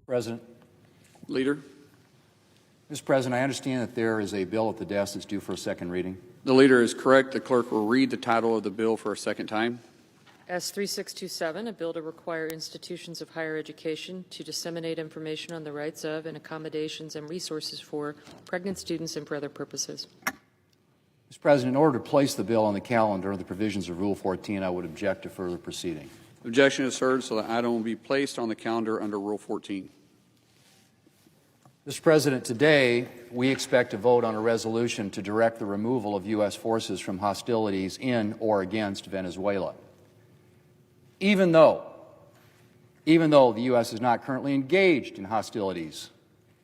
President. Leader. Mr. President, I understand that there is a bill at the desk that's due for a second reading. The Leader is correct. The clerk will read the title of the bill for a second time. S3627, a bill to require institutions of higher education to disseminate information on the rights of and accommodations and resources for pregnant students and for other purposes. Mr. President, in order to place the bill on the calendar under the provisions of Rule 14, I would object to further proceeding. Objection is heard, so the item will be placed on the calendar under Rule 14. Mr. President, today we expect to vote on a resolution to direct the removal of U.S. forces from hostilities in or against Venezuela. Even though the U.S. is not currently engaged in hostilities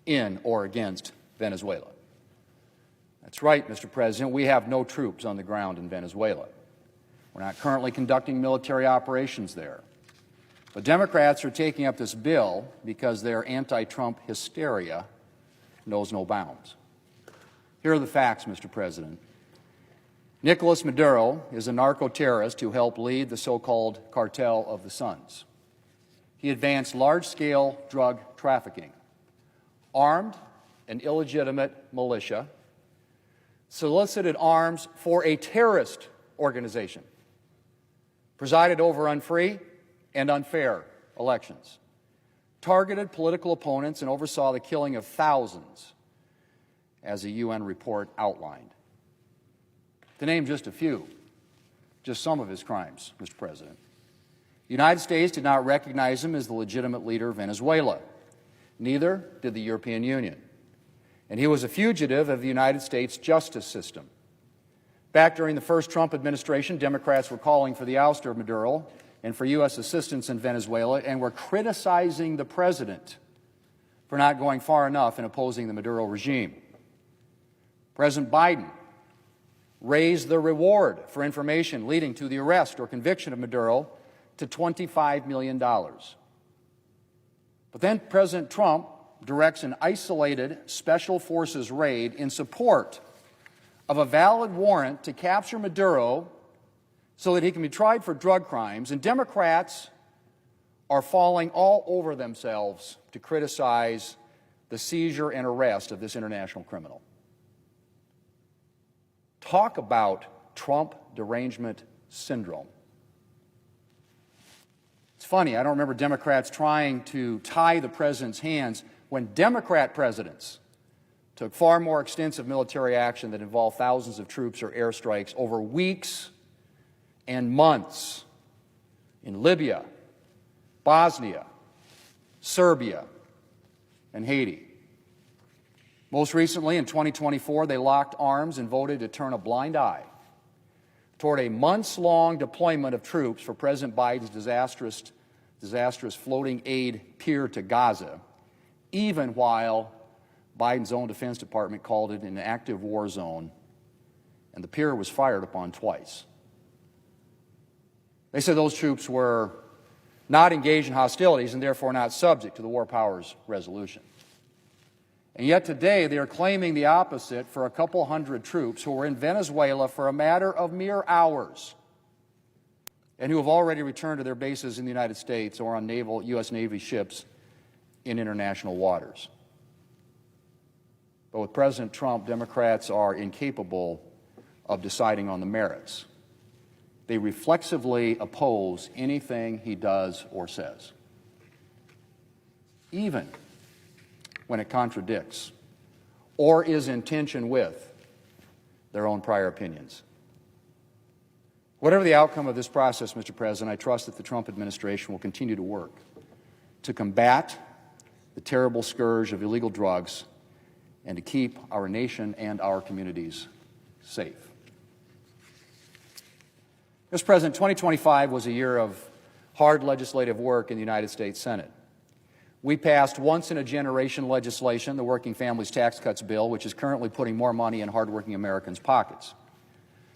in or against Venezuela. That's right, Mr. President, we have no troops on the ground in Venezuela. We're not currently conducting military operations there. But Democrats are taking up this bill because their anti-Trump hysteria knows no bounds. Here are the facts, Mr. President. Nicolas Maduro is a narco-terrorist who helped lead the so-called Cartel of the Suns. He advanced large-scale drug trafficking, armed an illegitimate militia, solicited arms for a terrorist organization, presided over unfree and unfair elections, targeted political opponents, and oversaw the killing of thousands, as a UN report outlined. To name just a few, just some of his crimes, Mr. President. The United States did not recognize him as the legitimate leader of Venezuela. Neither did the European Union. And he was a fugitive of the United States justice system. Back during the first Trump administration, Democrats were calling for the ouster of Maduro and for U.S. assistance in Venezuela, and were criticizing the president for not going far enough in opposing the Maduro regime. President Biden raised the reward for information leading to the arrest or conviction of Maduro to $25 million. But then President Trump directs an isolated special forces raid in support of a valid warrant to capture Maduro so that he can be tried for drug crimes, and Democrats are falling all over themselves to criticize the seizure and arrest of this international criminal. Talk about Trump derangement syndrome. It's funny, I don't remember Democrats trying to tie the president's hands when Democrat presidents took far more extensive military action that involved thousands of troops or airstrikes over weeks and months in Libya, Bosnia, Serbia, and Haiti. Most recently, in 2024, they locked arms and voted to turn a blind eye toward a months-long deployment of troops for President Biden's disastrous floating aid pier to Gaza, even while Biden's own Defense Department called it an active war zone, and the pier was fired upon twice. They said those troops were not engaged in hostilities and therefore not subject to the War Powers Resolution. And yet today they are claiming the opposite for a couple hundred troops who were in Venezuela for a matter of mere hours and who have already returned to their bases in the United States or on U.S. Navy ships in international waters. But with President Trump, Democrats are incapable of deciding on the merits. They reflexively oppose anything he does or says, even when it contradicts or is in tension with their own prior opinions. Whatever the outcome of this process, Mr. President, I trust that the Trump administration will continue to work to combat the terrible scourge of illegal drugs and to keep our nation and our communities safe. Mr. President, 2025 was a year of hard legislative work in the United States Senate. We passed once-in-a-generation legislation, the Working Families Tax Cuts Bill, which is currently putting more money in hardworking Americans' pockets.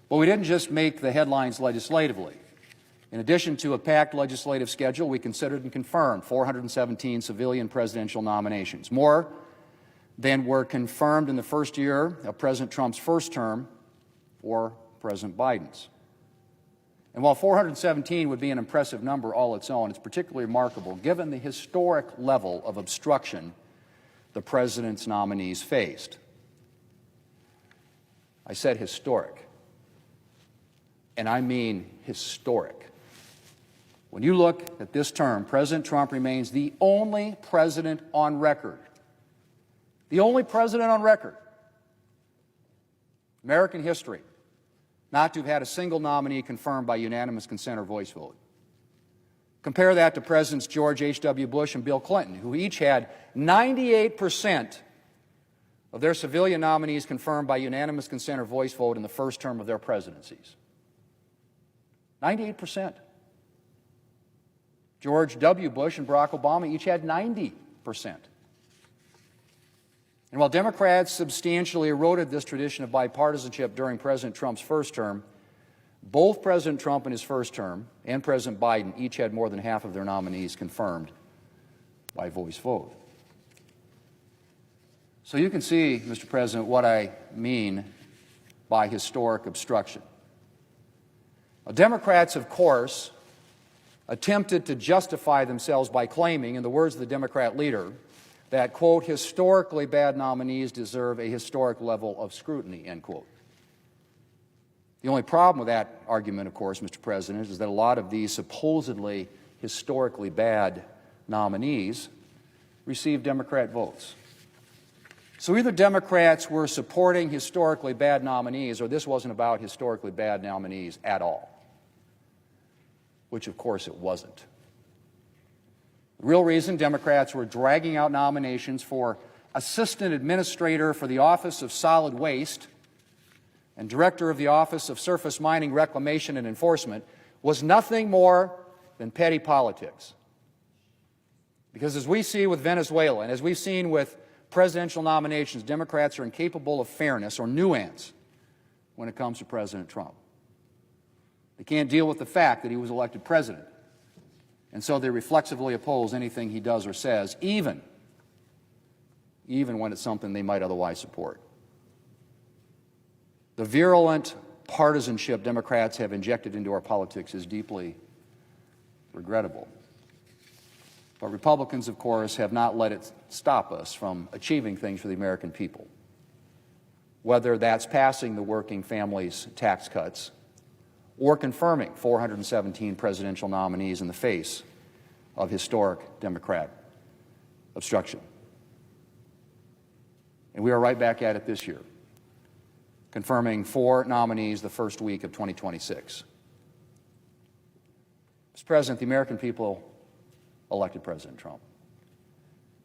But we didn't just make the headlines legislatively. In addition to a packed legislative schedule, we considered and confirmed 417 civilian presidential nominations, more than were confirmed in the first year of President Trump's first term or President Biden's. And while 417 would be an impressive number all its own, it's particularly remarkable given the historic level of obstruction the president's nominees faced. I said historic, and I mean historic. When you look at this term, President Trump remains the only president on record, American history, not to have had a single nominee confirmed by unanimous consent or voice vote. Compare that to Presidents George H.W. Bush and Bill Clinton, who each had 98% of their civilian nominees confirmed by unanimous consent or voice vote in the first term of their presidencies. 98%. George W. Bush and Barack Obama each had 90%. And while Democrats substantially eroded this tradition of bipartisanship during President Trump's first term, both President Trump in his first term and President Biden each had more than half of their nominees confirmed by voice vote. So you can see, Mr. President, what I mean by historic obstruction. Now, Democrats, of course, attempted to justify themselves by claiming, in the words of the Democrat leader, that, quote, historically bad nominees deserve a historic level of scrutiny, end quote. The only problem with that argument, of course, Mr. President, is that a lot of these supposedly historically bad nominees received Democrat votes. So either Democrats were supporting historically bad nominees, or this wasn't about historically bad nominees at all, which, of course, it wasn't. The real reason Democrats were dragging out nominations for Assistant Administrator for the Office of Solid Waste and Director of the Office of Surface Mining Reclamation and Enforcement was nothing more than petty politics. Because as we see with Venezuela and as we've seen with presidential nominations, Democrats are incapable of fairness or nuance when it comes to President Trump. They can't deal with the fact that he was elected president, and so they reflexively oppose anything he does or says, even when it's something they might otherwise support. The virulent partisanship Democrats have injected into our politics is deeply regrettable. But Republicans, of course, have not let it stop us from achieving things for the American people, whether that's passing the working families' tax cuts or confirming 417 presidential nominees in the face of historic Democrat obstruction. And we are right back at it this year, confirming 4 nominees the first week of 2026. Mr. President, the American people elected President Trump.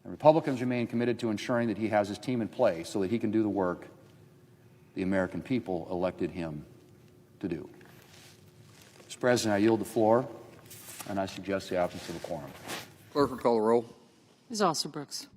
And Republicans remain committed to ensuring that he has his team in place so that he can do the work the American people elected him to do. Mr. President, I yield the floor, and I suggest the absence of a quorum. Clerk will call the roll. Ms. Alsobrooks.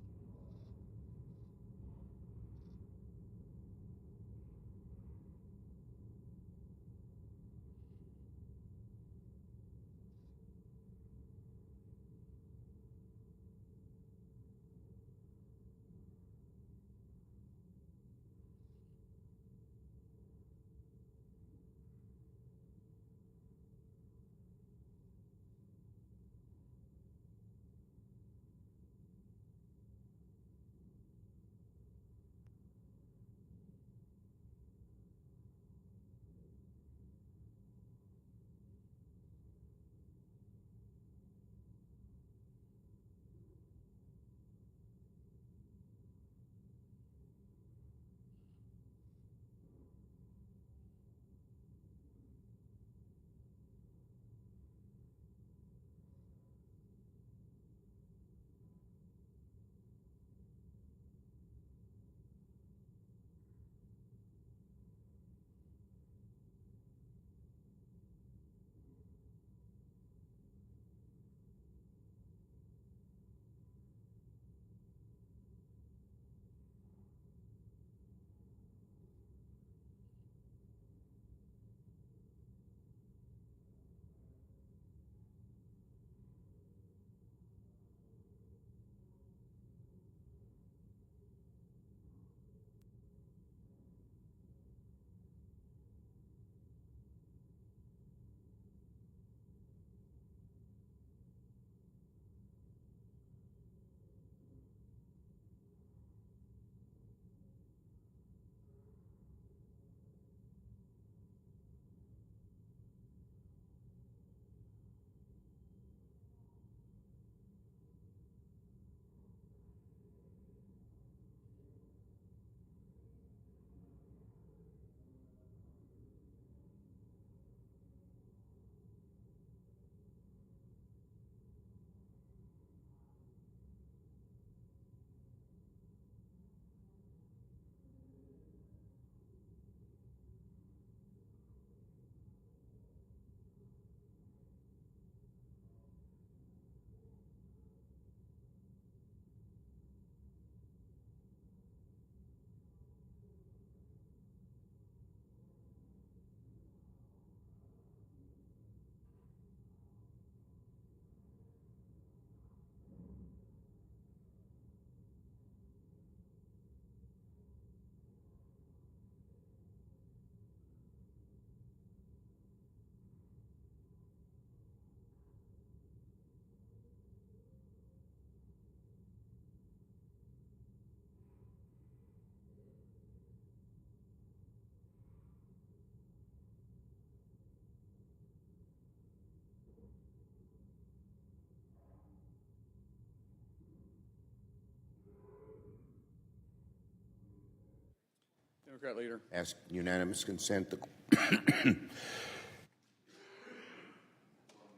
Democrat leader. Ask unanimous consent. The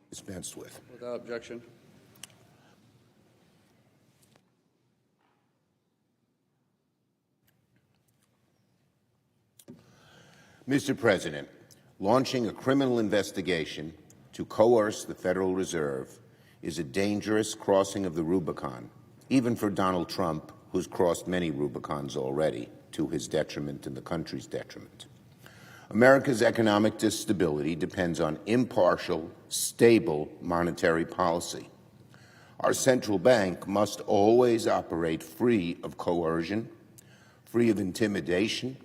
dispensed with. Without objection. Mr. President, launching a criminal investigation to coerce the Federal Reserve is a dangerous crossing of the Rubicon, even for Donald Trump, who's crossed many Rubicons already, to his detriment and the country's detriment. America's economic stability depends on impartial, stable monetary policy. Our central bank must always operate free of coercion, free of intimidation,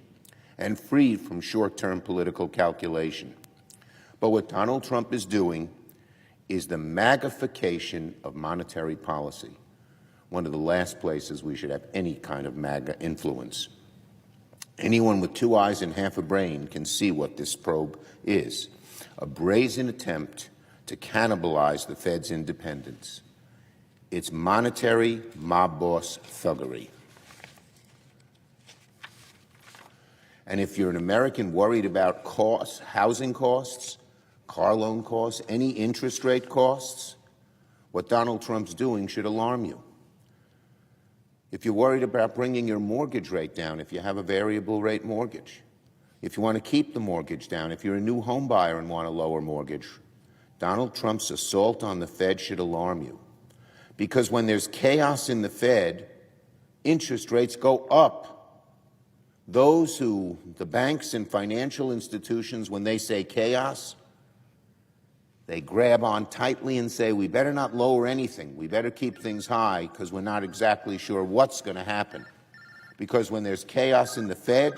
and free from short-term political calculation. But what Donald Trump is doing is the magnification of monetary policy, one of the last places we should have any kind of MAGA influence. Anyone with 2 eyes and half a brain can see what this probe is, a brazen attempt to cannibalize the Fed's independence. It's monetary mob boss thuggery. And if you're an American worried about costs, housing costs, car loan costs, any interest rate costs, what Donald Trump's doing should alarm you. If you're worried about bringing your mortgage rate down, if you have a variable rate mortgage, if you want to keep the mortgage down, if you're a new home buyer and want a lower mortgage, Donald Trump's assault on the Fed should alarm you. Because when there's chaos in the Fed, interest rates go up. The banks and financial institutions, when they say chaos, they grab on tightly and say, we better not lower anything. We better keep things high because we're not exactly sure what's going to happen. Because when there's chaos in the Fed,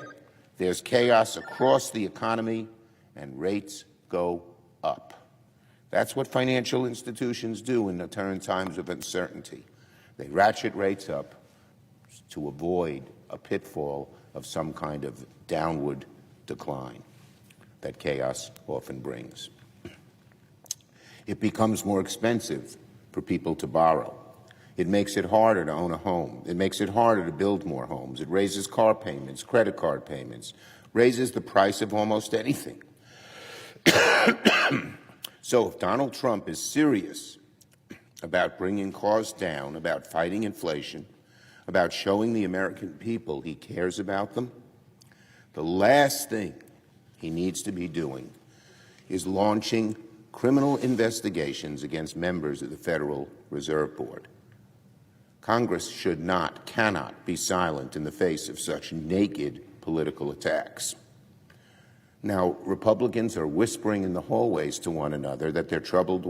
there's chaos across the economy and rates go up. That's what financial institutions do in the current times of uncertainty. They ratchet rates up to avoid a pitfall of some kind of downward decline that chaos often brings. It becomes more expensive for people to borrow. It makes it harder to own a home. It makes it harder to build more homes. It raises car payments, credit card payments, raises the price of almost anything. So if Donald Trump is serious about bringing costs down, about fighting inflation, about showing the American people he cares about them, the last thing he needs to be doing is launching criminal investigations against members of the Federal Reserve Board. Congress should not, cannot be silent in the face of such naked political attacks. Now, Republicans are whispering in the hallways to one another that they're troubled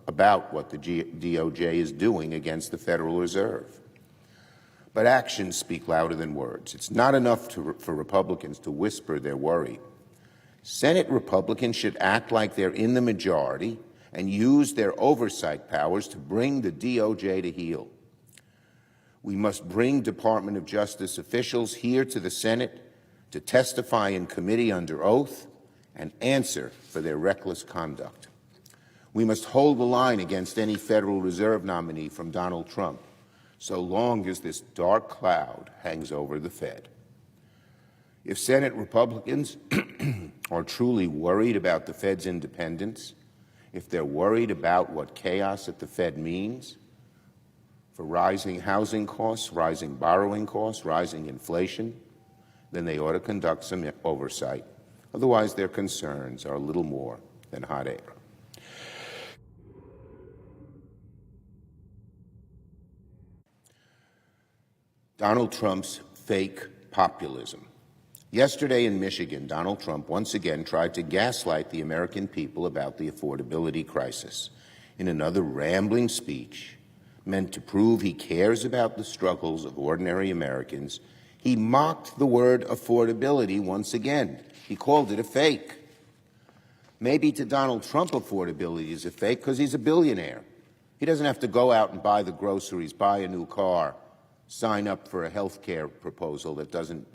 about what the DOJ is doing against the Federal Reserve. But actions speak louder than words. It's not enough for Republicans to whisper their worry. Senate Republicans should act like they're in the majority and use their oversight powers to bring the DOJ to heel. We must bring Department of Justice officials here to the Senate to testify in committee under oath and answer for their reckless conduct. We must hold the line against any Federal Reserve nominee from Donald Trump, so long as this dark cloud hangs over the Fed. If Senate Republicans are truly worried about the Fed's independence, if they're worried about what chaos at the Fed means for rising housing costs, rising borrowing costs, rising inflation, then they ought to conduct some oversight. Otherwise, their concerns are little more than hot air. Donald Trump's fake populism. Yesterday in Michigan, Donald Trump once again tried to gaslight the American people about the affordability crisis in another rambling speech meant to prove he cares about the struggles of ordinary Americans. He mocked the word affordability once again. He called it a fake. Maybe to Donald Trump, affordability is a fake because he's a billionaire. He doesn't have to go out and buy the groceries, buy a new car, sign up for a health care proposal that doesn't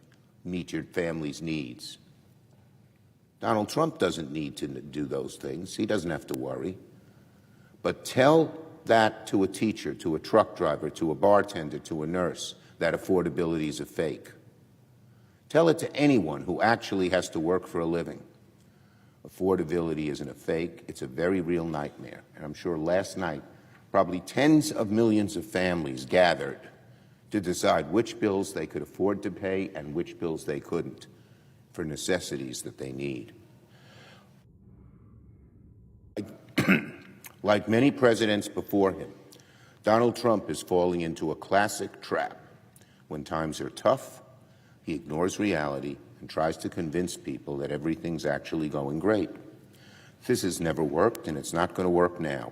meet your family's needs. Donald Trump doesn't need to do those things. He doesn't have to worry. But tell that to a teacher, to a truck driver, to a bartender, to a nurse, that affordability is a fake. Tell it to anyone who actually has to work for a living. Affordability isn't a fake, it's a very real nightmare. And I'm sure last night, probably tens of millions of families gathered to decide which bills they could afford to pay and which bills they couldn't for necessities that they need. Like many presidents before him, Donald Trump is falling into a classic trap. When times are tough, he ignores reality and tries to convince people that everything's actually going great. This has never worked, and it's not going to work now.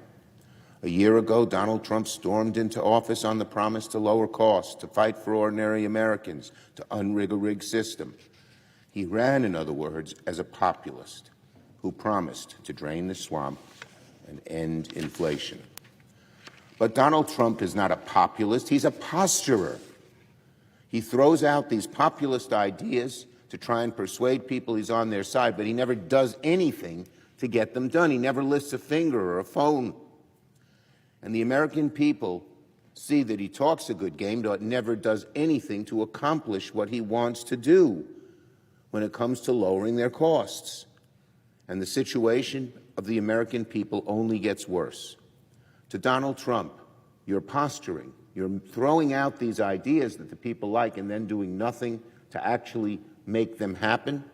A year ago, Donald Trump stormed into office on the promise to lower costs, to fight for ordinary Americans, to unrig a rigged system. He ran, in other words, as a populist who promised to drain the swamp and end inflation. But Donald Trump is not a populist, he's a posturer. He throws out these populist ideas to try and persuade people he's on their side, but he never does anything to get them done. He never lifts a finger or a phone. And the American people see that he talks a good game, but never does anything to accomplish what he wants to do when it comes to lowering their costs. And the situation of the American people only gets worse. To Donald Trump, you're posturing. You're throwing out these ideas that the people like and then doing nothing to actually make them happen.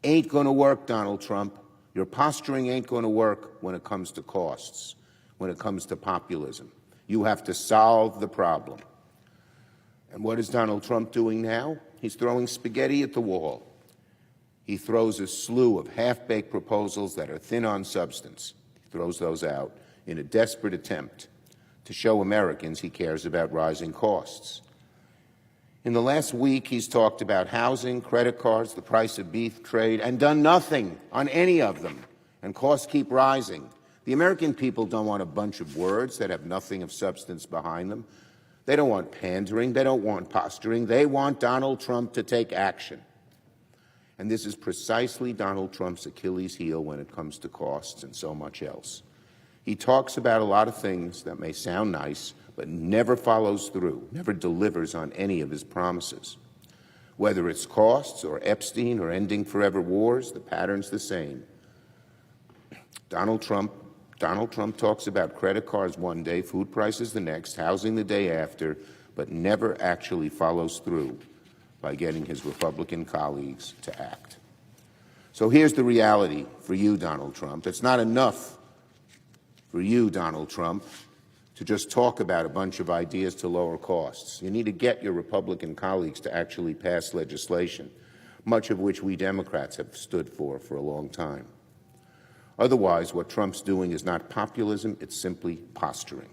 Ain't going to work, Donald Trump. Your posturing ain't going to work when it comes to costs, when it comes to populism. You have to solve the problem. And what is Donald Trump doing now? He's throwing spaghetti at the wall. He throws a slew of half-baked proposals that are thin on substance. He throws those out in a desperate attempt to show Americans he cares about rising costs. In the last week, he's talked about housing, credit cards, the price of beef trade, and done nothing on any of them, and costs keep rising. The American people don't want a bunch of words that have nothing of substance behind them. They don't want pandering. They don't want posturing. They want Donald Trump to take action. And this is precisely Donald Trump's Achilles heel when it comes to costs and so much else. He talks about a lot of things that may sound nice, but never follows through, never delivers on any of his promises. Whether it's costs or Epstein or ending forever wars, the pattern's the same. Donald Trump talks about credit cards one day, food prices the next, housing the day after, but never actually follows through by getting his Republican colleagues to act. So here's the reality for you, Donald Trump. It's not enough for you, Donald Trump, to just talk about a bunch of ideas to lower costs. You need to get your Republican colleagues to actually pass legislation, much of which we Democrats have stood for a long time. Otherwise, what Trump's doing is not populism, it's simply posturing.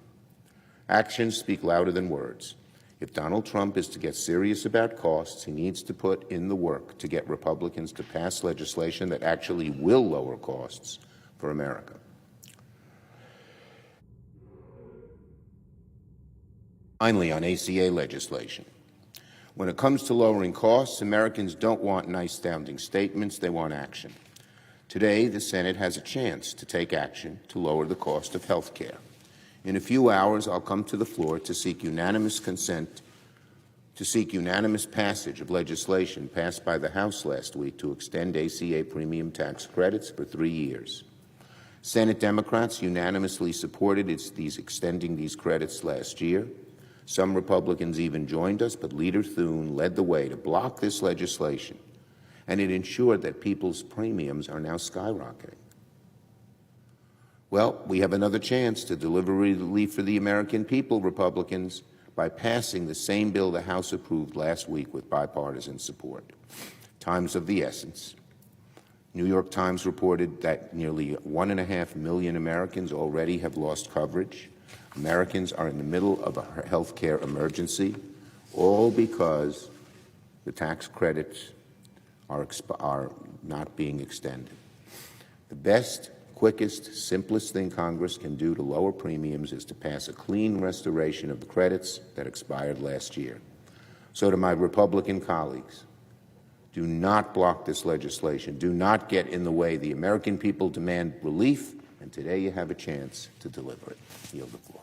Actions speak louder than words. If Donald Trump is to get serious about costs, he needs to put in the work to get Republicans to pass legislation that actually will lower costs for America. Finally, on ACA legislation. When it comes to lowering costs, Americans don't want nice-sounding statements, they want action. Today, the Senate has a chance to take action to lower the cost of health care. In a few hours, I'll come to the floor to seek unanimous passage of legislation passed by the House last week to extend ACA premium tax credits for 3 years. Senate Democrats unanimously supported extending these credits last year. Some Republicans even joined us, but Leader Thune led the way to block this legislation, and it ensured that people's premiums are now skyrocketing. Well, we have another chance to deliver relief for the American people, Republicans, by passing the same bill the House approved last week with bipartisan support. Time's of the essence. New York Times reported that nearly 1.5 million Americans already have lost coverage. Americans are in the middle of a health care emergency, all because the tax credits are not being extended. The best, quickest, simplest thing Congress can do to lower premiums is to pass a clean restoration of the credits that expired last year. So to my Republican colleagues, do not block this legislation. Do not get in the way. The American people demand relief, and today you have a chance to deliver it. I yield the floor.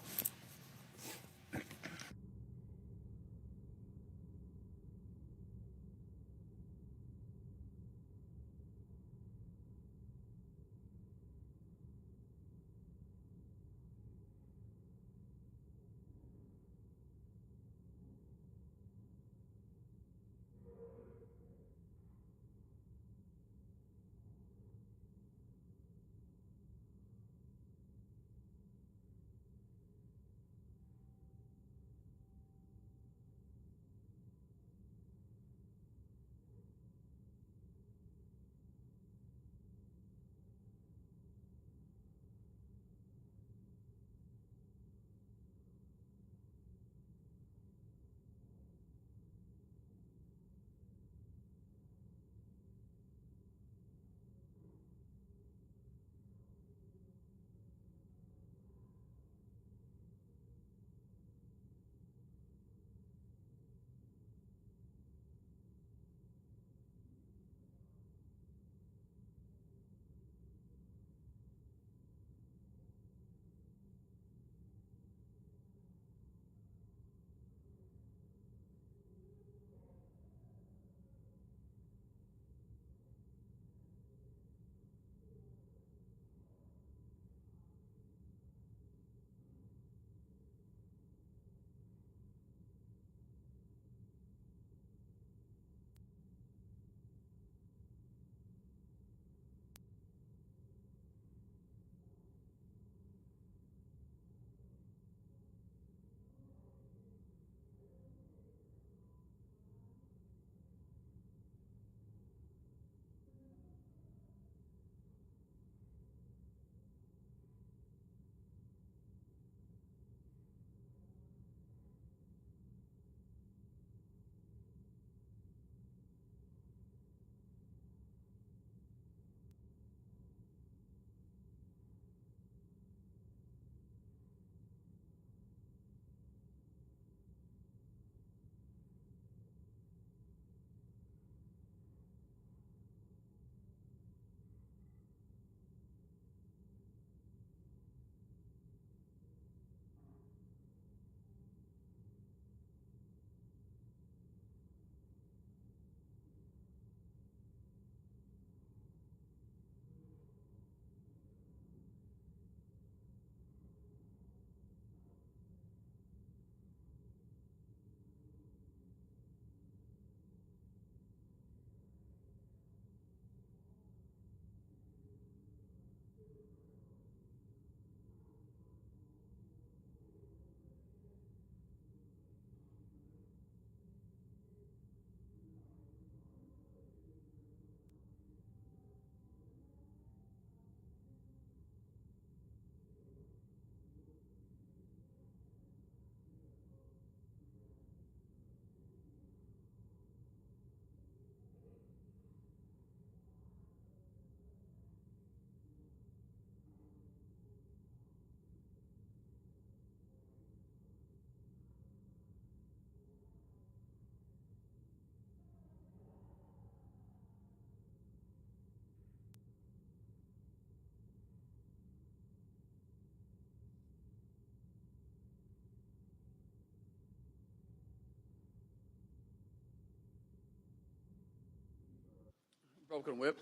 Broken whip.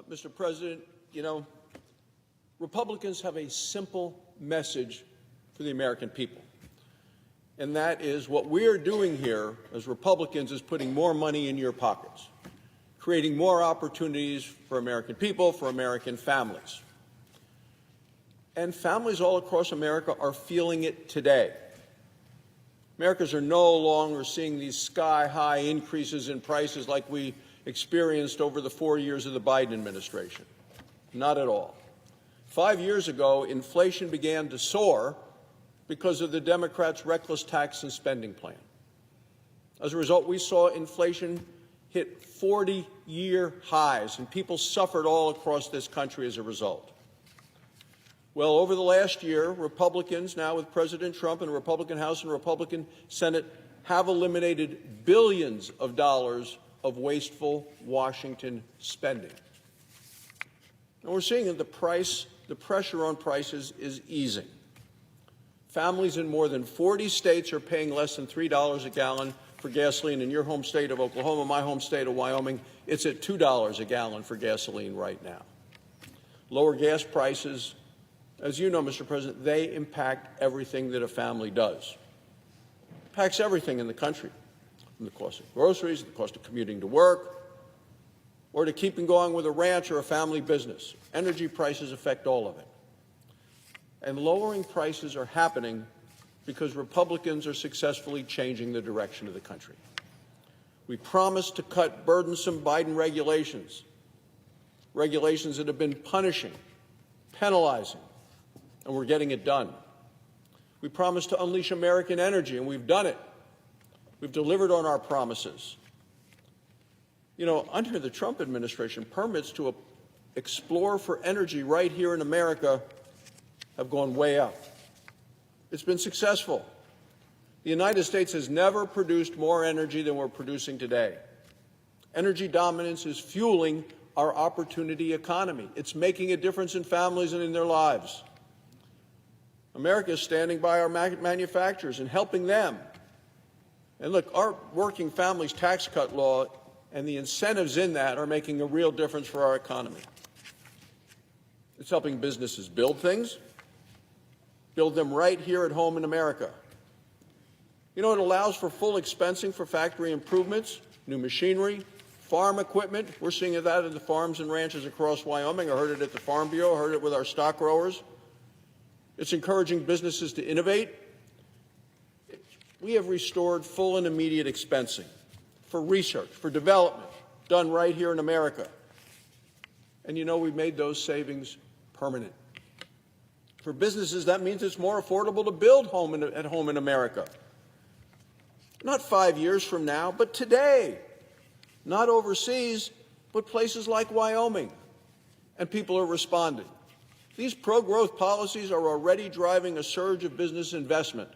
Mr. President, you know, Republicans have a simple message for the American people, and that is what we're doing here as Republicans is putting more money in your pockets, creating more opportunities for American people, for American families. And families all across America are feeling it today. Americans are no longer seeing these sky-high increases in prices like we experienced over the 4 years of the Biden administration. Not at all. 5 years ago, inflation began to soar because of the Democrats' reckless tax and spending plan. As a result, we saw inflation hit 40-year highs, and people suffered all across this country as a result. Well, over the last year, Republicans, now with President Trump and a Republican House and a Republican Senate, have eliminated billions of dollars of wasteful Washington spending. And we're seeing that the pressure on prices is easing. Families in more than 40 states are paying less than $3 a gallon for gasoline. In your home state of Oklahoma, my home state of Wyoming, it's at $2 a gallon for gasoline right now. Lower gas prices, as you know, Mr. President, they impact everything that a family does. Impacts everything in the country, from the cost of groceries, the cost of commuting to work, or to keeping going with a ranch or a family business. Energy prices affect all of it. And lowering prices are happening because Republicans are successfully changing the direction of the country. We promised to cut burdensome Biden regulations that have been punishing, penalizing, and we're getting it done. We promised to unleash American energy, and we've done it. We've delivered on our promises. You know, under the Trump administration, permits to explore for energy right here in America have gone way up. It's been successful. The United States has never produced more energy than we're producing today. Energy dominance is fueling our opportunity economy. It's making a difference in families and in their lives. America is standing by our manufacturers and helping them. And look, our working families tax cut law and the incentives in that are making a real difference for our economy. It's helping businesses build things, build them right here at home in America. You know, it allows for full expensing for factory improvements, new machinery, farm equipment. We're seeing that in the farms and ranches across Wyoming. I heard it at the Farm Bureau. I heard it with our stock growers. It's encouraging businesses to innovate. We have restored full and immediate expensing for research, for development, done right here in America. And you know, we've made those savings permanent. For businesses, that means it's more affordable to build at home in America. Not 5 years from now, but today. Not overseas, but places like Wyoming. And people are responding. These pro-growth policies are already driving a surge of business investment.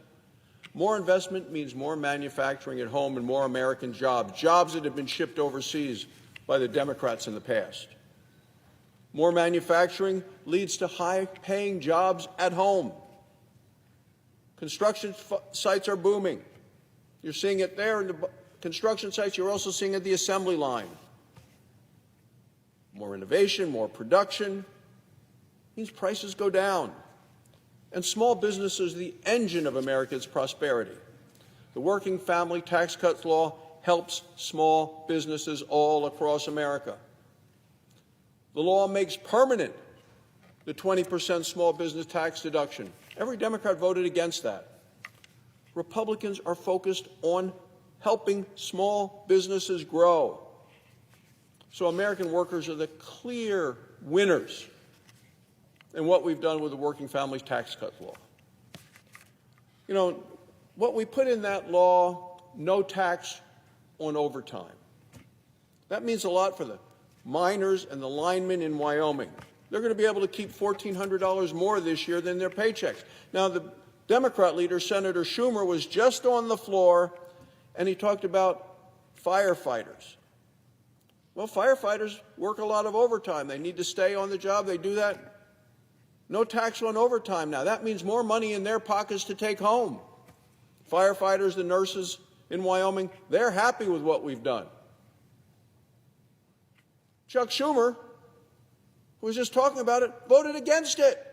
More investment means more manufacturing at home and more American jobs, jobs that have been shipped overseas by the Democrats in the past. More manufacturing leads to high-paying jobs at home. Construction sites are booming. You're seeing it there in the construction sites. You're also seeing it at the assembly line. More innovation, more production means prices go down. And small businesses are the engine of America's prosperity. The Working Family Tax Cuts Law helps small businesses all across America. The law makes permanent the 20% small business tax deduction. Every Democrat voted against that. Republicans are focused on helping small businesses grow. So American workers are the clear winners in what we've done with the Working Families Tax Cuts Law. You know, what we put in that law, no tax on overtime. That means a lot for the miners and the linemen in Wyoming. They're going to be able to keep $1,400 more this year than their paychecks. Now, the Democrat leader, Senator Schumer, was just on the floor, and he talked about firefighters. Well, firefighters work a lot of overtime. They need to stay on the job. They do that. No tax on overtime now. That means more money in their pockets to take home. Firefighters, the nurses in Wyoming, they're happy with what we've done. Chuck Schumer, who was just talking about it, voted against it.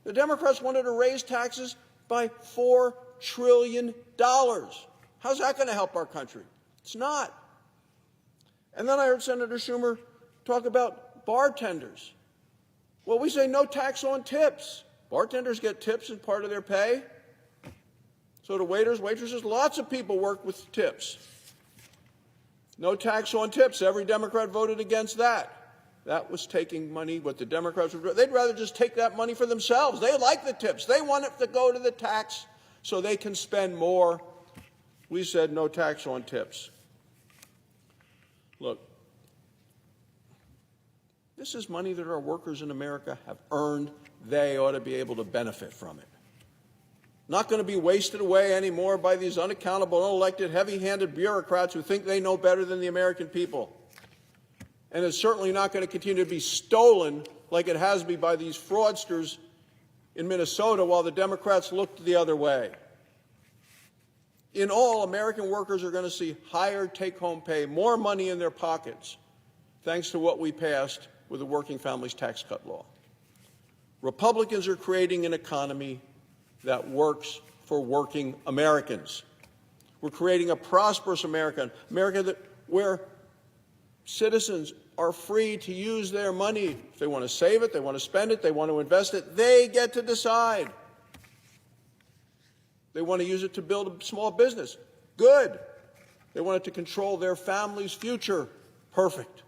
The Democrats wanted to raise taxes by $4 trillion. How's that going to help our country? It's not. And then I heard Senator Schumer talk about bartenders. Well, we say no tax on tips. Bartenders get tips as part of their pay. So do waiters, waitresses. Lots of people work with tips. No tax on tips. Every Democrat voted against that. That was taking money, what the Democrats would do. They'd rather just take that money for themselves. They like the tips. They want it to go to the tax so they can spend more. We said no tax on tips. Look, this is money that our workers in America have earned. They ought to be able to benefit from it. Not going to be wasted away anymore by these unaccountable, unelected, heavy-handed bureaucrats who think they know better than the American people. And it's certainly not going to continue to be stolen like it has been by these fraudsters in Minnesota while the Democrats looked the other way. In all, American workers are going to see higher take-home pay, more money in their pockets, thanks to what we passed with the Working Families Tax Cut Law. Republicans are creating an economy that works for working Americans. We're creating a prosperous America where citizens are free to use their money. If they want to save it, they want to spend it, they want to invest it, they get to decide. They want to use it to build a small business. Good. They want it to control their family's future. Perfect.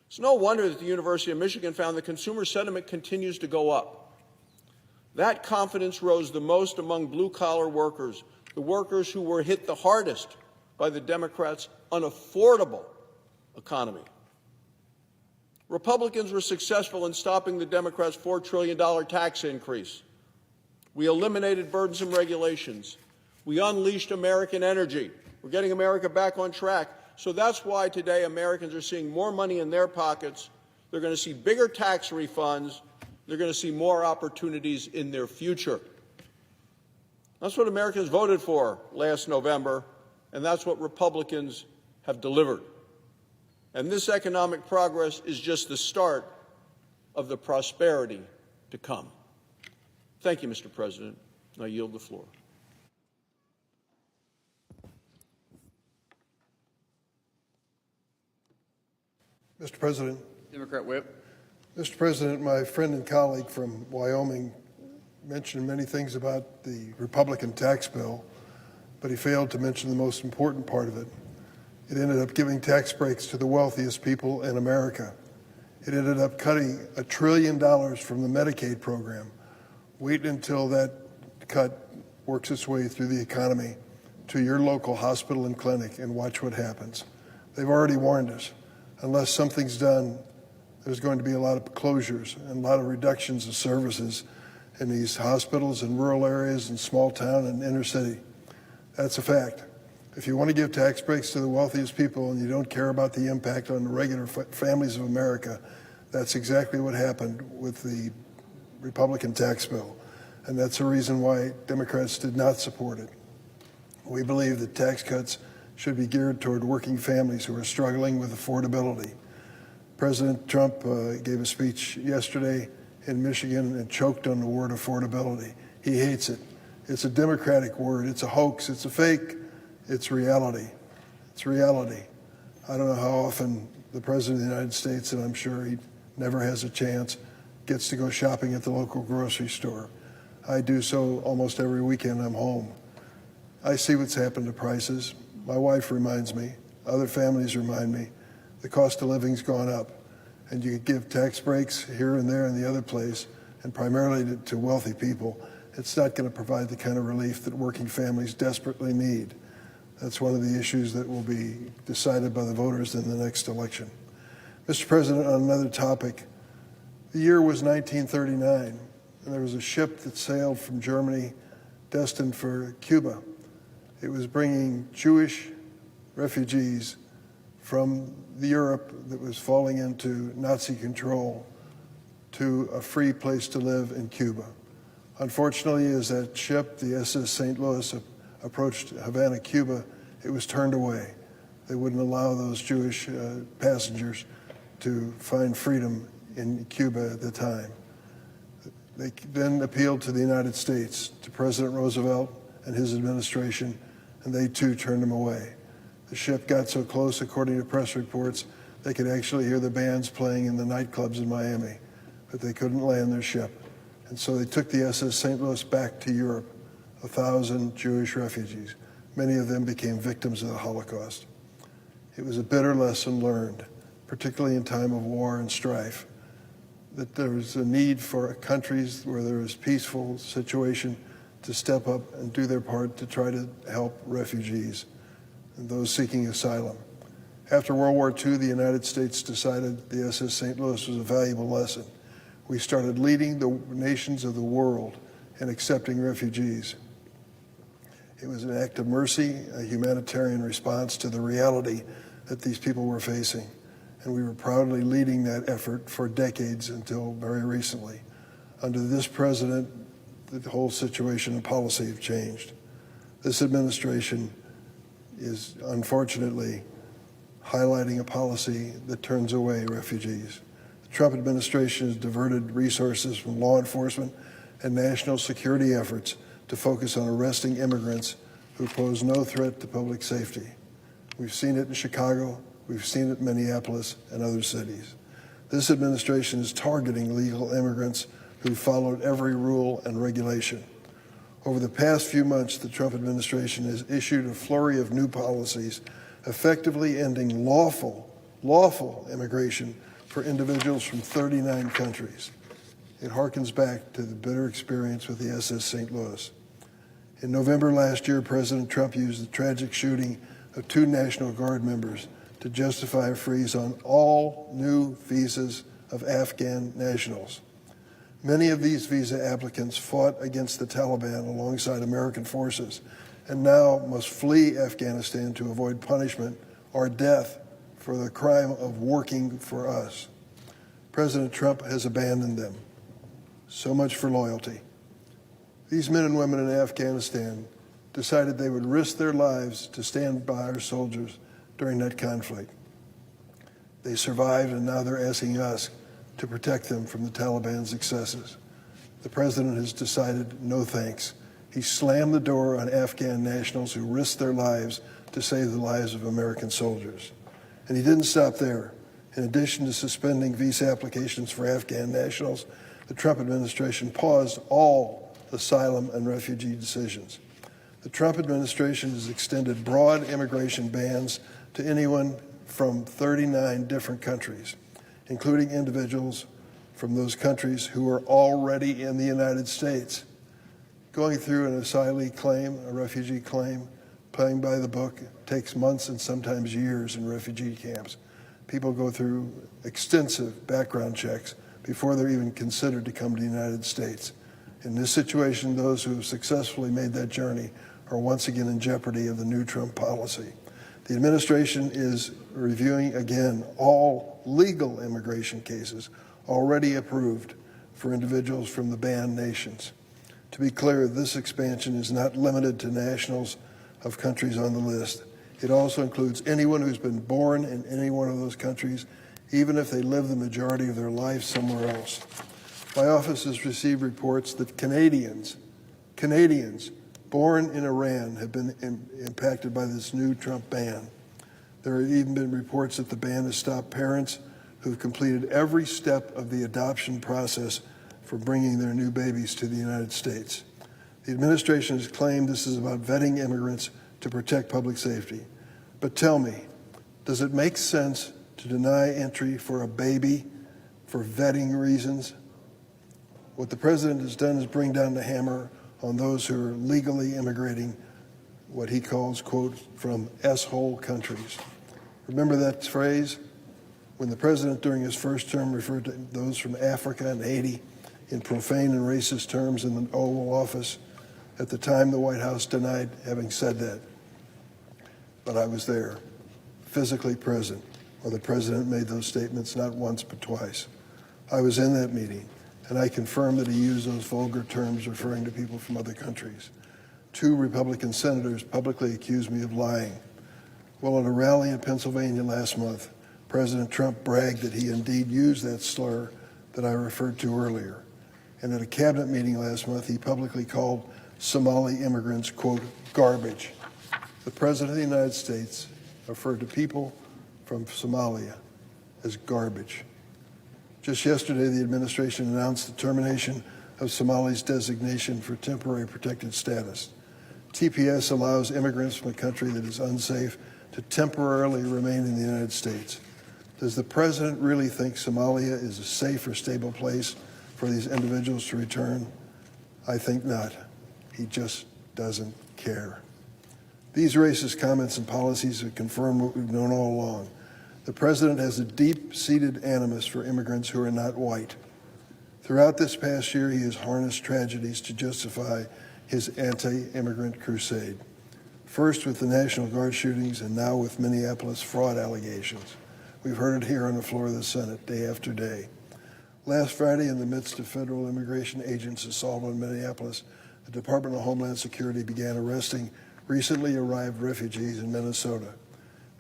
It's no wonder that the University of Michigan found that consumer sentiment continues to go up. That confidence rose the most among blue-collar workers, the workers who were hit the hardest by the Democrats' unaffordable economy. Republicans were successful in stopping the Democrats' $4 trillion tax increase. We eliminated burdensome regulations. We unleashed American energy. We're getting America back on track. So that's why today Americans are seeing more money in their pockets. They're going to see bigger tax refunds. They're going to see more opportunities in their future. That's what Americans voted for last November, and that's what Republicans have delivered. And this economic progress is just the start of the prosperity to come. Thank you, Mr. President. I yield the floor. Mr. President. Democrat Whip. Mr. President, my friend and colleague from Wyoming mentioned many things about the Republican tax bill, but he failed to mention the most important part of it. It ended up giving tax breaks to the wealthiest people in America. It ended up cutting $1 trillion from the Medicaid program. Wait until that cut works its way through the economy to your local hospital and clinic and watch what happens. They've already warned us. Unless something's done, there's going to be a lot of closures and a lot of reductions of services in these hospitals in rural areas and small town and inner city. That's a fact. If you want to give tax breaks to the wealthiest people and you don't care about the impact on the regular families of America, that's exactly what happened with the Republican tax bill. And that's the reason why Democrats did not support it. We believe that tax cuts should be geared toward working families who are struggling with affordability. President Trump gave a speech yesterday in Michigan and choked on the word affordability. He hates it. It's a Democratic word. It's a hoax. It's a fake. It's reality. It's reality. I don't know how often the President of the United States, and I'm sure he never has a chance, gets to go shopping at the local grocery store. I do so almost every weekend I'm home. I see what's happened to prices. My wife reminds me, other families remind me, the cost of living's gone up. And you give tax breaks here and there and the other place, and primarily to wealthy people. It's not going to provide the kind of relief that working families desperately need. That's one of the issues that will be decided by the voters in the next election. Mr. President, on another topic, the year was 1939, and there was a ship that sailed from Germany destined for Cuba. It was bringing Jewish refugees from Europe that was falling into Nazi control to a free place to live in Cuba. Unfortunately, as that ship, the SS St. Louis, approached Havana, Cuba, it was turned away. They wouldn't allow those Jewish passengers to find freedom in Cuba at the time. They then appealed to the United States, to President Roosevelt and his administration, and they too turned them away. The ship got so close, according to press reports, they could actually hear the bands playing in the nightclubs in Miami, but they couldn't land their ship. And so they took the SS St. Louis back to Europe, 1,000 Jewish refugees. Many of them became victims of the Holocaust. It was a bitter lesson learned, particularly in time of war and strife, that there was a need for countries where there was peaceful situation to step up and do their part to try to help refugees and those seeking asylum. After World War II, the United States decided the SS St. Louis was a valuable lesson. We started leading the nations of the world in accepting refugees. It was an act of mercy, a humanitarian response to the reality that these people were facing. And we were proudly leading that effort for decades until very recently. Under this president, the whole situation and policy have changed. This administration is unfortunately highlighting a policy that turns away refugees. The Trump administration has diverted resources from law enforcement and national security efforts to focus on arresting immigrants who pose no threat to public safety. We've seen it in Chicago, we've seen it in Minneapolis and other cities. This administration is targeting legal immigrants who followed every rule and regulation. Over the past few months, the Trump administration has issued a flurry of new policies effectively ending lawful immigration for individuals from 39 countries. It harkens back to the bitter experience with the SS St. Louis. In November last year, President Trump used the tragic shooting of 2 National Guard members to justify a freeze on all new visas of Afghan nationals. Many of these visa applicants fought against the Taliban alongside American forces and now must flee Afghanistan to avoid punishment or death for the crime of working for us. President Trump has abandoned them. So much for loyalty. These men and women in Afghanistan decided they would risk their lives to stand by our soldiers during that conflict. They survived, and now they're asking us to protect them from the Taliban's excesses. The president has decided no thanks. He slammed the door on Afghan nationals who risked their lives to save the lives of American soldiers. And he didn't stop there. In addition to suspending visa applications for Afghan nationals, the Trump administration paused all asylum and refugee decisions. The Trump administration has extended broad immigration bans to anyone from 39 different countries, including individuals from those countries who are already in the United States. Going through an asylee claim, a refugee claim, playing by the book, takes months and sometimes years in refugee camps. People go through extensive background checks before they're even considered to come to the United States. In this situation, those who have successfully made that journey are once again in jeopardy of the new Trump policy. The administration is reviewing again all legal immigration cases already approved for individuals from the banned nations. To be clear, this expansion is not limited to nationals of countries on the list. It also includes anyone who's been born in any one of those countries, even if they live the majority of their life somewhere else. My office has received reports that Canadians born in Iran have been impacted by this new Trump ban. There have even been reports that the ban has stopped parents who've completed every step of the adoption process for bringing their new babies to the United States. The administration has claimed this is about vetting immigrants to protect public safety. But tell me, does it make sense to deny entry for a baby for vetting reasons? What the president has done is bring down the hammer on those who are legally immigrating, what he calls, quote, from S-hole countries. Remember that phrase? When the president during his first term referred to those from Africa and Haiti in profane and racist terms in the Oval Office, at the time the White House denied having said that. But I was there, physically present, when the president made those statements not once but twice. I was in that meeting, and I confirmed that he used those vulgar terms referring to people from other countries. 2 Republican senators publicly accused me of lying. Well, at a rally in Pennsylvania last month, President Trump bragged that he indeed used that slur that I referred to earlier. And at a cabinet meeting last month, he publicly called Somali immigrants, quote, garbage. The President of the United States referred to people from Somalia as garbage. Just yesterday, the administration announced the termination of Somali's designation for temporary protected status. TPS allows immigrants from a country that is unsafe to temporarily remain in the United States. Does the President really think Somalia is a safe or stable place for these individuals to return? I think not. He just doesn't care. These racist comments and policies have confirmed what we've known all along. The President has a deep-seated animus for immigrants who are not white. Throughout this past year, he has harnessed tragedies to justify his anti-immigrant crusade. First with the National Guard shootings and now with Minneapolis fraud allegations. We've heard it here on the floor of the Senate day after day. Last Friday, in the midst of federal immigration agents' assault on Minneapolis, the Department of Homeland Security began arresting recently arrived refugees in Minnesota.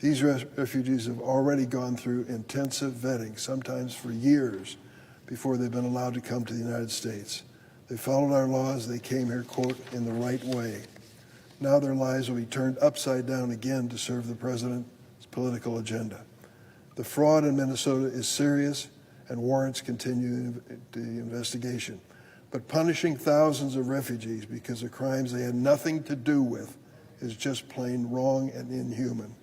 These refugees have already gone through intensive vetting, sometimes for years, before they've been allowed to come to the United States. They followed our laws. They came here, quote, in the right way. Now their lives will be turned upside down again to serve the President's political agenda. The fraud in Minnesota is serious and warrants continuing the investigation. But punishing thousands of refugees because of crimes they had nothing to do with is just plain wrong and inhuman.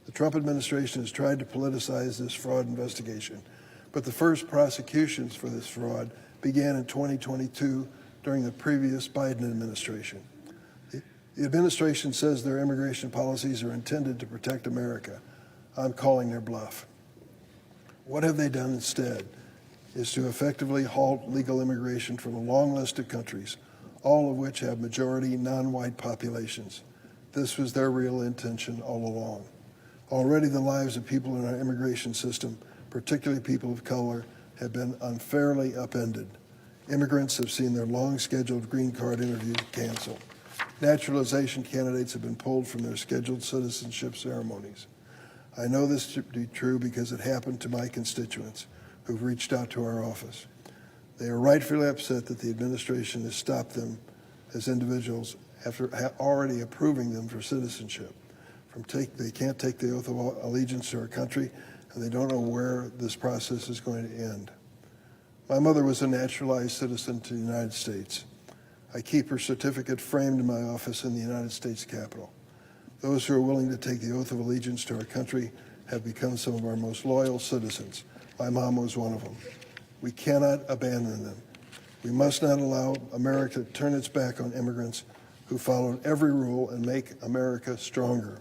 The Trump administration has tried to politicize this fraud investigation, but the first prosecutions for this fraud began in 2022 during the previous Biden administration. The administration says their immigration policies are intended to protect America. I'm calling their bluff. What have they done instead is to effectively halt legal immigration from a long list of countries, all of which have majority non-white populations. This was their real intention all along. Already the lives of people in our immigration system, particularly people of color, have been unfairly upended. Immigrants have seen their long-scheduled green card interviews canceled. Naturalization candidates have been pulled from their scheduled citizenship ceremonies. I know this to be true because it happened to my constituents who've reached out to our office. They are rightfully upset that the administration has stopped them as individuals after already approving them for citizenship. They can't take the oath of allegiance to our country, and they don't know where this process is going to end. My mother was a naturalized citizen to the United States. I keep her certificate framed in my office in the United States Capitol. Those who are willing to take the oath of allegiance to our country have become some of our most loyal citizens. My mom was one of them. We cannot abandon them. We must not allow America to turn its back on immigrants who followed every rule and make America stronger.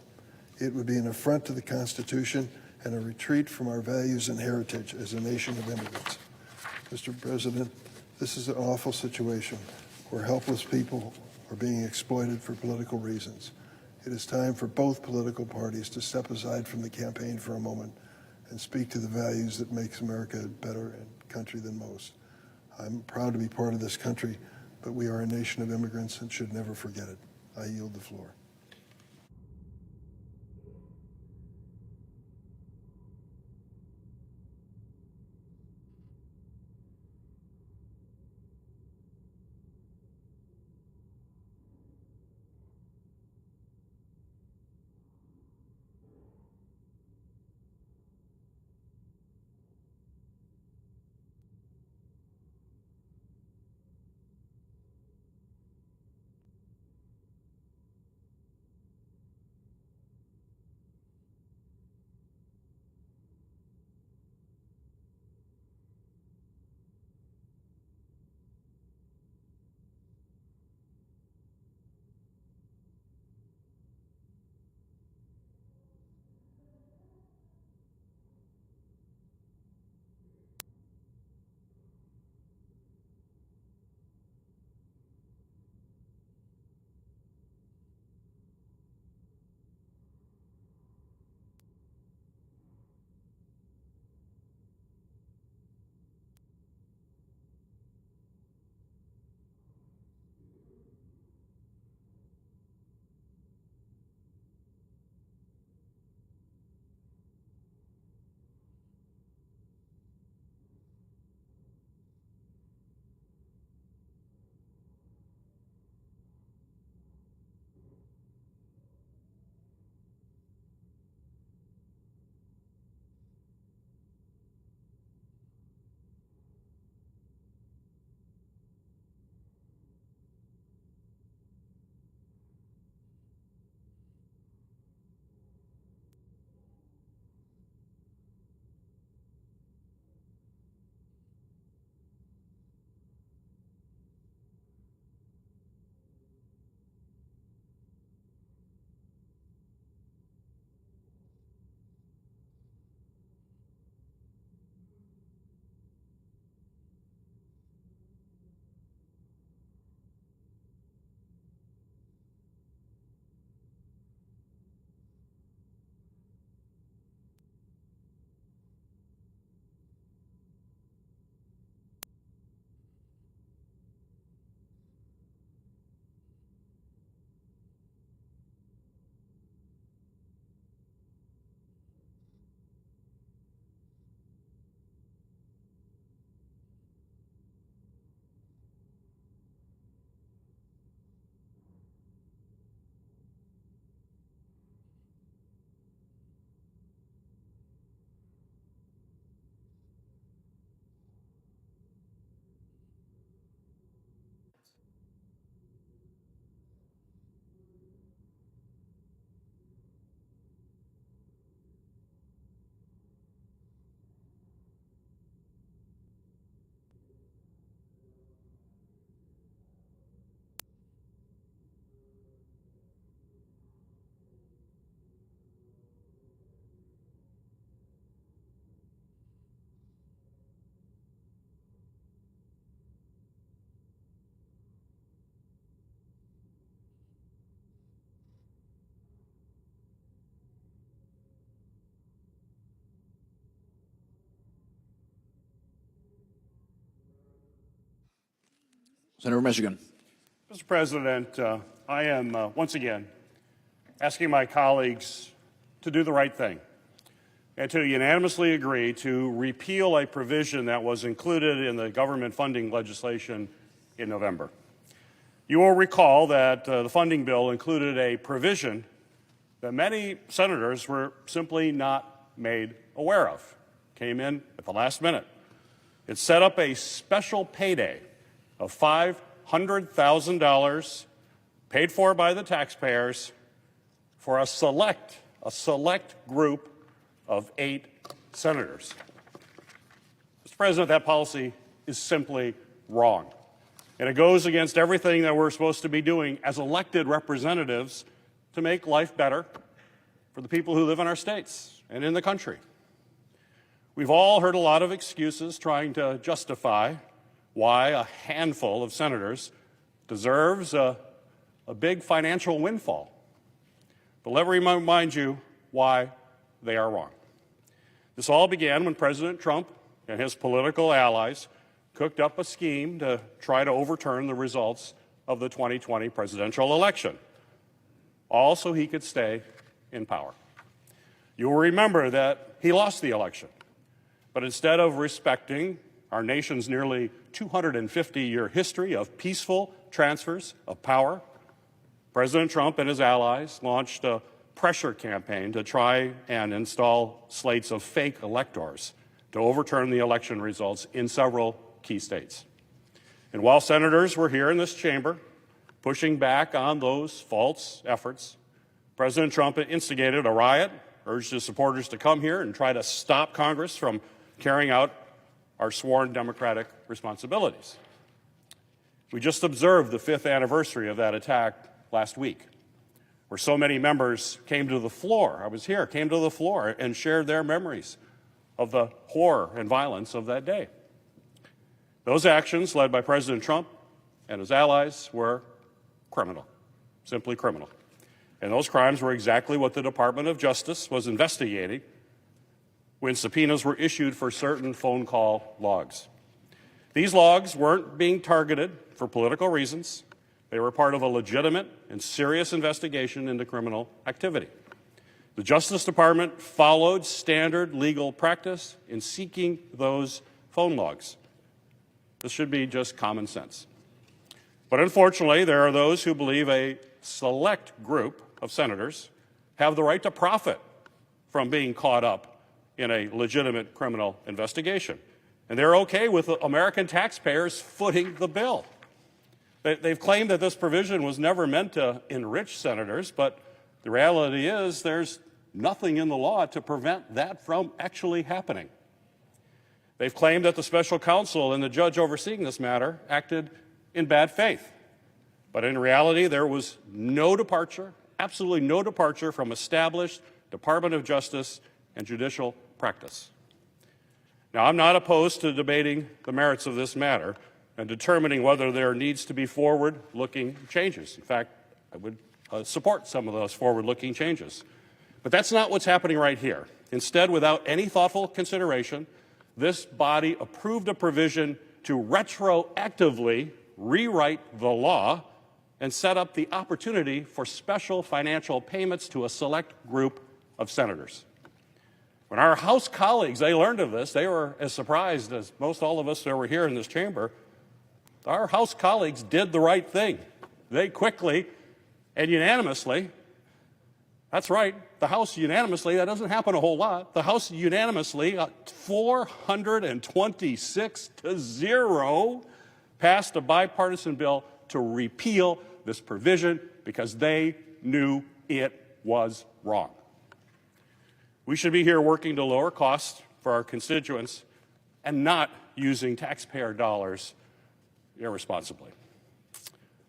It would be an affront to the Constitution and a retreat from our values and heritage as a nation of immigrants. Mr. President, this is an awful situation where helpless people are being exploited for political reasons. It is time for both political parties to step aside from the campaign for a moment and speak to the values that makes America a better country than most. I'm proud to be part of this country, but we are a nation of immigrants and should never forget it. I yield the floor. Senator from Michigan. Mr. President, I am once again asking my colleagues to do the right thing and to unanimously agree to repeal a provision that was included in the government funding legislation in November. You will recall that the funding bill included a provision that many senators were simply not made aware of. Came in at the last minute. It set up a special payday of $500,000 paid for by the taxpayers for a select group of 8 senators. Mr. President, that policy is simply wrong. And it goes against everything that we're supposed to be doing as elected representatives to make life better for the people who live in our states and in the country. We've all heard a lot of excuses trying to justify why a handful of senators deserves a big financial windfall. But let me remind you why they are wrong. This all began when President Trump and his political allies cooked up a scheme to try to overturn the results of the 2020 presidential election, all so he could stay in power. You will remember that he lost the election, but instead of respecting our nation's nearly 250-year history of peaceful transfers of power, President Trump and his allies launched a pressure campaign to try and install slates of fake electors to overturn the election results in several key states. And while senators were here in this chamber pushing back on those false efforts, President Trump instigated a riot, urged his supporters to come here and try to stop Congress from carrying out our sworn democratic responsibilities. We just observed the 5th anniversary of that attack last week, where so many members came to the floor, I was here, came to the floor and shared their memories of the horror and violence of that day. Those actions led by President Trump and his allies were criminal, simply criminal. And those crimes were exactly what the Department of Justice was investigating when subpoenas were issued for certain phone call logs. These logs weren't being targeted for political reasons. They were part of a legitimate and serious investigation into criminal activity. The Justice Department followed standard legal practice in seeking those phone logs. This should be just common sense. But unfortunately, there are those who believe a select group of senators have the right to profit from being caught up in a legitimate criminal investigation. And they're okay with American taxpayers footing the bill. They've claimed that this provision was never meant to enrich senators, but the reality is there's nothing in the law to prevent that from actually happening. They've claimed that the special counsel and the judge overseeing this matter acted in bad faith. But in reality, there was no departure, absolutely no departure from established Department of Justice and judicial practice. Now, I'm not opposed to debating the merits of this matter and determining whether there needs to be forward-looking changes. In fact, I would support some of those forward-looking changes. But that's not what's happening right here. Instead, without any thoughtful consideration, this body approved a provision to retroactively rewrite the law and set up the opportunity for special financial payments to a select group of senators. When our House colleagues, they learned of this, they were as surprised as most all of us that were here in this chamber. Our House colleagues did the right thing. They quickly and unanimously, that's right, the House unanimously, that doesn't happen a whole lot, the House unanimously, 426-0, passed a bipartisan bill to repeal this provision because they knew it was wrong. We should be here working to lower costs for our constituents and not using taxpayer dollars irresponsibly.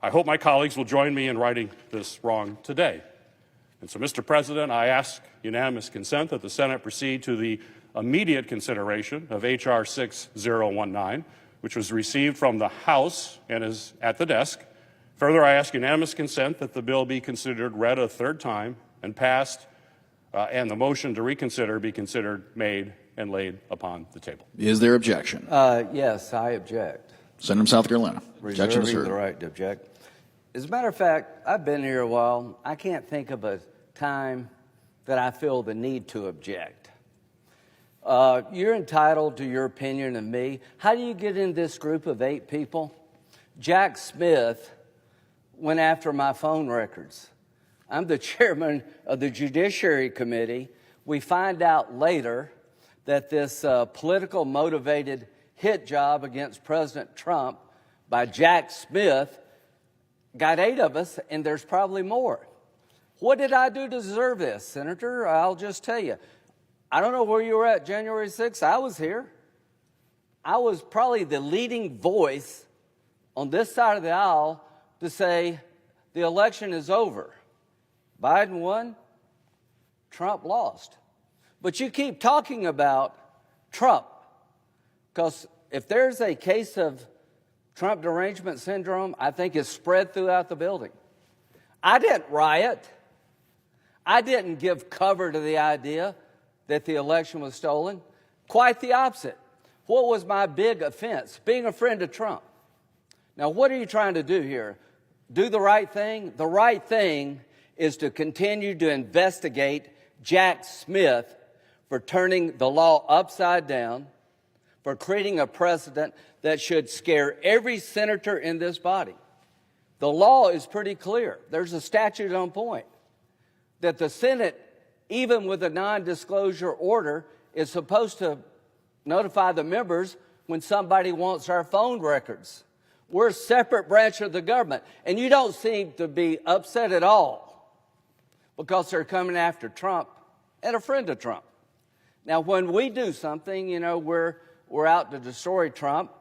I hope my colleagues will join me in righting this wrong today. And so, Mr. President, I ask unanimous consent that the Senate proceed to the immediate consideration of H.R. 6019, which was received from the House and is at the desk. Further, I ask unanimous consent that the bill be considered read a third time and passed, and the motion to reconsider be considered, made, and laid upon the table. Is there objection? Yes, I object. Senator from South Carolina. Objection Reserving is the heard. right to object. As a matter of fact, I've been here a while. I can't think of a time that I feel the need to object. You're entitled to your opinion of me. How do you get in this group of 8 people? Jack Smith went after my phone records. I'm the chairman of the Judiciary Committee. We find out later that this political motivated hit job against President Trump by Jack Smith got 8 of us, and there's probably more. What did I do to deserve this, Senator? I'll just tell you. I don't know where you were at January 6th. I was here. I was probably the leading voice on this side of the aisle to say the election is over. Biden won, Trump lost. But you keep talking about Trump, because if there's a case of Trump derangement syndrome, I think it's spread throughout the building. I didn't riot. I didn't give cover to the idea that the election was stolen. Quite the opposite. What was my big offense? Being a friend of Trump. Now, what are you trying to do here? Do the right thing? The right thing is to continue to investigate Jack Smith for turning the law upside down, for creating a precedent that should scare every senator in this body. The law is pretty clear. There's a statute on point that the Senate, even with a non-disclosure order, is supposed to notify the members when somebody wants our phone records. We're a separate branch of the government, and you don't seem to be upset at all because they're coming after Trump and a friend of Trump. Now, when we do something, you know, we're out to destroy Trump,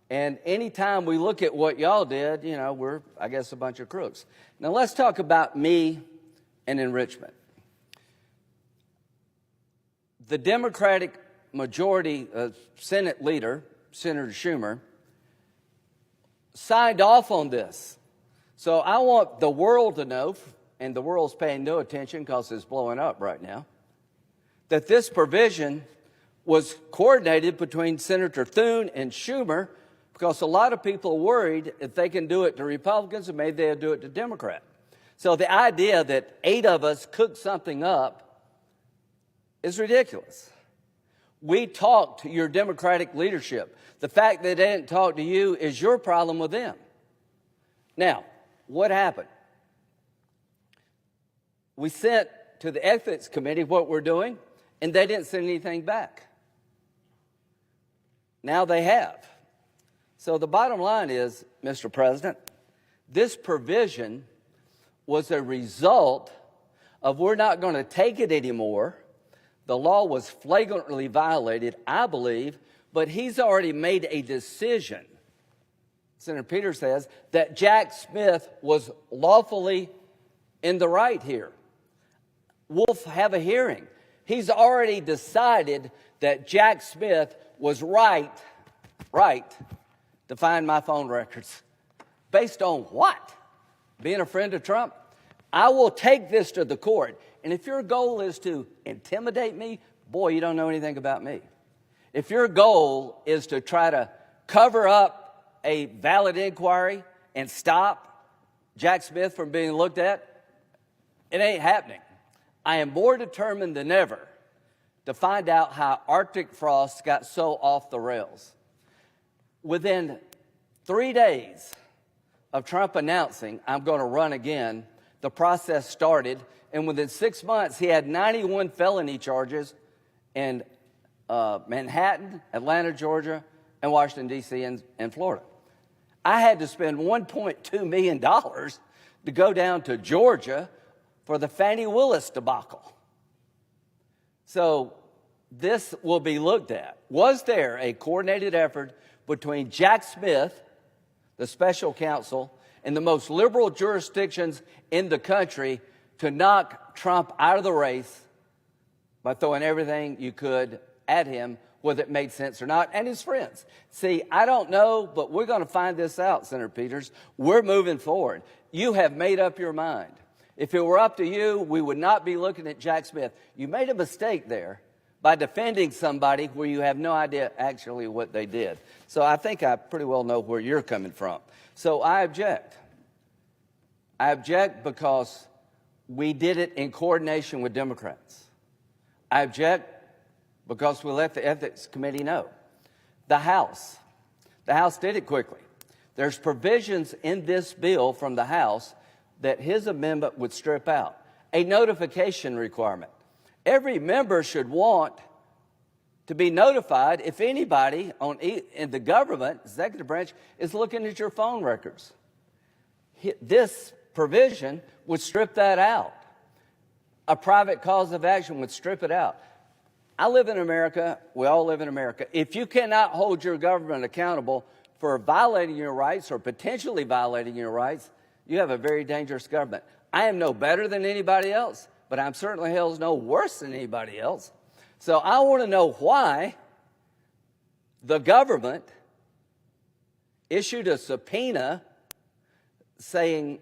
and anytime we look at what y'all did, you know, we're, I guess, a bunch of crooks. Now, let's talk about me and enrichment. The Democratic majority Senate leader, Senator Schumer, signed off on this. So I want the world to know, and the world's paying no attention because it's blowing up right now, that this provision was coordinated between Senator Thune and Schumer, because a lot of people are worried if they can do it to Republicans, and maybe they'll do it to Democrats. So the idea that 8 of us cooked something up is ridiculous. We talked to your Democratic leadership. The fact that they didn't talk to you is your problem with them. Now, what happened? We sent to the Ethics Committee what we're doing, and they didn't send anything back. Now they have. So the bottom line is, Mr. President, this provision was a result of we're not going to take it anymore. The law was flagrantly violated, I believe, but he's already made a decision, Senator Peters says, that Jack Smith was lawfully in the right here. We'll have a hearing. He's already decided that Jack Smith was right to find my phone records. Based on what? Being a friend of Trump? I will take this to the court. And if your goal is to intimidate me, boy, you don't know anything about me. If your goal is to try to cover up a valid inquiry and stop Jack Smith from being looked at, it ain't happening. I am more determined than ever to find out how Arctic frost got so off the rails. Within 3 days of Trump announcing, I'm going to run again, the process started, and within 6 months, he had 91 felony charges in Manhattan, Atlanta, Georgia, and Washington, D.C., and Florida. I had to spend $1.2 million to go down to Georgia for the Fannie Willis debacle. So this will be looked at. Was there a coordinated effort between Jack Smith, the special counsel, and the most liberal jurisdictions in the country to knock Trump out of the race by throwing everything you could at him, whether it made sense or not, and his friends? See, I don't know, but we're going to find this out, Senator Peters. We're moving forward. You have made up your mind. If it were up to you, we would not be looking at Jack Smith. You made a mistake there, by defending somebody where you have no idea actually what they did. So I think I pretty well know where you're coming from. So I object. I object because we did it in coordination with Democrats. I object because we let the Ethics Committee know. The House did it quickly. There's provisions in this bill from the House that his amendment would strip out. A notification requirement. Every member should want to be notified if anybody in the government, executive branch, is looking at your phone records. This provision would strip that out. A private cause of action would strip it out. I live in America. We all live in America. If you cannot hold your government accountable for violating your rights or potentially violating your rights, you have a very dangerous government. I am no better than anybody else, but I'm certainly hell's no worse than anybody else. So I want to know why the government issued a subpoena saying,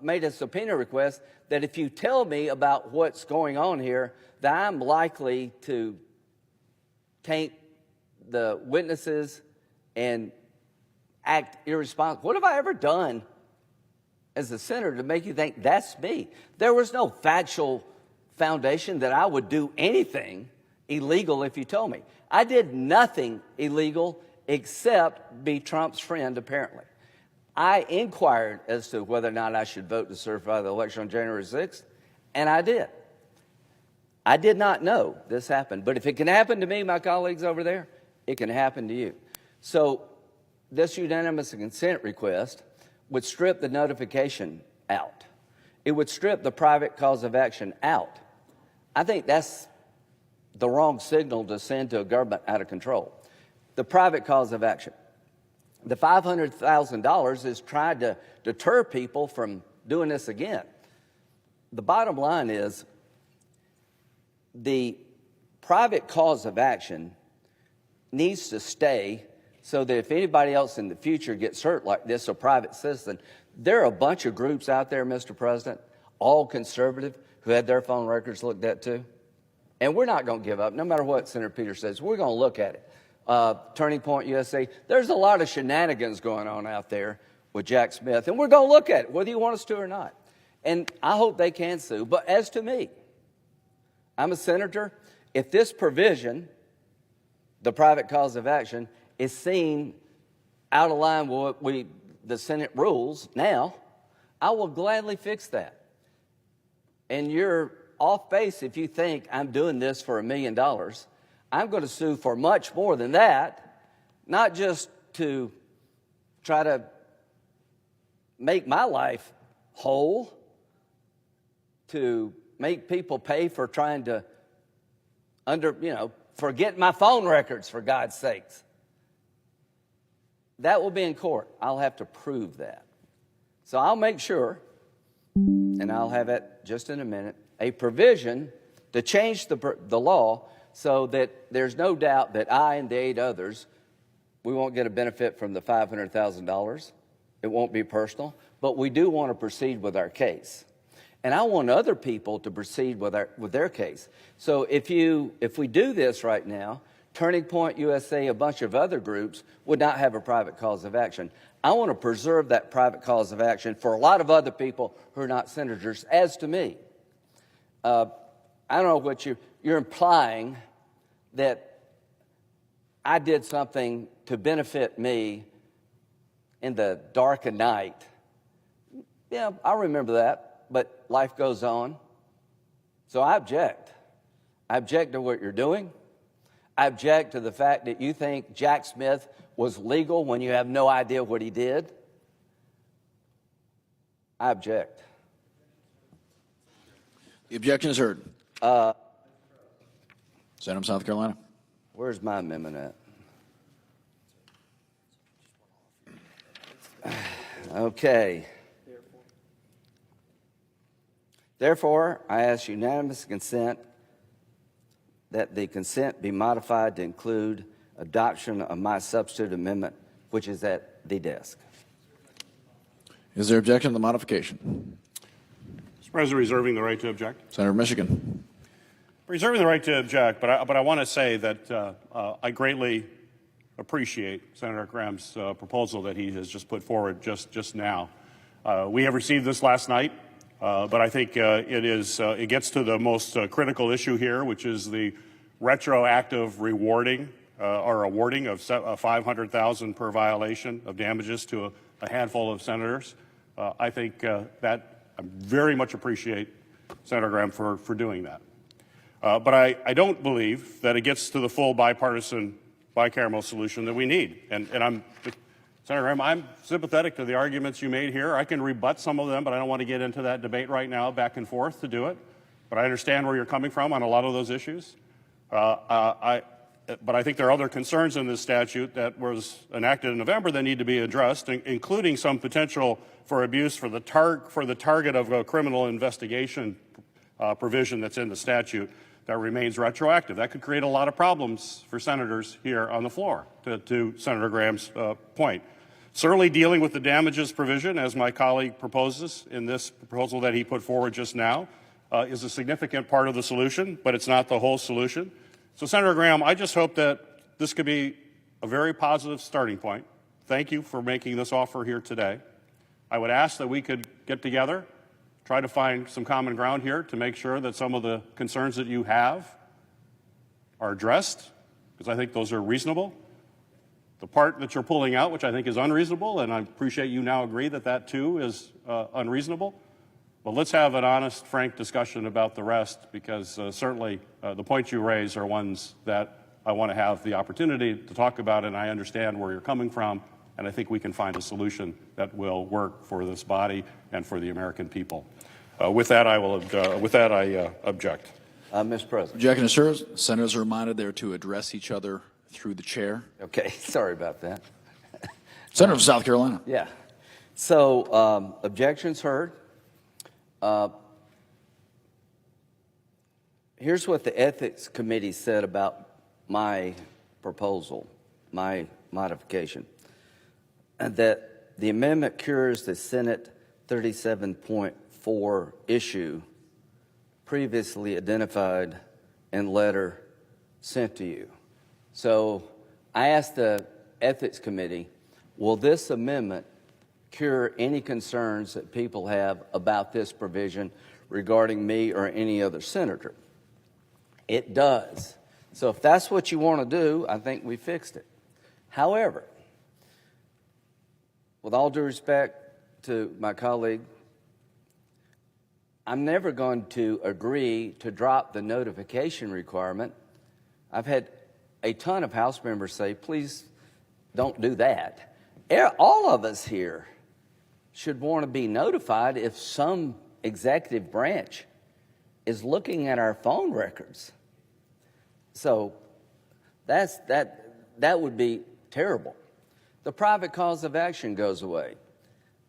made a subpoena request that if you tell me about what's going on here, that I'm likely to taint the witnesses and act irresponsible. What have I ever done as a senator to make you think that's me? There was no factual foundation that I would do anything illegal if you told me. I did nothing illegal except be Trump's friend, apparently. I inquired as to whether or not I should vote to certify the election on January 6th, and I did. I did not know this happened, but if it can happen to me, my colleagues over there, it can happen to you. So this unanimous consent request would strip the notification out. It would strip the private cause of action out. I think that's the wrong signal to send to a government out of control. The private cause of action. The $500,000 is trying to deter people from doing this again. The bottom line is the private cause of action needs to stay so that if anybody else in the future gets hurt like this, a private citizen, there are a bunch of groups out there, Mr. President, all conservative, who had their phone records looked at too. And we're not going to give up, no matter what Senator Peters says. We're going to look at it. Turning Point USA, there's a lot of shenanigans going on out there with Jack Smith, and we're going to look at it, whether you want us to or not. And I hope they can sue. But as to me, I'm a senator. If this provision, the private cause of action, is seen out of line with what the Senate rules now, I will gladly fix that. And you're off base if you think I'm doing this for $1 million. I'm going to sue for much more than that, not just to try to make my life whole, to make people pay for trying to forget my phone records, for God's sakes. That will be in court. I'll have to prove that. So I'll make sure, and I'll have it just in a minute, a provision to change the law so that there's no doubt that I and the 8 others, we won't get a benefit from the $500,000. It won't be personal, but we do want to proceed with our case. And I want other people to proceed with their case. So if we do this right now, Turning Point USA, a bunch of other groups would not have a private cause of action. I want to preserve that private cause of action for a lot of other people who are not senators. As to me, I don't know what you're implying that I did something to benefit me in the dark of night. Yeah, I remember that, but life goes on. So I object. I object to what you're doing. I object to the fact that you think Jack Smith was legal when you have no idea what he did. I object. The objection is heard. Senator from South Carolina. Where's my amendment at? Okay. Therefore, I ask unanimous consent that the consent be modified to include adoption of my substitute amendment, which is at the desk. Is there objection to the modification? Mr. President, reserving the right to object. Senator of Michigan. reserving the right to object, but I want to say that I greatly appreciate Senator Graham's proposal that he has just put forward just now. We have received this last night, but I think it gets to the most critical issue here, which is the retroactive rewarding or awarding of $500,000 per violation of damages to a handful of senators. I think that I very much appreciate Senator Graham for doing that. But I don't believe that it gets to the full bipartisan, bicameral solution that we need. And Senator Graham, I'm sympathetic to the arguments you made here. I can rebut some of them, but I don't want to get into that debate right now, back and forth to do it. But I understand where you're coming from on a lot of those issues. But I think there are other concerns in this statute that was enacted in November that need to be addressed, including some potential for abuse for the target of a criminal investigation provision that's in the statute that remains retroactive. That could create a lot of problems for senators here on the floor, to Senator Graham's point. Certainly dealing with the damages provision, as my colleague proposes in this proposal that he put forward just now, is a significant part of the solution, but it's not the whole solution. So, Senator Graham, I just hope that this could be a very positive starting point. Thank you for making this offer here today. I would ask that we could get together, try to find some common ground here to make sure that some of the concerns that you have are addressed, because I think those are reasonable. The part that you're pulling out, which I think is unreasonable, and I appreciate you now agree that that too is unreasonable. But let's have an honest, frank discussion about the rest, because certainly the points you raise are ones that I want to have the opportunity to talk about, and I understand where you're coming from, and I think we can find a solution that will work for this body and for the American people. With that, I object. Mr. President. Objection is heard. Senators are reminded they're to address each other through the chair. Okay, sorry about that. Senator from South Carolina. Yeah. So, objections heard. Here's what the Ethics Committee said about my proposal, my modification, and that the amendment cures the Senate 37.4 issue previously identified in letter sent to you. So I asked the Ethics Committee, will this amendment cure any concerns that people have about this provision regarding me or any other senator? It does. So if that's what you want to do, I think we fixed it. However, with all due respect to my colleague, I'm never going to agree to drop the notification requirement. I've had a ton of House members say, please don't do that. All of us here should want to be notified if some executive branch is looking at our phone records. So that would be terrible. The private cause of action goes away.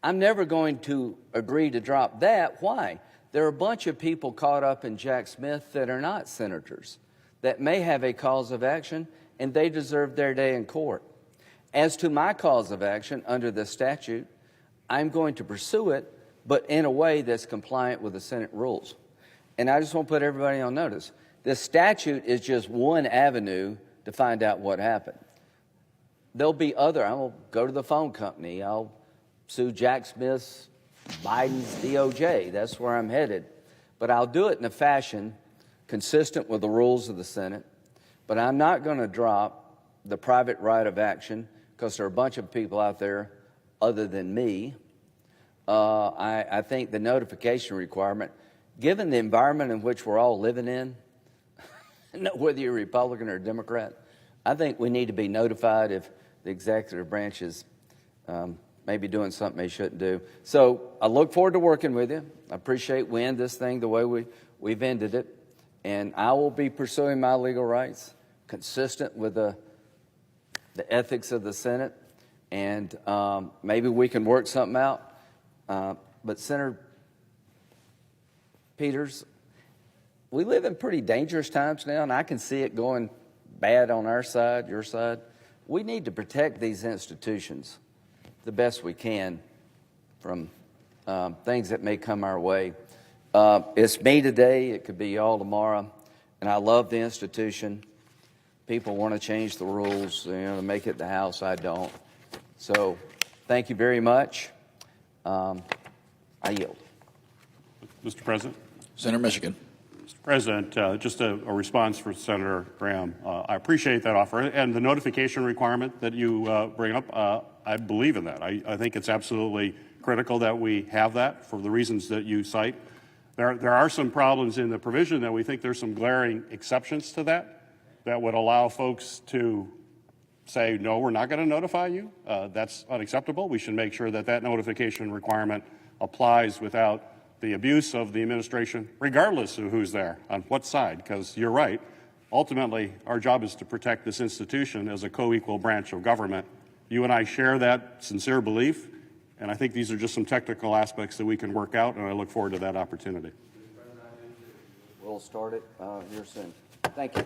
I'm never going to agree to drop that. Why? There are a bunch of people caught up in Jack Smith that are not senators, that may have a cause of action, and they deserve their day in court. As to my cause of action under the statute, I'm going to pursue it, but in a way that's compliant with the Senate rules. And I just want to put everybody on notice. This statute is just one avenue to find out what happened. There'll be other. I'll go to the phone company. I'll sue Jack Smith's Biden's DOJ. That's where I'm headed. But I'll do it in a fashion consistent with the rules of the Senate. But I'm not going to drop the private right of action because there are a bunch of people out there other than me. I think the notification requirement, given the environment in which we're all living in, whether you're Republican or Democrat, I think we need to be notified if the executive branch is maybe doing something they shouldn't do. So I look forward to working with you. I appreciate we end this thing the way we've ended it. And I will be pursuing my legal rights consistent with the ethics of the Senate. And maybe we can work something out. But Senator Peters, we live in pretty dangerous times now, and I can see it going bad on our side, your side. We need to protect these institutions the best we can from things that may come our way. It's me today. It could be y'all tomorrow. and I love the institution. People want to change the rules, to make it the House. I don't. So thank you very much. I yield. Mr. President. Senator Michigan. Mr. President, just a response for Senator Graham. I appreciate that offer and the notification requirement that you bring up. I believe in that. I think it's absolutely critical that we have that for the reasons that you cite. There are some problems in the provision that we think there's some glaring exceptions to that would allow folks to say, no, we're not going to notify you. That's unacceptable. We should make sure that that notification requirement applies without the abuse of the administration, regardless of who's there, on what side, because you're right. Ultimately, our job is to protect this institution as a co-equal branch of government. You and I share that sincere belief, and I think these are just some technical aspects that we can work out, and I look forward to that opportunity. We'll start it here soon. Thank you.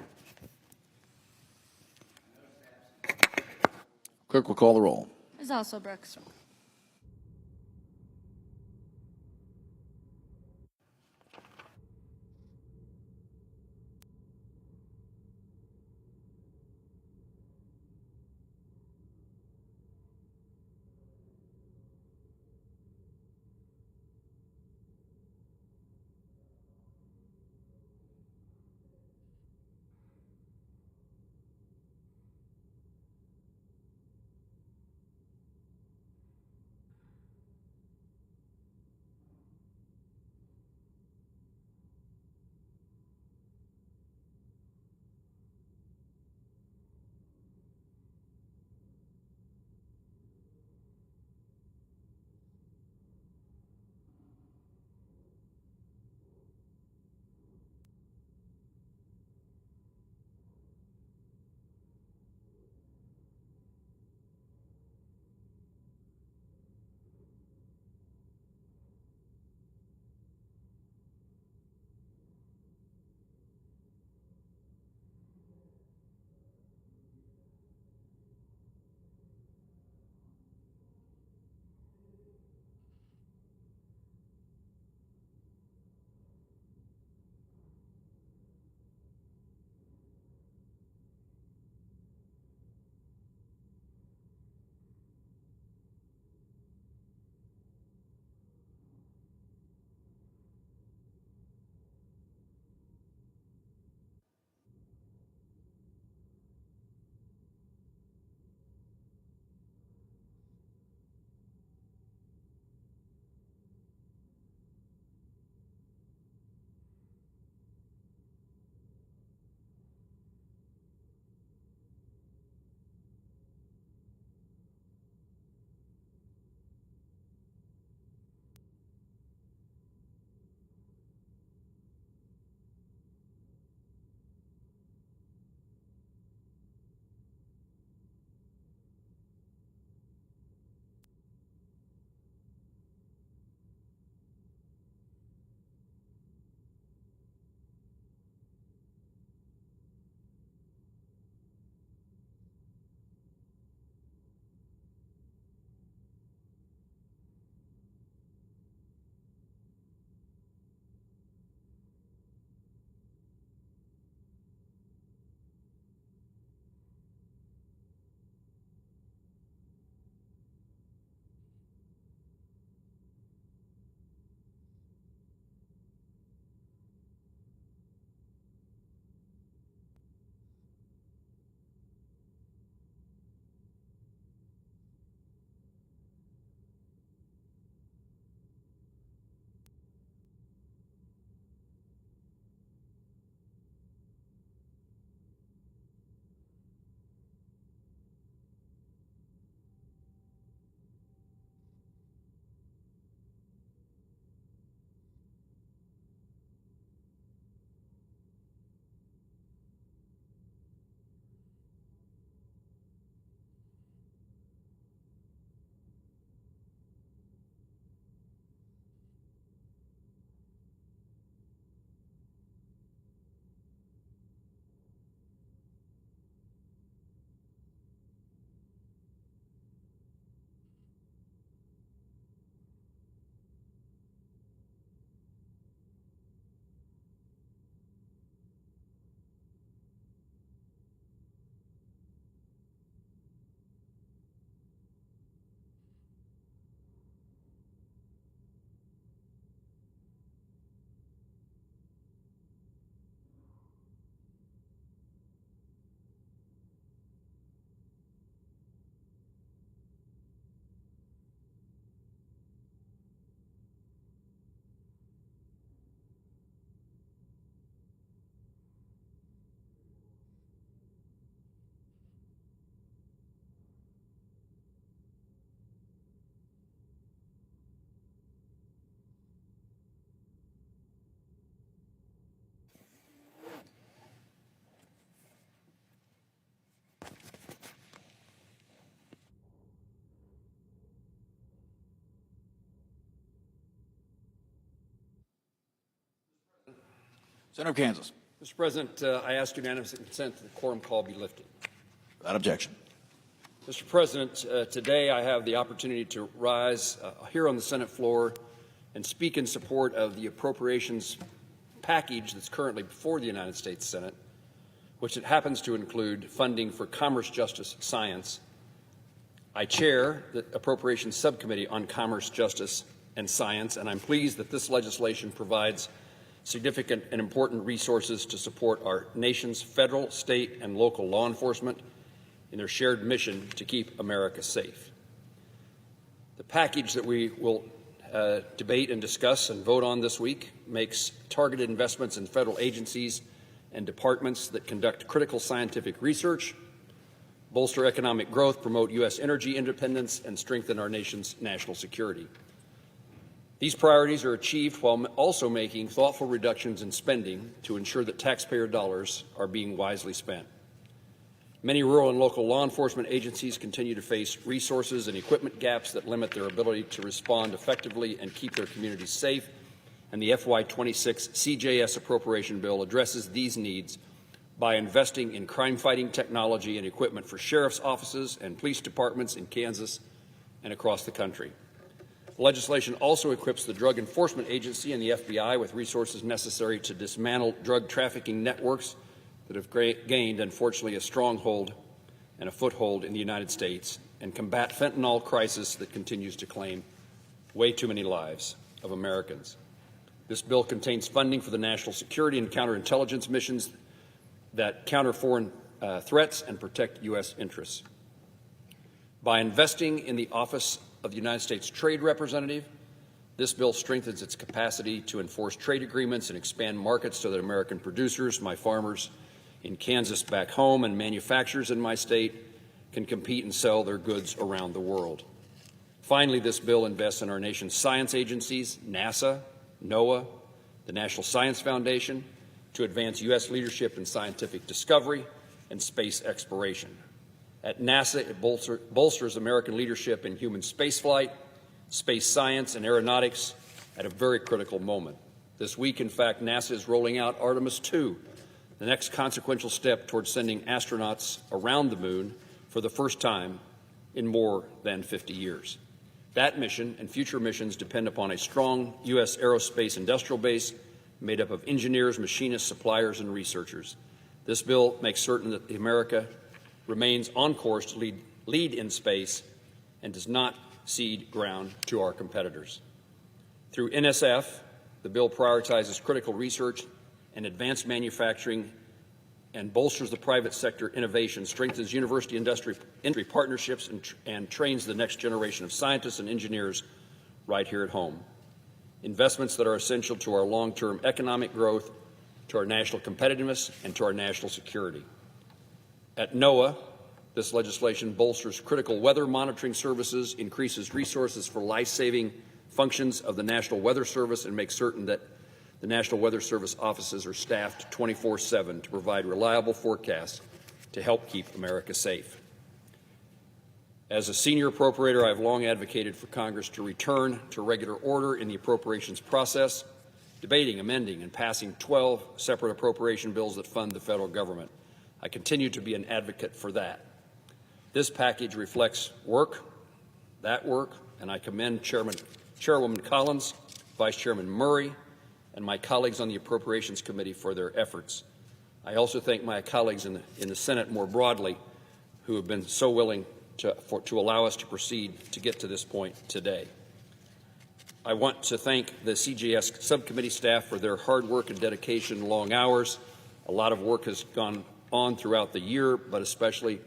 Clerk will call the roll. Ms. Hasselbrooks. Senator of Kansas. Mr. President, I ask unanimous consent that the quorum call be lifted. Without objection. Mr. President, today I have the opportunity to rise here on the Senate floor and speak in support of the appropriations package that's currently before the United States Senate, which it happens to include funding for commerce, justice, science. I chair the Appropriations Subcommittee on Commerce, Justice, and Science, and I'm pleased that this legislation provides significant and important resources to support our nation's federal, state, and local law enforcement in their shared mission to keep America safe. The package that we will debate and discuss and vote on this week makes targeted investments in federal agencies and departments that conduct critical scientific research, bolster economic growth, promote U.S. energy independence, and strengthen our nation's national security. These priorities are achieved while also making thoughtful reductions in spending to ensure that taxpayer dollars are being wisely spent. Many rural and local law enforcement agencies continue to face resources and equipment gaps that limit their ability to respond effectively and keep their communities safe, and the FY26 CJS appropriation bill addresses these needs by investing in crime-fighting technology and equipment for sheriff's offices and police departments in Kansas and across the country. The legislation also equips the Drug Enforcement Agency and the FBI with resources necessary to dismantle drug trafficking networks that have gained, unfortunately, a stronghold and a foothold in the United States and combat fentanyl crisis that continues to claim way too many lives of Americans. This bill contains funding for the national security and counterintelligence missions that counter foreign threats and protect U.S. interests. By investing in the Office of the United States Trade Representative, this bill strengthens its capacity to enforce trade agreements and expand markets so that American producers, my farmers in Kansas back home, and manufacturers in my state can compete and sell their goods around the world. Finally, this bill invests in our nation's science agencies, NASA, NOAA, the National Science Foundation, to advance U.S. leadership in scientific discovery and space exploration. At NASA, it bolsters American leadership in human spaceflight, space science, and aeronautics at a very critical moment. This week, in fact, NASA is rolling out Artemis II, the next consequential step towards sending astronauts around the moon for the first time in more than 50 years. That mission and future missions depend upon a strong U.S. aerospace industrial base made up of engineers, machinists, suppliers, and researchers. This bill makes certain that America remains on course to lead in space and does not cede ground to our competitors. Through NSF, the bill prioritizes critical research and advanced manufacturing and bolsters the private sector innovation, strengthens university-industry partnerships, and trains the next generation of scientists and engineers right here at home. Investments that are essential to our long-term economic growth, to our national competitiveness, and to our national security. At NOAA, this legislation bolsters critical weather monitoring services, increases resources for life-saving functions of the National Weather Service, and makes certain that the National Weather Service offices are staffed 24/7 to provide reliable forecasts to help keep America safe. As a senior appropriator, I have long advocated for Congress to return to regular order in the appropriations process, debating, amending, and passing 12 separate appropriation bills that fund the federal government. I continue to be an advocate for that. This package reflects that work, and I commend Chairwoman Collins, Vice Chairman Murray, and my colleagues on the Appropriations Committee for their efforts. I also thank my colleagues in the Senate more broadly who have been so willing to allow us to proceed to get to this point today. I want to thank the CJS subcommittee staff for their hard work and dedication, long hours. A lot of work has gone on throughout the year, but especially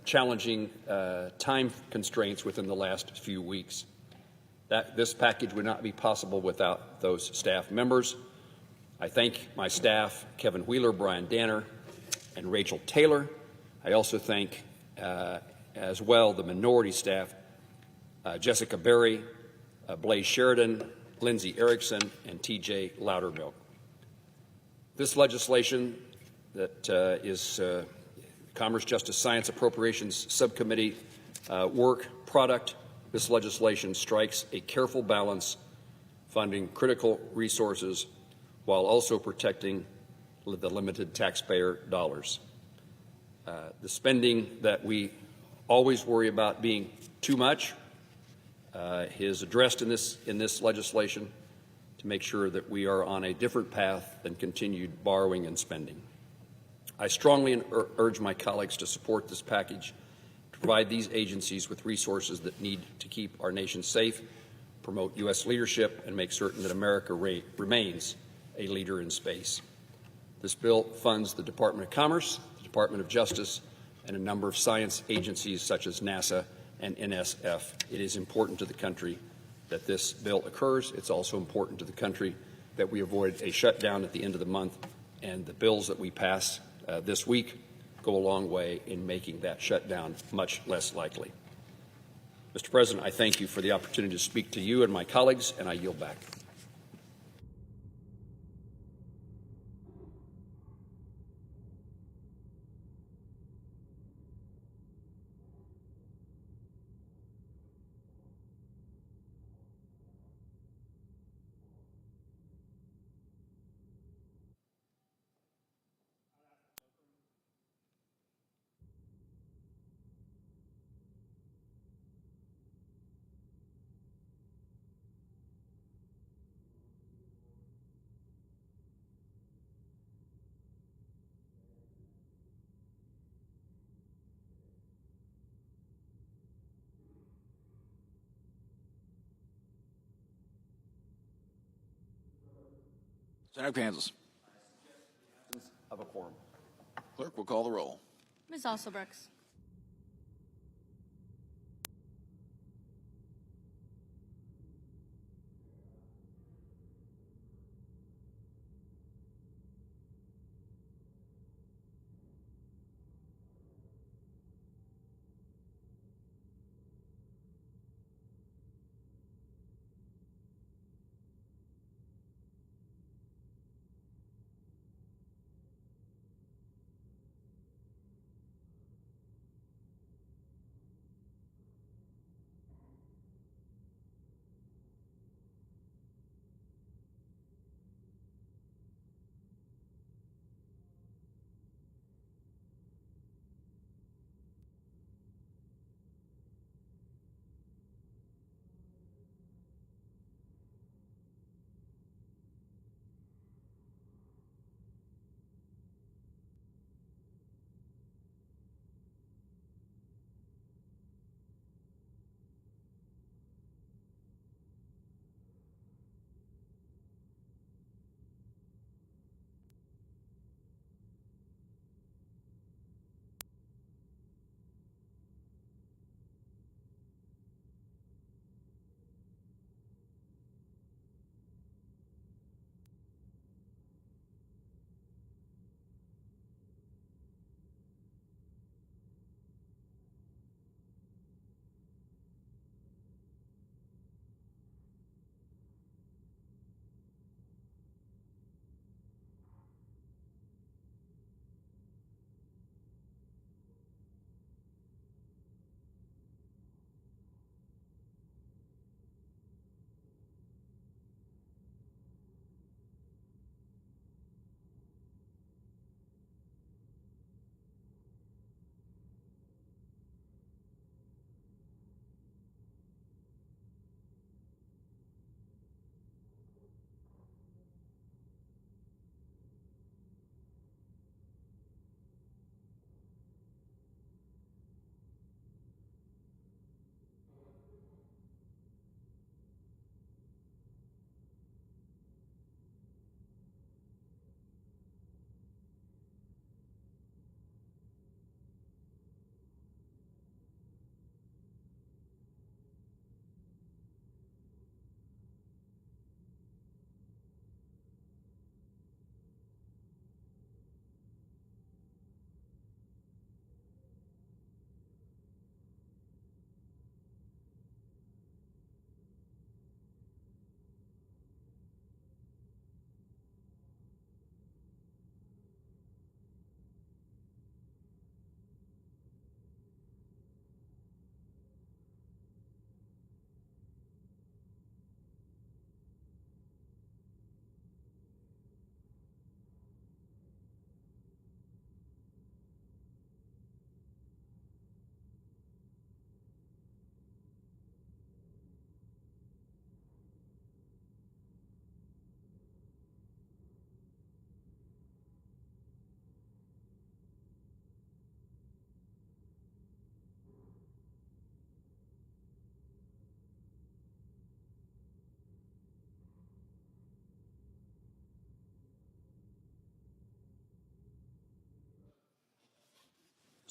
challenging time constraints within the last few weeks. This package would not be possible without those staff members. I thank my staff, Kevin Wheeler, Brian Danner, and Rachel Taylor. I also thank as well the minority staff, Jessica Berry, Blaise Sheridan, Lindsay Erickson, and T.J. Loudermilk. This legislation that is Commerce, Justice, Science, Appropriations Subcommittee work product, this legislation strikes a careful balance, funding critical resources while also protecting the limited taxpayer dollars. The spending that we always worry about being too much is addressed in this legislation to make sure that we are on a different path than continued borrowing and spending. I strongly urge my colleagues to support this package to provide these agencies with resources that need to keep our nation safe, promote U.S. leadership, and make certain that America remains a leader in space. This bill funds the Department of Commerce, the Department of Justice, and a number of science agencies such as NASA and NSF. It is important to the country that this bill occurs. It's also important to the country that we avoid a shutdown at the end of the month, and the bills that we pass this week go a long way in making that shutdown much less likely. Mr. President, I thank you for the opportunity to speak to you and my colleagues, and I yield back. Senator Kansas. Of a quorum. Clerk will call the roll. Ms. Alsobrooks.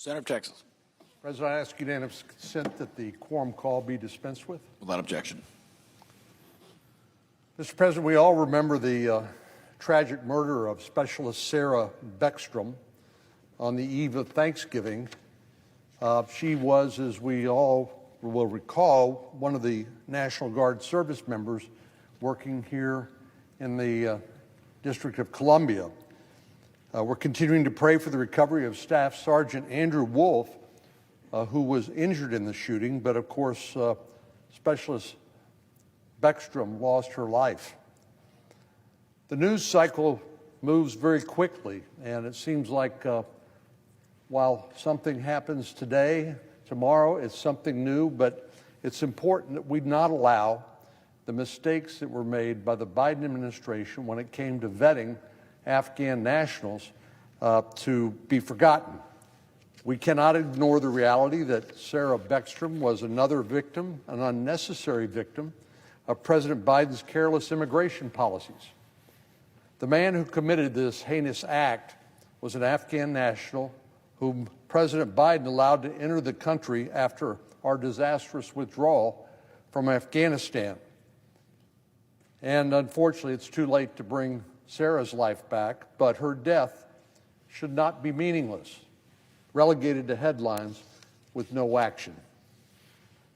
Senator of Texas. President, I ask unanimous consent that the quorum call be dispensed with. Without objection. Mr. President, we all remember the tragic murder of Specialist Sarah Beckstrom on the eve of Thanksgiving. She was, as we all will recall, one of the National Guard service members working here in the District of Columbia. We're continuing to pray for the recovery of Staff Sergeant Andrew Wolf, who was injured in the shooting, but of course, Specialist Beckstrom lost her life. The news cycle moves very quickly, and it seems like while something happens today, tomorrow it's something new, but it's important that we not allow the mistakes that were made by the Biden administration when it came to vetting Afghan nationals to be forgotten. We cannot ignore the reality that Sarah Beckstrom was another victim, an unnecessary victim, of President Biden's careless immigration policies. The man who committed this heinous act was an Afghan national whom President Biden allowed to enter the country after our disastrous withdrawal from Afghanistan. And unfortunately, it's too late to bring Sarah's life back, but her death should not be meaningless, relegated to headlines with no action.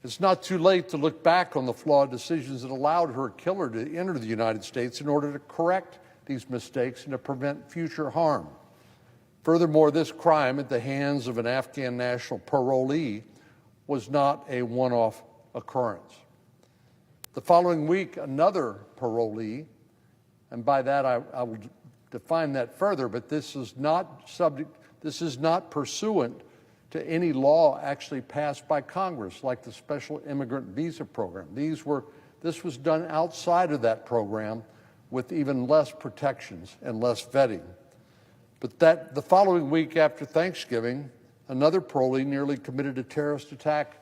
It's not too late to look back on the flawed decisions that allowed her killer to enter the United States in order to correct these mistakes and to prevent future harm. Furthermore, this crime at the hands of an Afghan national parolee was not a one-off occurrence. The following week, another parolee, and by that I will define that further, but this is not pursuant to any law actually passed by Congress, like the Special Immigrant Visa Program. This was done outside of that program with even less protections and less vetting. But the following week after Thanksgiving, another parolee nearly committed a terrorist attack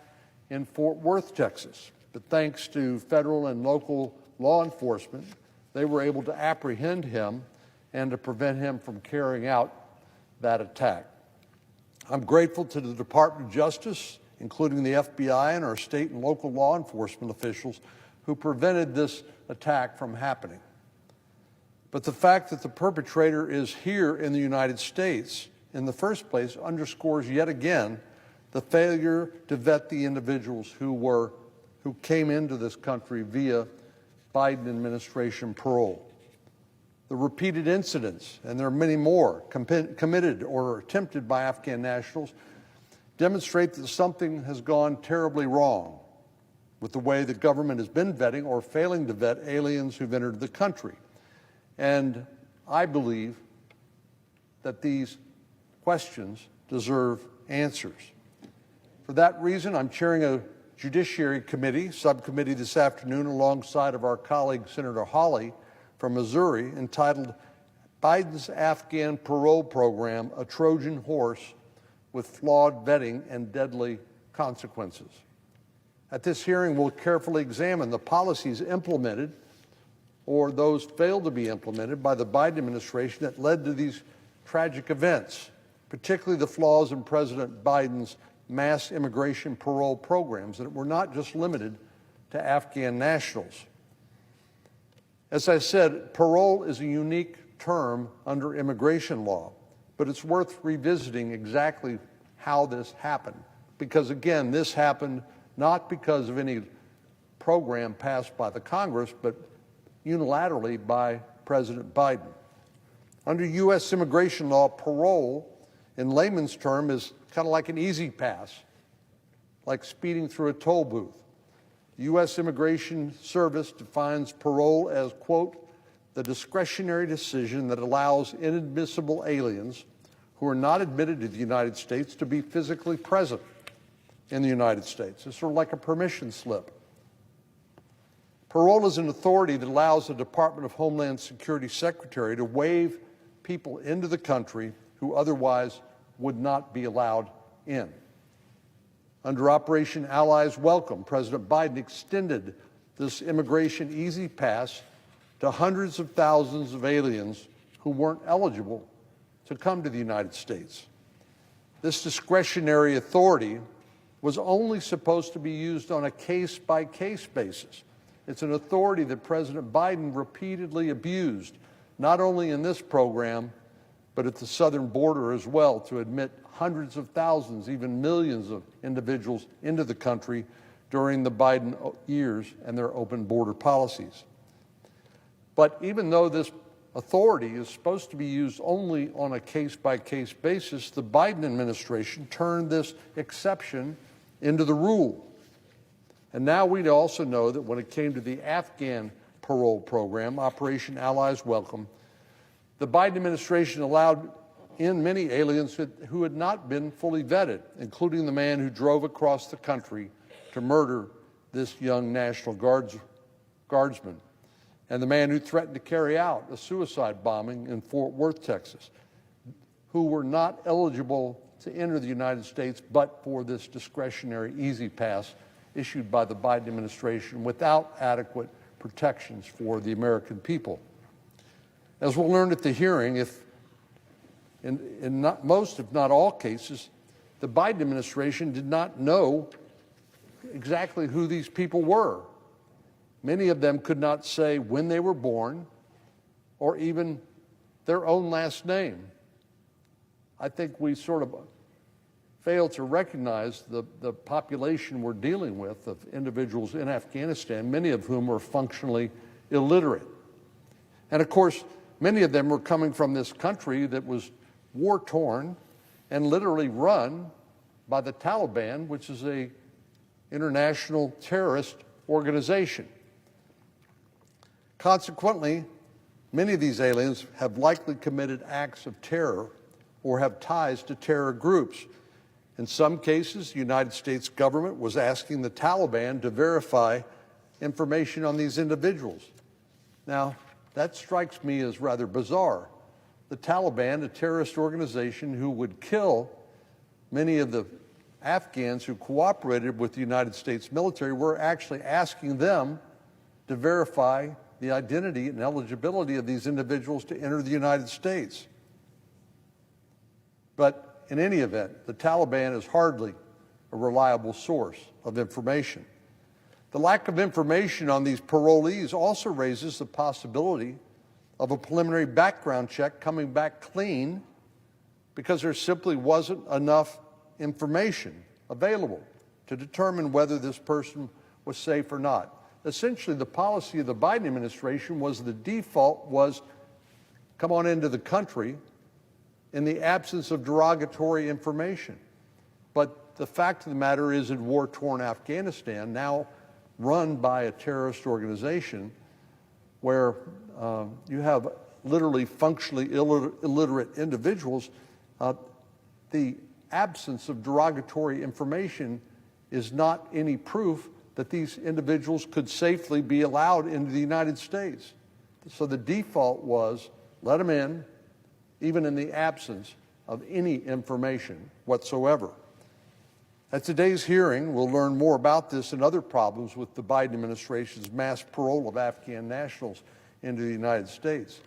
in Fort Worth, Texas. But thanks to federal and local law enforcement, they were able to apprehend him and to prevent him from carrying out that attack. I'm grateful to the Department of Justice, including the FBI and our state and local law enforcement officials, who prevented this attack from happening. But the fact that the perpetrator is here in the United States in the first place underscores yet again the failure to vet the individuals who came into this country via Biden administration parole. The repeated incidents, and there are many more, committed or attempted by Afghan nationals, demonstrate that something has gone terribly wrong with the way the government has been vetting or failing to vet aliens who've entered the country. And I believe that these questions deserve answers. For that reason, I'm chairing a Judiciary Committee, subcommittee this afternoon alongside of our colleague Senator Hawley from Missouri, entitled Biden's Afghan Parole Program, a Trojan Horse with Flawed Vetting and Deadly Consequences. At this hearing, we'll carefully examine the policies implemented or those failed to be implemented by the Biden administration that led to these tragic events, particularly the flaws in President Biden's mass immigration parole programs that were not just limited to Afghan nationals. As I said, parole is a unique term under immigration law, but it's worth revisiting exactly how this happened. Because again, this happened not because of any program passed by the Congress, but unilaterally by President Biden. Under U.S. immigration law, parole, in layman's term, is kind of like an easy pass, like speeding through a toll booth. The U.S. Immigration Service defines parole as, quote, the discretionary decision that allows inadmissible aliens who are not admitted to the United States to be physically present in the United States. It's sort of like a permission slip. Parole is an authority that allows the Department of Homeland Security Secretary to waive people into the country who otherwise would not be allowed in. Under Operation Allies Welcome, President Biden extended this immigration easy pass to hundreds of thousands of aliens who weren't eligible to come to the United States. This discretionary authority was only supposed to be used on a case-by-case basis. It's an authority that President Biden repeatedly abused, not only in this program, but at the southern border as well, to admit hundreds of thousands, even millions of individuals into the country during the Biden years and their open border policies. But even though this authority is supposed to be used only on a case-by-case basis, the Biden administration turned this exception into the rule. And now we also know that when it came to the Afghan parole program, Operation Allies Welcome, the Biden administration allowed in many aliens who had not been fully vetted, including the man who drove across the country to murder this young National Guardsman, and the man who threatened to carry out a suicide bombing in Fort Worth, Texas, who were not eligible to enter the United States but for this discretionary easy pass issued by the Biden administration without adequate protections for the American people. As we'll learn at the hearing, in not most, if not all cases, the Biden administration did not know exactly who these people were. Many of them could not say when they were born or even their own last name. I think we sort of fail to recognize the population we're dealing with of individuals in Afghanistan, many of whom are functionally illiterate. And of course, many of them were coming from this country that was war-torn and literally run by the Taliban, which is an international terrorist organization. Consequently, many of these aliens have likely committed acts of terror or have ties to terror groups. In some cases, the United States government was asking the Taliban to verify information on these individuals. Now, that strikes me as rather bizarre. The Taliban, a terrorist organization who would kill many of the Afghans who cooperated with the United States military, were actually asking them to verify the identity and eligibility of these individuals to enter the United States. But in any event, the Taliban is hardly a reliable source of information. The lack of information on these parolees also raises the possibility of a preliminary background check coming back clean because there simply wasn't enough information available to determine whether this person was safe or not. Essentially, the policy of the Biden administration was the default was come on into the country in the absence of derogatory information. But the fact of the matter is, in war-torn Afghanistan, now run by a terrorist organization where you have literally functionally illiterate individuals, the absence of derogatory information is not any proof that these individuals could safely be allowed into the United States. So the default was let them in, even in the absence of any information whatsoever. At today's hearing, we'll learn more about this and other problems with the Biden administration's mass parole of Afghan nationals into the United States.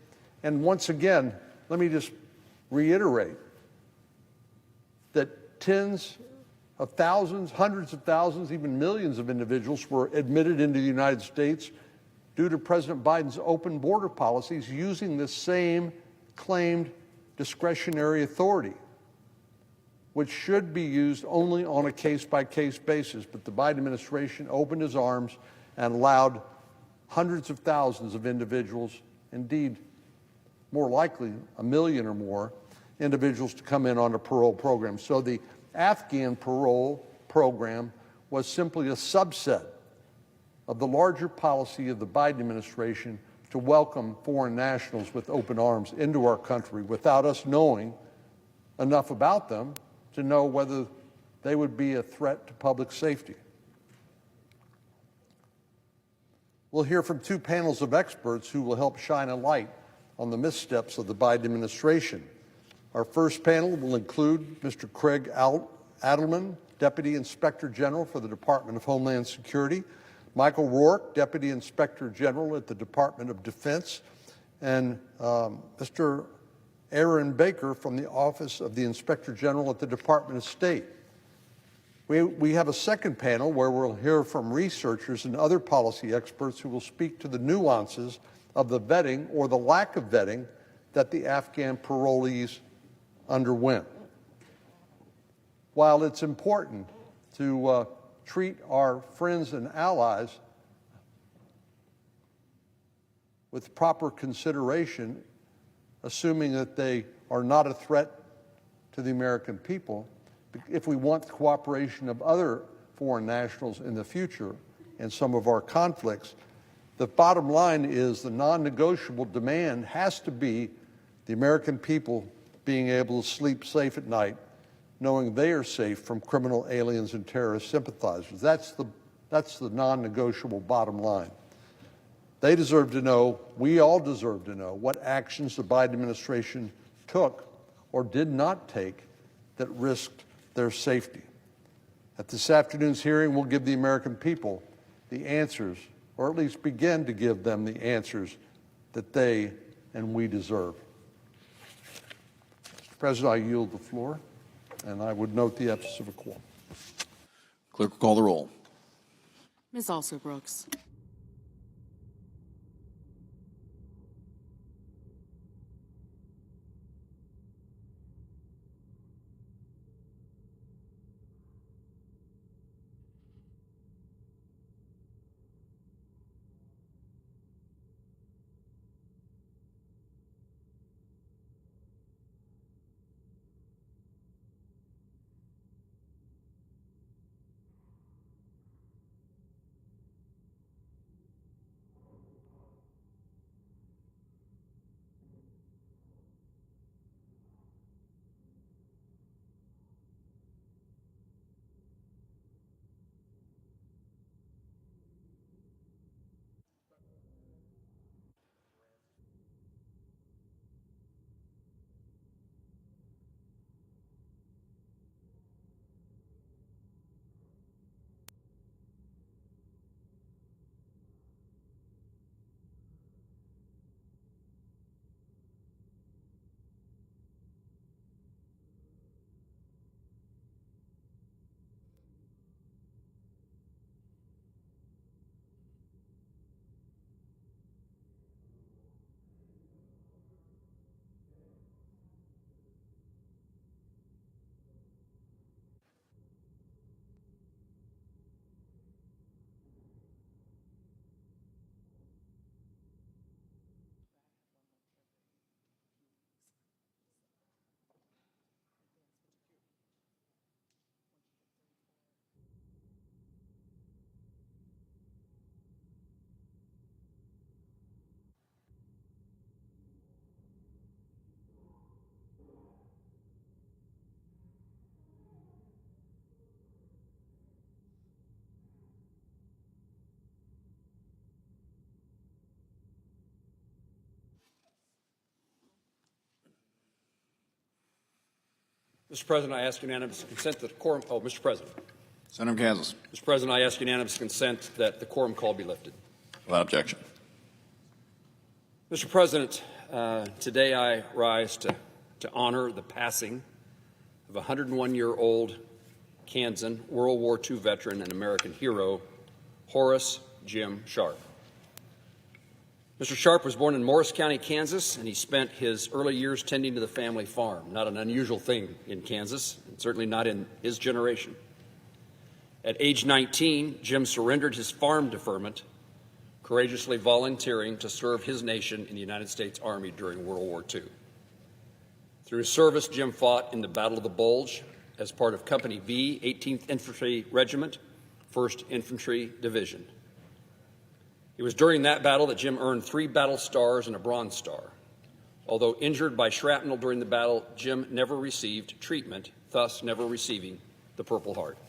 And once again, let me just reiterate that tens of thousands, hundreds of thousands, even millions of individuals were admitted into the United States due to President Biden's open border policies using the same claimed discretionary authority, which should be used only on a case-by-case basis. But the Biden administration opened his arms and allowed hundreds of thousands of individuals, indeed more likely a million or more individuals, to come in on a parole program. So the Afghan parole program was simply a subset of the larger policy of the Biden administration to welcome foreign nationals with open arms into our country without us knowing enough about them to know whether they would be a threat to public safety. We'll hear from two panels of experts who will help shine a light on the missteps of the Biden administration. Our first panel will include Mr. Craig Adelman, Deputy Inspector General for the Department of Homeland Security, Michael Rourke, Deputy Inspector General at the Department of Defense, and Mr. Aaron Baker from the Office of the Inspector General at the Department of State. We have a second panel where we'll hear from researchers and other policy experts who will speak to the nuances of the vetting or the lack of vetting that the Afghan parolees underwent. While it's important to treat our friends and allies with proper consideration, assuming that they are not a threat to the American people, if we want cooperation of other foreign nationals in the future in some of our conflicts, the bottom line is the non-negotiable demand has to be the American people being able to sleep safe at night, knowing they are safe from criminal aliens and terrorist sympathizers. That's the non-negotiable bottom line. They deserve to know, we all deserve to know, what actions the Biden administration took or did not take that risked their safety. At this afternoon's hearing, we'll give the American people the answers, or at least begin to give them the answers that they and we deserve. Mr. President, I yield the floor, and I would note the absence of a quorum. Clerk will call the roll. Ms. Alsop-Brooks. Mr. President, I ask unanimous consent that the quorum. Oh, Mr. President. Senator Kansas. Mr. President, I ask unanimous consent that the quorum call be lifted. Without objection. Mr. President, today I rise to honor the passing of a 101-year-old Kansan World War II veteran and American hero, Horace Jim Sharp. Mr. Sharp was born in Morris County, Kansas, and he spent his early years tending to the family farm, not an unusual thing in Kansas, and certainly not in his generation. At age 19, Jim surrendered his farm deferment, courageously volunteering to serve his nation in the United States Army during World War II. Through his service, Jim fought in the Battle of the Bulge as part of Company B, 18th Infantry Regiment, 1st Infantry Division. It was during that battle that Jim earned 3 battle stars and a Bronze Star. Although injured by shrapnel during the battle, Jim never received treatment, thus never receiving the Purple Heart.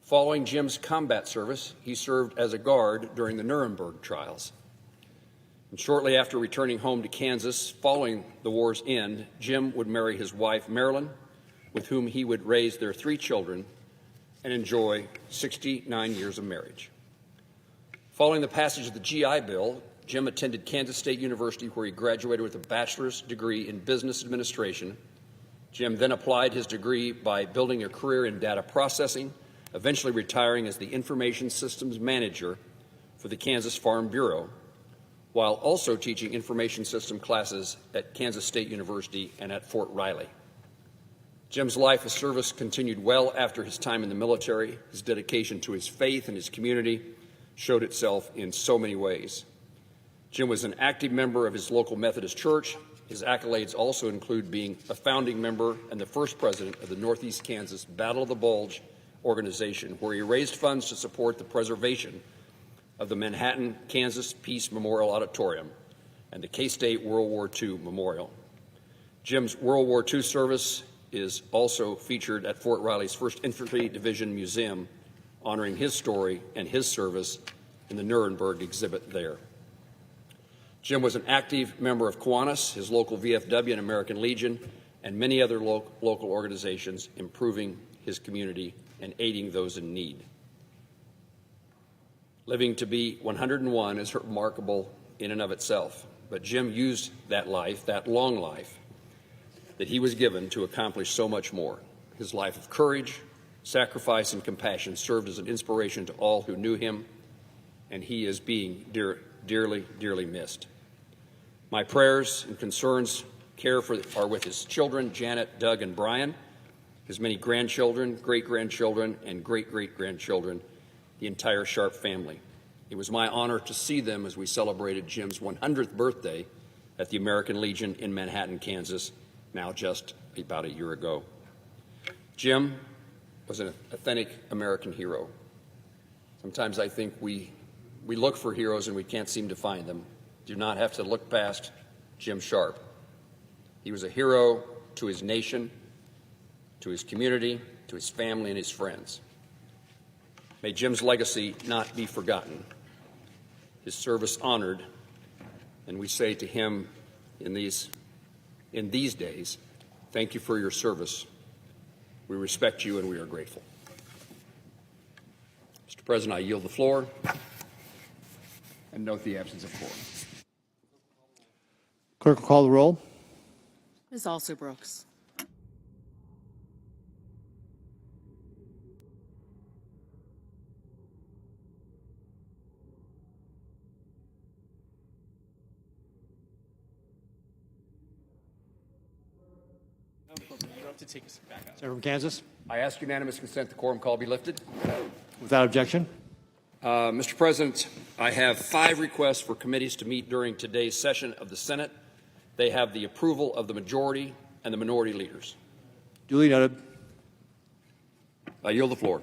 Following Jim's combat service, he served as a guard during the Nuremberg trials. And shortly after returning home to Kansas, following the war's end, Jim would marry his wife, Marilyn, with whom he would raise their 3 children and enjoy 69 years of marriage. Following the passage of the GI Bill, Jim attended Kansas State University, where he graduated with a bachelor's degree in business administration. Jim then applied his degree by building a career in data processing, eventually retiring as the information systems manager for the Kansas Farm Bureau, while also teaching information system classes at Kansas State University and at Fort Riley. Jim's life of service continued well after his time in the military. His dedication to his faith and his community showed itself in so many ways. Jim was an active member of his local Methodist church. His accolades also include being a founding member and the first president of the Northeast Kansas Battle of the Bulge organization, where he raised funds to support the preservation of the Manhattan, Kansas Peace Memorial Auditorium and the K-State World War II Memorial. Jim's World War II service is also featured at Fort Riley's 1st Infantry Division Museum, honoring his story and his service in the Nuremberg exhibit there. Jim was an active member of Kiwanis, his local VFW and American Legion, and many other local organizations, improving his community and aiding those in need. Living to be 101 is remarkable in and of itself, but Jim used that life, that long life, that he was given to accomplish so much more. His life of courage, sacrifice, and compassion served as an inspiration to all who knew him, and he is being dearly, dearly missed. My prayers and concerns are with his children, Janet, Doug, and Brian, his many grandchildren, great-grandchildren, and great-great-grandchildren, the entire Sharp family. It was my honor to see them as we celebrated Jim's 100th birthday at the American Legion in Manhattan, Kansas, now just about a year ago. Jim was an authentic American hero. Sometimes I think we look for heroes and we can't seem to find them. Do not have to look past Jim Sharp. He was a hero to his nation, to his community, to his family, and his friends. May Jim's legacy not be forgotten, his service honored, and we say to him in these days, thank you for your service. We respect you and we are grateful. Mr. President, I yield the floor. And note the absence of quorum. Clerk will call the roll. Ms. Also Brooks. Senator from Kansas. I ask unanimous consent the quorum call be lifted. Without objection. Mr. President, I have 5 requests for committees to meet during today's session of the Senate. They have the approval of the majority and the minority leaders. Duly noted. I yield the floor.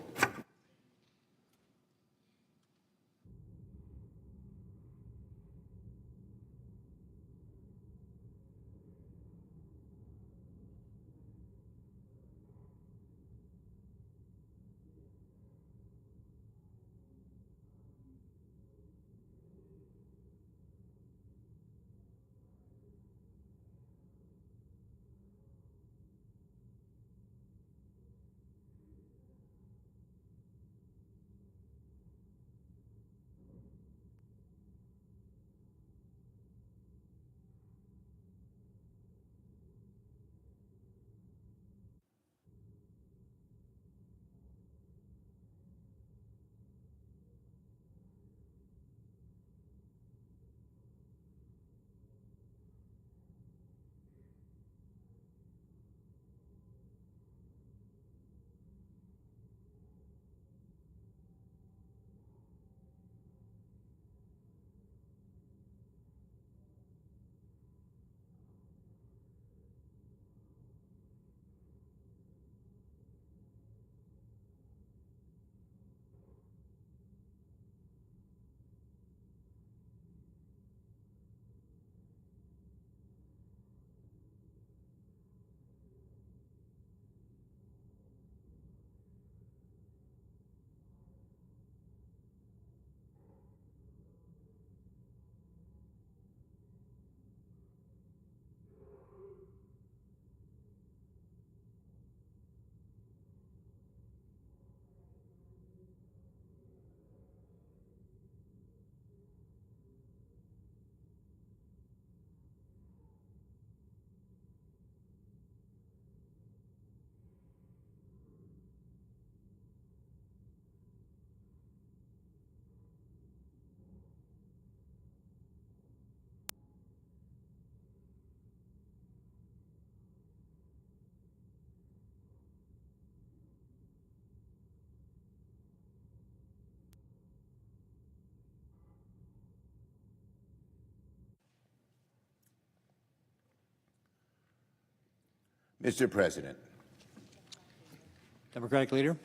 Mr. President. Democratic leader.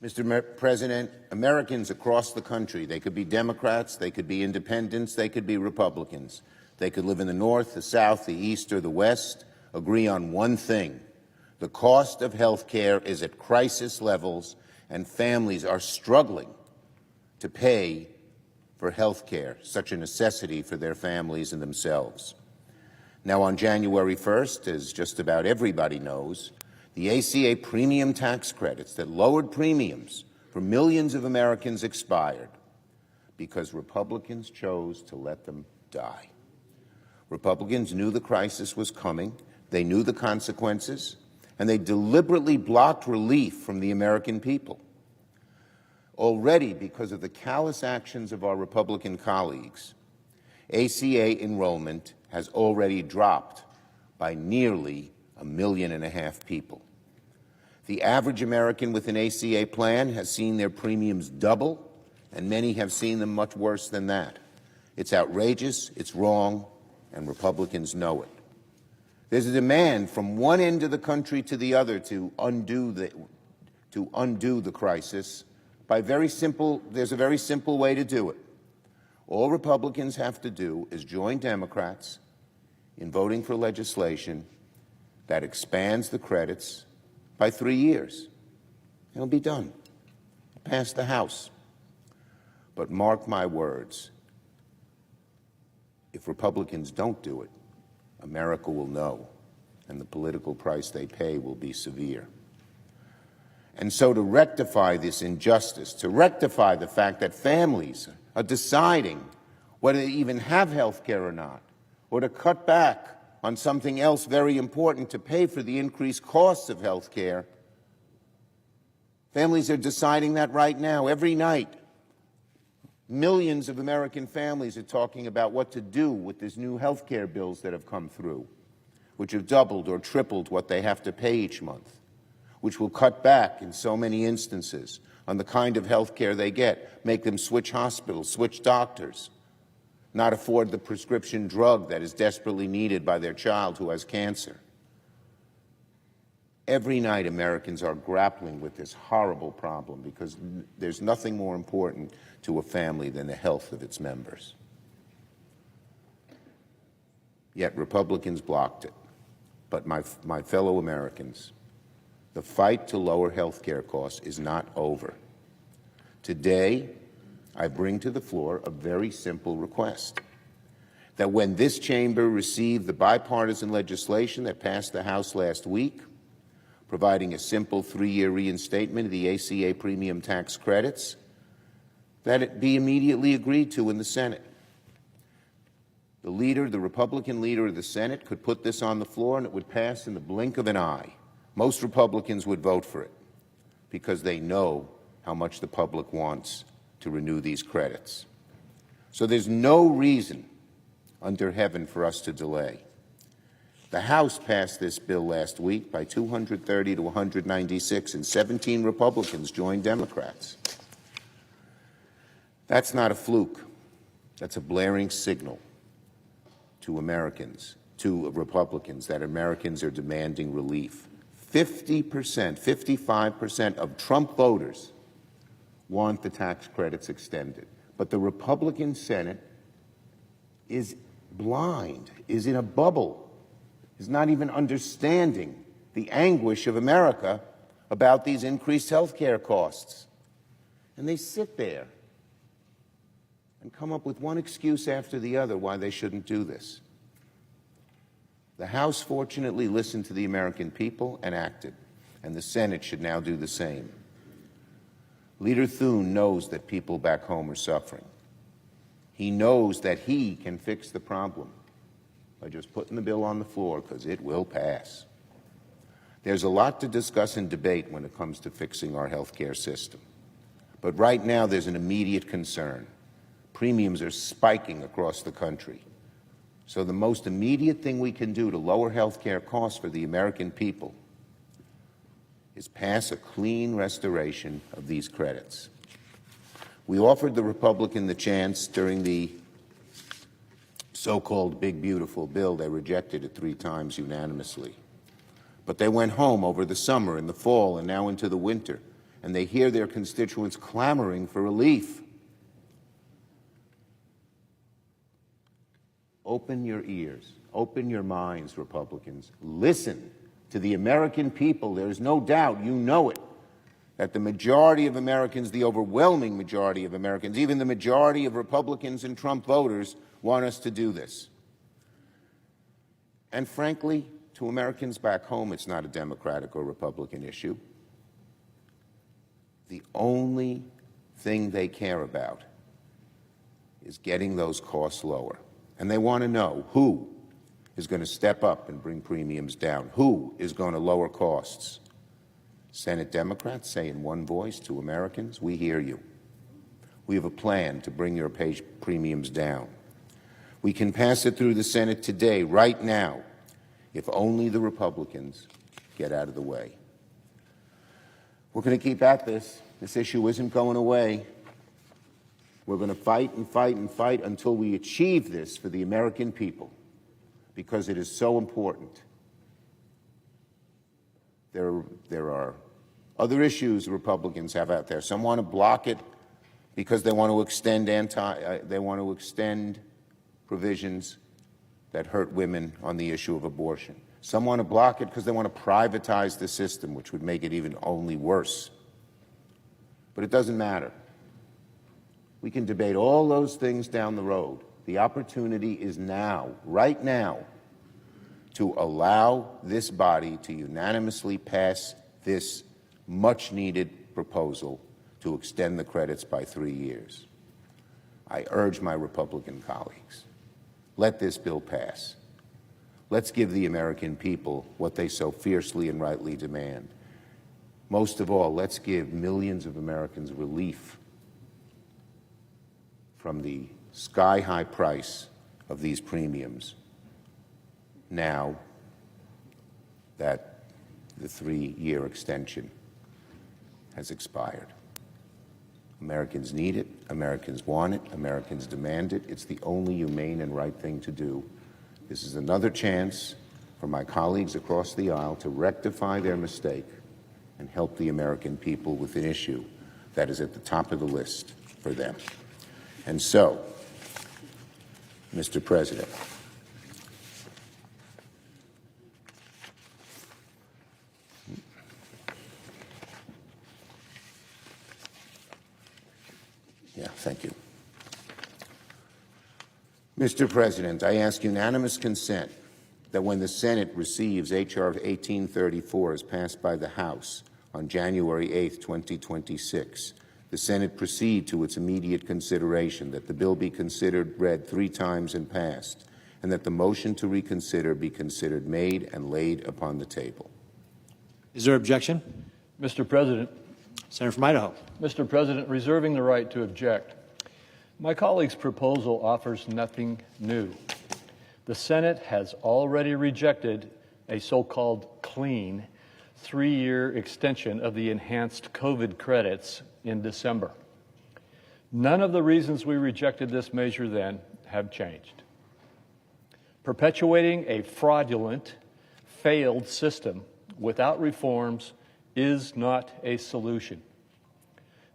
Mr. President, Americans across the country, they could be Democrats, they could be independents, they could be Republicans. They could live in the North, the South, the East, or the West, agree on one thing. The cost of health care is at crisis levels, and families are struggling to pay for health care, such a necessity for their families and themselves. Now, on January 1st, as just about everybody knows, the ACA premium tax credits that lowered premiums for millions of Americans expired because Republicans chose to let them die. Republicans knew the crisis was coming, they knew the consequences, and they deliberately blocked relief from the American people. Already, because of the callous actions of our Republican colleagues, ACA enrollment has already dropped by nearly 1.5 million people. The average American with an ACA plan has seen their premiums double, and many have seen them much worse than that. It's outrageous, it's wrong, and Republicans know it. There's a demand from one end of the country to the other to undo the crisis by there's a very simple way to do it. All Republicans have to do is join Democrats in voting for legislation that expands the credits by 3 years. It'll be done. Pass the House. But mark my words, if Republicans don't do it, America will know, and the political price they pay will be severe. And so to rectify this injustice, to rectify the fact that families are deciding whether they even have health care or not, or to cut back on something else very important to pay for the increased costs of health care, families are deciding that right now, every night. Millions of American families are talking about what to do with these new health care bills that have come through, which have doubled or tripled what they have to pay each month, which will cut back in so many instances on the kind of health care they get, make them switch hospitals, switch doctors, not afford the prescription drug that is desperately needed by their child who has cancer. Every night, Americans are grappling with this horrible problem because there's nothing more important to a family than the health of its members. Yet Republicans blocked it. But my fellow Americans, the fight to lower health care costs is not over. Today, I bring to the floor a very simple request, that when this chamber received the bipartisan legislation that passed the House last week, providing a simple 3-year reinstatement of the ACA premium tax credits, that it be immediately agreed to in the Senate. The Republican leader of the Senate could put this on the floor and it would pass in the blink of an eye. Most Republicans would vote for it because they know how much the public wants to renew these credits. So there's no reason under heaven for us to delay. The House passed this bill last week by 230 to 196, and 17 Republicans joined Democrats. That's not a fluke. That's a blaring signal to Americans, to Republicans, that Americans are demanding relief. 50%, 55% of Trump voters want the tax credits extended. But the Republican Senate is blind, is in a bubble, is not even understanding the anguish of America about these increased health care costs. And they sit there and come up with one excuse after the other why they shouldn't do this. The House fortunately listened to the American people and acted, and the Senate should now do the same. Leader Thune knows that people back home are suffering. He knows that he can fix the problem by just putting the bill on the floor, because it will pass. There's a lot to discuss and debate when it comes to fixing our health care system. But right now there's an immediate concern. Premiums are spiking across the country. So the most immediate thing we can do to lower health care costs for the American people is pass a clean restoration of these credits. We offered the Republican the chance during the so-called big beautiful bill. They rejected it 3 times unanimously. But they went home over the summer and the fall and now into the winter, and they hear their constituents clamoring for relief. Open your ears, open your minds, Republicans. Listen to the American people. There's no doubt, you know it, that the majority of Americans, the overwhelming majority of Americans, even the majority of Republicans and Trump voters want us to do this. And frankly, to Americans back home, it's not a Democratic or Republican issue. The only thing they care about is getting those costs lower. And they want to know who is going to step up and bring premiums down, who is going to lower costs. Senate Democrats say in one voice to Americans, we hear you. We have a plan to bring your premiums down. We can pass it through the Senate today, right now, if only the Republicans get out of the way. We're going to keep at this. This issue isn't going away. We're going to fight and fight and fight until we achieve this for the American people, because it is so important. There are other issues Republicans have out there. Some want to block it because they want to extend provisions that hurt women on the issue of abortion. Some want to block it because they want to privatize the system, which would make it even only worse. But it doesn't matter. We can debate all those things down the road. The opportunity is now, right now, to allow this body to unanimously pass this much-needed proposal to extend the credits by 3 years. I urge my Republican colleagues, let this bill pass. Let's give the American people what they so fiercely and rightly demand. Most of all, let's give millions of Americans relief from the sky-high price of these premiums now that the 3-year extension has expired. Americans need it, Americans want it, Americans demand it. It's the only humane and right thing to do. This is another chance for my colleagues across the aisle to rectify their mistake and help the American people with an issue that is at the top of the list for them. And so, Mr. President, thank you. Mr. President, I ask unanimous consent that when the Senate receives H.R. 1834 as passed by the House on January 8, 2026, the Senate proceed to its immediate consideration, that the bill be considered read 3 times and passed, and that the motion to reconsider be considered made and laid upon the table. Is there objection? Mr. President. Senator from Idaho. Mr. President, reserving the right to object. My colleague's proposal offers nothing new. The Senate has already rejected a so-called clean 3-year extension of the enhanced COVID credits in December. None of the reasons we rejected this measure then have changed. Perpetuating a fraudulent, failed system without reforms is not a solution.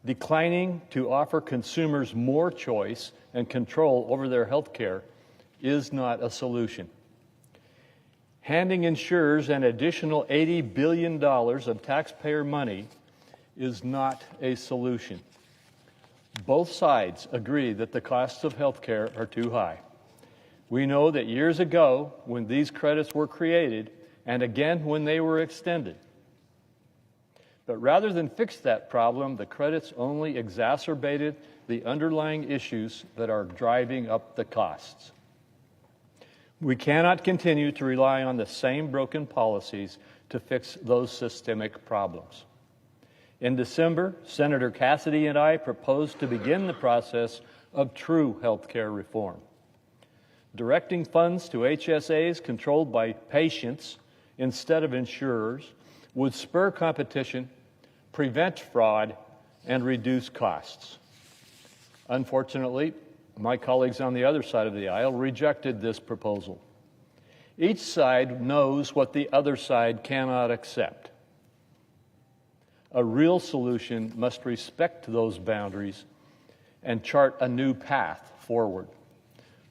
Declining to offer consumers more choice and control over their health care is not a solution. Handing insurers an additional $80 billion of taxpayer money is not a solution. Both sides agree that the costs of health care are too high. We know that years ago, when these credits were created, and again when they were extended, but rather than fix that problem, the credits only exacerbated the underlying issues that are driving up the costs. We cannot continue to rely on the same broken policies to fix those systemic problems. In December, Senator Cassidy and I proposed to begin the process of true health care reform. Directing funds to HSAs controlled by patients instead of insurers would spur competition, prevent fraud, and reduce costs. Unfortunately, my colleagues on the other side of the aisle rejected this proposal. Each side knows what the other side cannot accept. A real solution must respect those boundaries and chart a new path forward.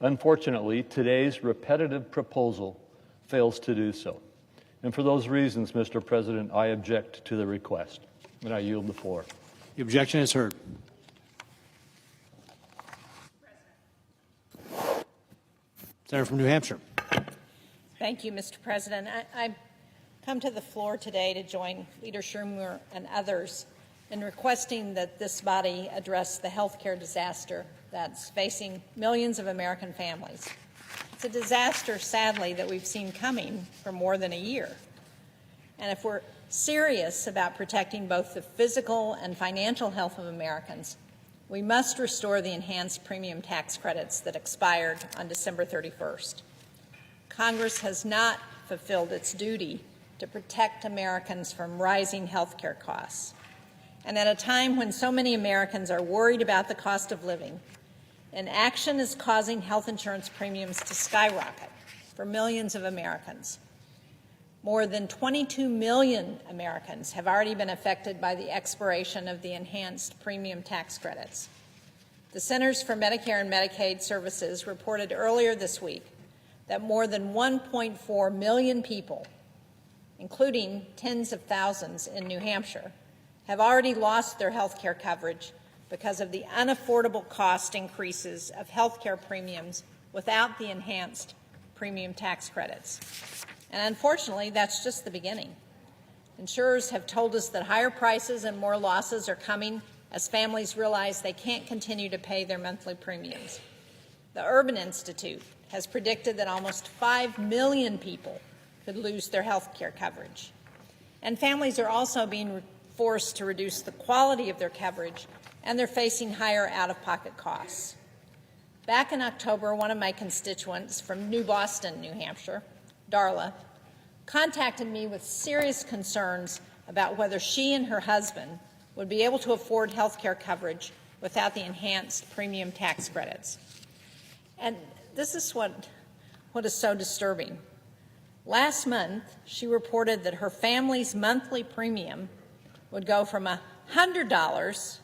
Unfortunately, today's repetitive proposal fails to do so. And for those reasons, Mr. President, I object to the request, and I yield the floor. The objection is heard. Senator from New Hampshire. Thank you, Mr. President. I come to the floor today to join Leader Schumer and others in requesting that this body address the health care disaster that's facing millions of American families. It's a disaster, sadly, that we've seen coming for more than a year. And if we're serious about protecting both the physical and financial health of Americans, we must restore the enhanced premium tax credits that expired on December 31st. Congress has not fulfilled its duty to protect Americans from rising health care costs. And at a time when so many Americans are worried about the cost of living, inaction is causing health insurance premiums to skyrocket for millions of Americans. More than 22 million Americans have already been affected by the expiration of the enhanced premium tax credits. The Centers for Medicare and Medicaid Services reported earlier this week that more than 1.4 million people, including tens of thousands in New Hampshire, have already lost their health care coverage because of the unaffordable cost increases of health care premiums without the enhanced premium tax credits. And unfortunately, that's just the beginning. Insurers have told us that higher prices and more losses are coming as families realize they can't continue to pay their monthly premiums. The Urban Institute has predicted that almost 5 million people could lose their health care coverage. And families are also being forced to reduce the quality of their coverage, and they're facing higher out-of-pocket costs. Back in October, one of my constituents from New Boston, New Hampshire, Darla, contacted me with serious concerns about whether she and her husband would be able to afford health care coverage without the enhanced premium tax credits. And this is what is so disturbing. Last month, she reported that her family's monthly premium would go from $100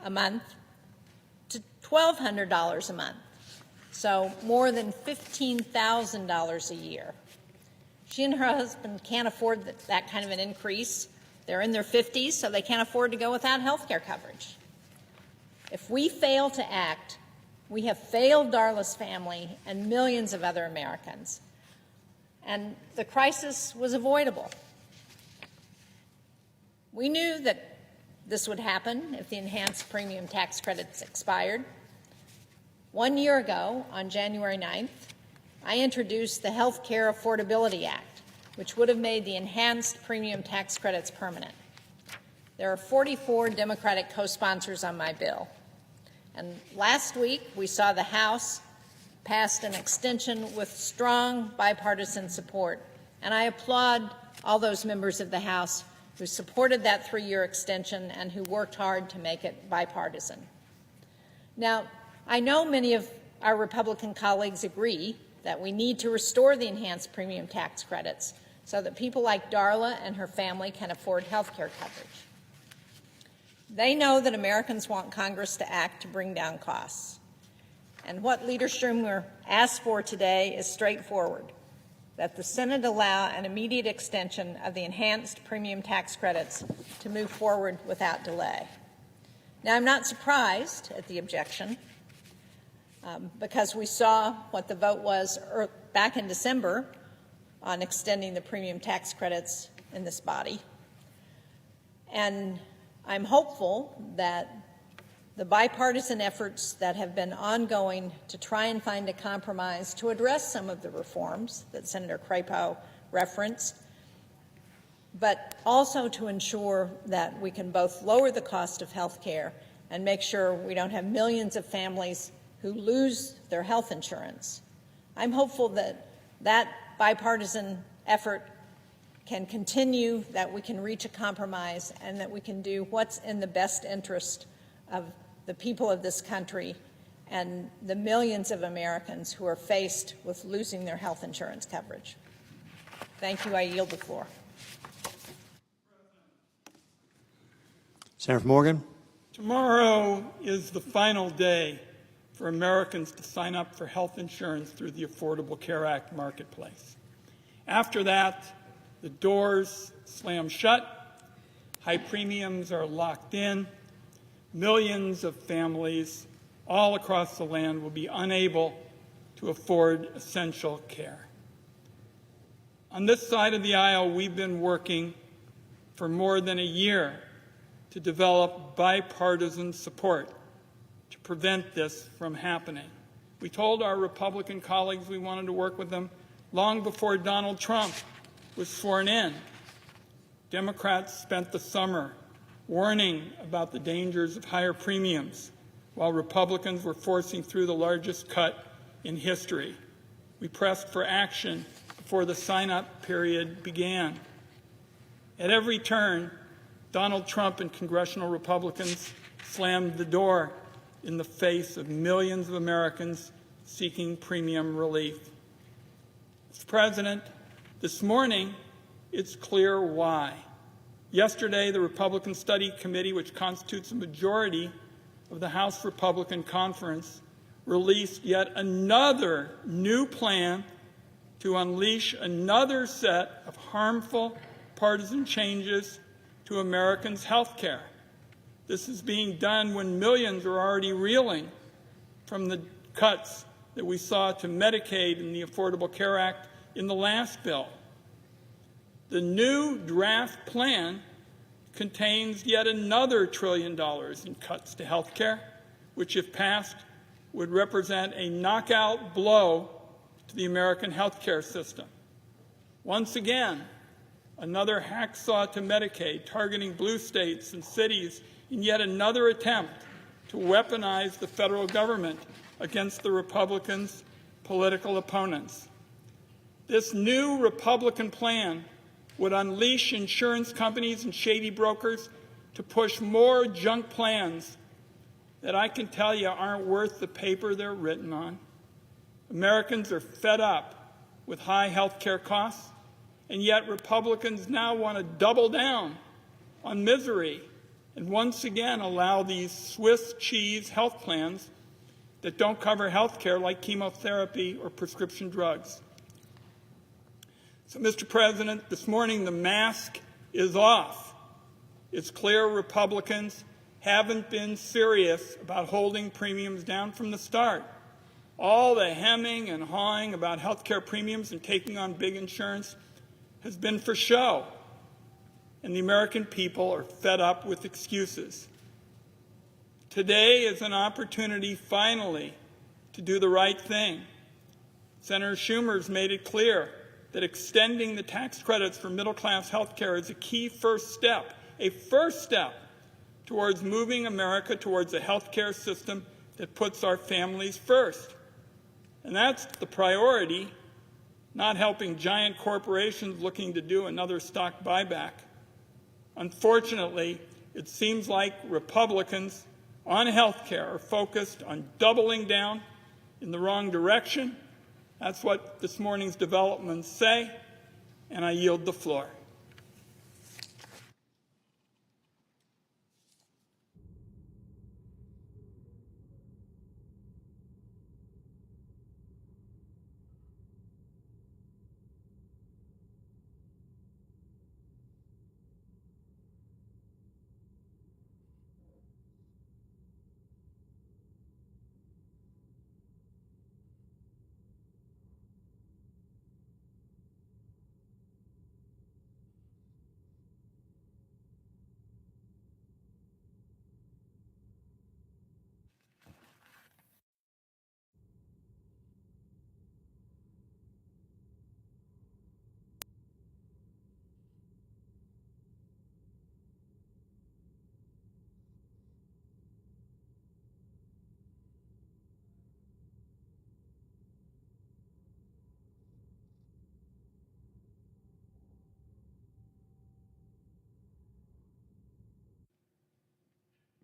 a month to $1,200 a month, so more than $15,000 a year. She and her husband can't afford that kind of an increase. They're in their 50s, so they can't afford to go without health care coverage. If we fail to act, we have failed Darla's family and millions of other Americans. And the crisis was avoidable. We knew that this would happen if the enhanced premium tax credits expired. 1 year ago, on January 9th, I introduced the Health Care Affordability Act, which would have made the enhanced premium tax credits permanent. There are 44 Democratic co-sponsors on my bill. And last week, we saw the House passed an extension with strong bipartisan support. And I applaud all those members of the House who supported that 3-year extension and who worked hard to make it bipartisan. Now, I know many of our Republican colleagues agree that we need to restore the enhanced premium tax credits so that people like Darla and her family can afford health care coverage. They know that Americans want Congress to act to bring down costs. And what Leader Schumer asked for today is straightforward, that the Senate allow an immediate extension of the enhanced premium tax credits to move forward without delay. Now, I'm not surprised at the objection because we saw what the vote was back in December on extending the premium tax credits in this body. And I'm hopeful that the bipartisan efforts that have been ongoing to try and find a compromise to address some of the reforms that Senator Crapo referenced, but also to ensure that we can both lower the cost of health care and make sure we don't have millions of families who lose their health insurance. I'm hopeful that that bipartisan effort can continue, that we can reach a compromise, and that we can do what's in the best interest of the people of this country and the millions of Americans who are faced with losing their health insurance coverage. Thank you. I yield the floor. Senator from Morgan. Tomorrow is the final day for Americans to sign up for health insurance through the Affordable Care Act marketplace. After that, the doors slam shut, high premiums are locked in, millions of families all across the land will be unable to afford essential care. On this side of the aisle, we've been working for more than a year to develop bipartisan support to prevent this from happening. We told our Republican colleagues we wanted to work with them long before Donald Trump was sworn in. Democrats spent the summer warning about the dangers of higher premiums, while Republicans were forcing through the largest cut in history. We pressed for action before the sign-up period began. At every turn, Donald Trump and congressional Republicans slammed the door in the face of millions of Americans seeking premium relief. Mr. President, this morning, it's clear why. Yesterday, the Republican Study Committee, which constitutes a majority of the House Republican Conference, released yet another new plan to unleash another set of harmful partisan changes to Americans' health care. This is being done when millions are already reeling from the cuts that we saw to Medicaid and the Affordable Care Act in the last bill. The new draft plan contains yet another $1 trillion in cuts to health care, which, if passed, would represent a knockout blow to the American health care system. Once again, another hacksaw to Medicaid, targeting blue states and cities in yet another attempt to weaponize the federal government against the Republicans' political opponents. This new Republican plan would unleash insurance companies and shady brokers to push more junk plans that I can tell you aren't worth the paper they're written on. Americans are fed up with high health care costs, and yet Republicans now want to double down on misery and once again allow these Swiss cheese health plans that don't cover health care like chemotherapy or prescription drugs. So, Mr. President, this morning the mask is off. It's clear Republicans haven't been serious about holding premiums down from the start. All the hemming and hawing about health care premiums and taking on big insurance has been for show, and the American people are fed up with excuses. Today is an opportunity, finally, to do the right thing. Senator Schumer's made it clear that extending the tax credits for middle-class health care is a key first step towards moving America towards a health care system that puts our families first. And that's the priority, not helping giant corporations looking to do another stock buyback. Unfortunately, it seems like Republicans on health care are focused on doubling down in the wrong direction. That's what this morning's developments say, and I yield the floor.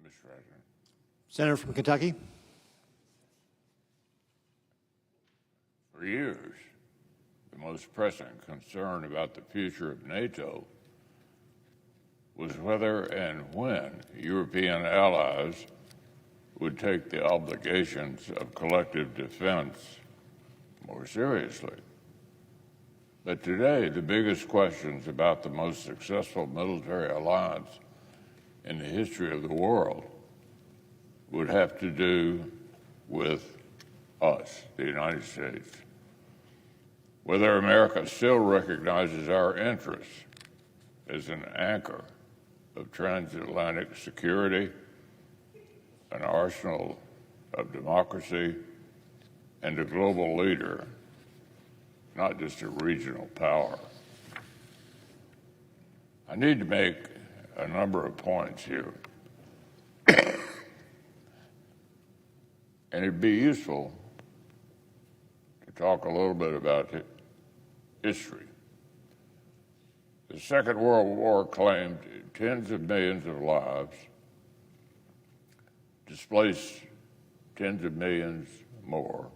Mr. President. Senator from Kentucky. For years, the most pressing concern about the future of NATO was whether and when European allies would take the obligations of collective defense more seriously. But today, the biggest questions about the most successful military alliance in the history of the world would have to do with us, the United States. Whether America still recognizes our interests as an anchor of transatlantic security, an arsenal of democracy, and a global leader, not just a regional power. I need to make a number of points here. And it'd be useful to talk a little bit about history. The Second World War claimed tens of millions of lives, displaced tens of millions more,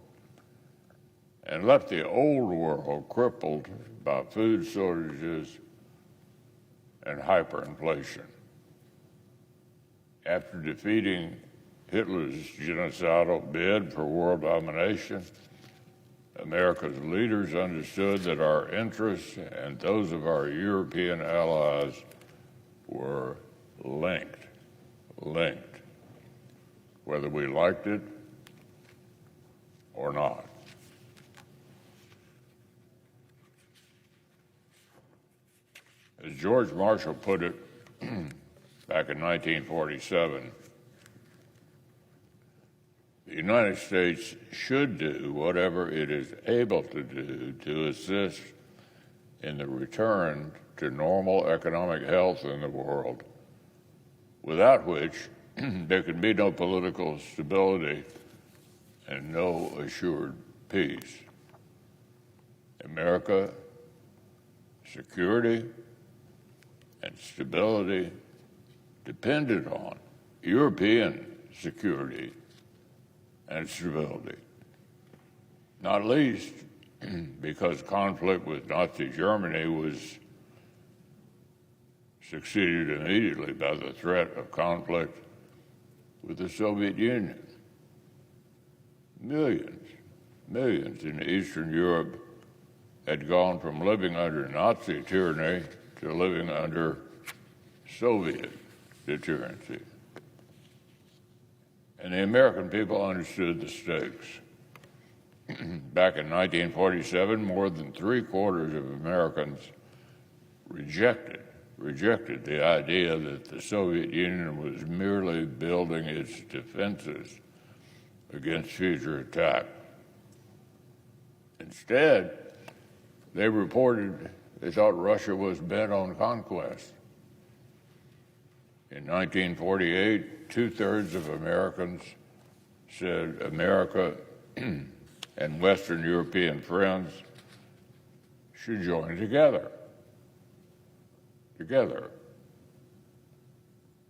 and left the old world crippled by food shortages and hyperinflation. After defeating Hitler's genocidal bid for world domination, America's leaders understood that our interests and those of our European allies were linked, whether we liked it or not. As George Marshall put it back in 1947, the United States should do whatever it is able to do to assist in the return to normal economic health in the world, without which there can be no political stability and no assured peace. America, security and stability depended on European security and stability, not least because conflict with Nazi Germany was succeeded immediately by the threat of conflict with the Soviet Union. Millions in Eastern Europe had gone from living under Nazi tyranny to living under Soviet deterrency. And the American people understood the stakes. Back in 1947, more than 3/4 of Americans rejected the idea that the Soviet Union was merely building its defenses against future attack. Instead, they reported they thought Russia was bent on conquest. In 1948, 2/3 of Americans said America and Western European friends should join together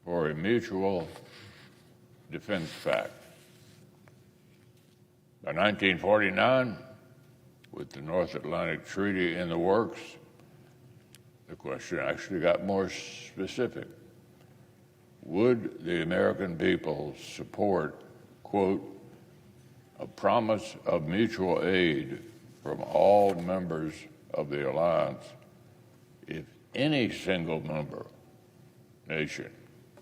for a mutual defense pact. By 1949, with the North Atlantic Treaty in the works, the question actually got more specific. Would the American people support, quote, a promise of mutual aid from all members of the alliance if any single member nation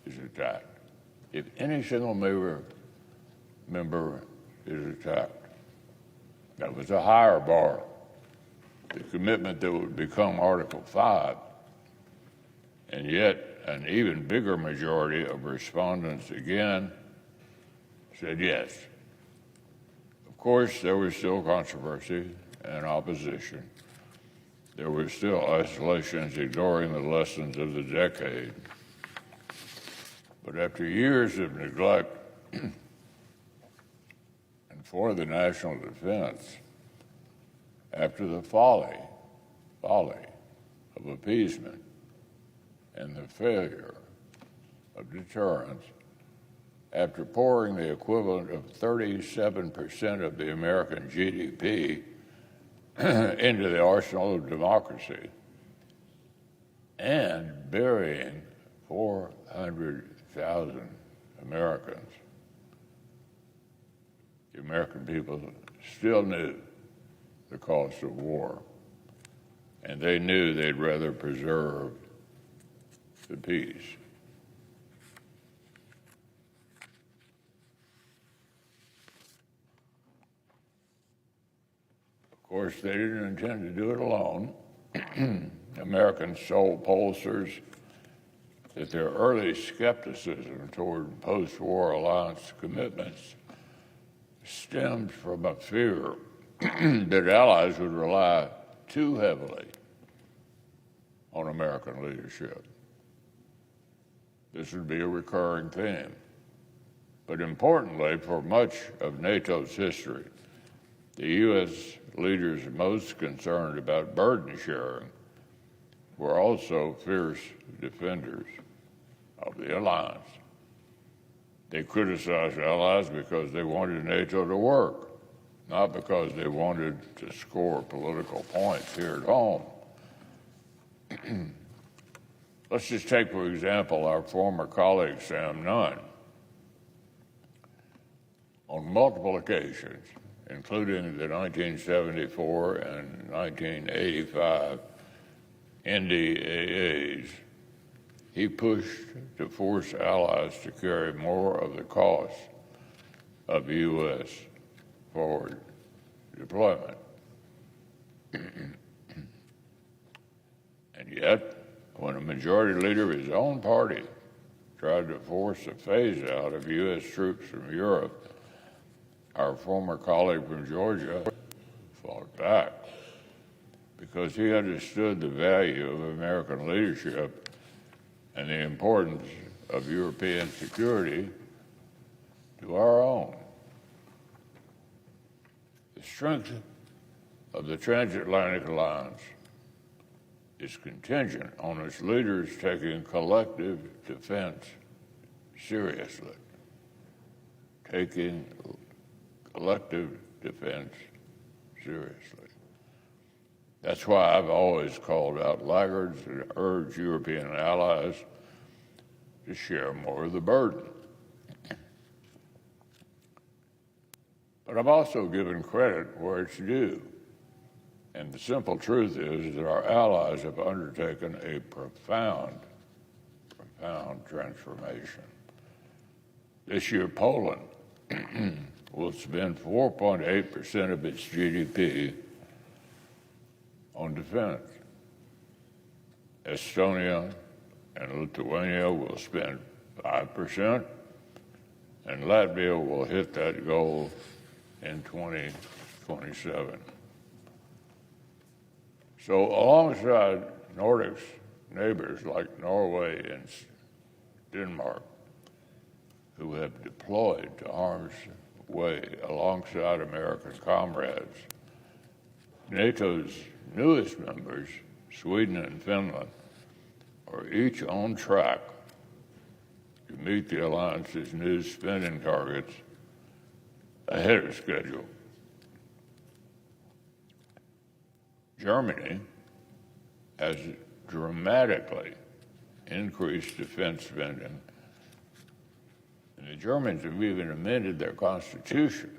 is attacked? If any single member is attacked. That was a higher bar. The commitment that would become Article 5. And yet, an even bigger majority of respondents again said yes. Of course, there was still controversy and opposition. There were still isolations ignoring the lessons of the decade. But after years of neglect and for the national defense, after the folly of appeasement and the failure of deterrence, after pouring the equivalent of 37% of the American GDP into the arsenal of democracy and burying 400,000 Americans. The American people still knew the cost of war, and they knew they'd rather preserve the peace. Of course, they didn't intend to do it alone. Americans told pollsters that their early skepticism toward post-war alliance commitments stemmed from a fear that allies would rely too heavily on American leadership. This would be a recurring theme. But importantly, for much of NATO's history, the U.S. leaders most concerned about burden sharing were also fierce defenders of the alliance. They criticized allies because they wanted NATO to work, not because they wanted to score political points here at home. Let's just take, for example, our former colleague, Sam Nunn. On multiple occasions, including the 1974 and 1985 NDAAs, he pushed to force allies to carry more of the cost of U.S. forward deployment. And yet, when a majority leader of his own party tried to force a phase-out of U.S. troops from Europe, our former colleague from Georgia fought back because he understood the value of American leadership and the importance of European security to our own. The strength of the transatlantic alliance is contingent on its leaders taking collective defense seriously. Taking collective defense seriously. That's why I've always called out laggards and urged European allies to share more of the burden. But I've also given credit where it's due. And the simple truth is that our allies have undertaken a profound transformation. This year, Poland will spend 4.8% of its GDP on defense. Estonia and Lithuania will spend 5%, and Latvia will hit that goal in 2027. So alongside Nordic's neighbors like Norway and Denmark, who have deployed to harm's way alongside American comrades, NATO's newest members, Sweden and Finland, are each on track to meet the alliance's new spending targets ahead of schedule. Germany has dramatically increased defense spending, and the Germans have even amended their constitution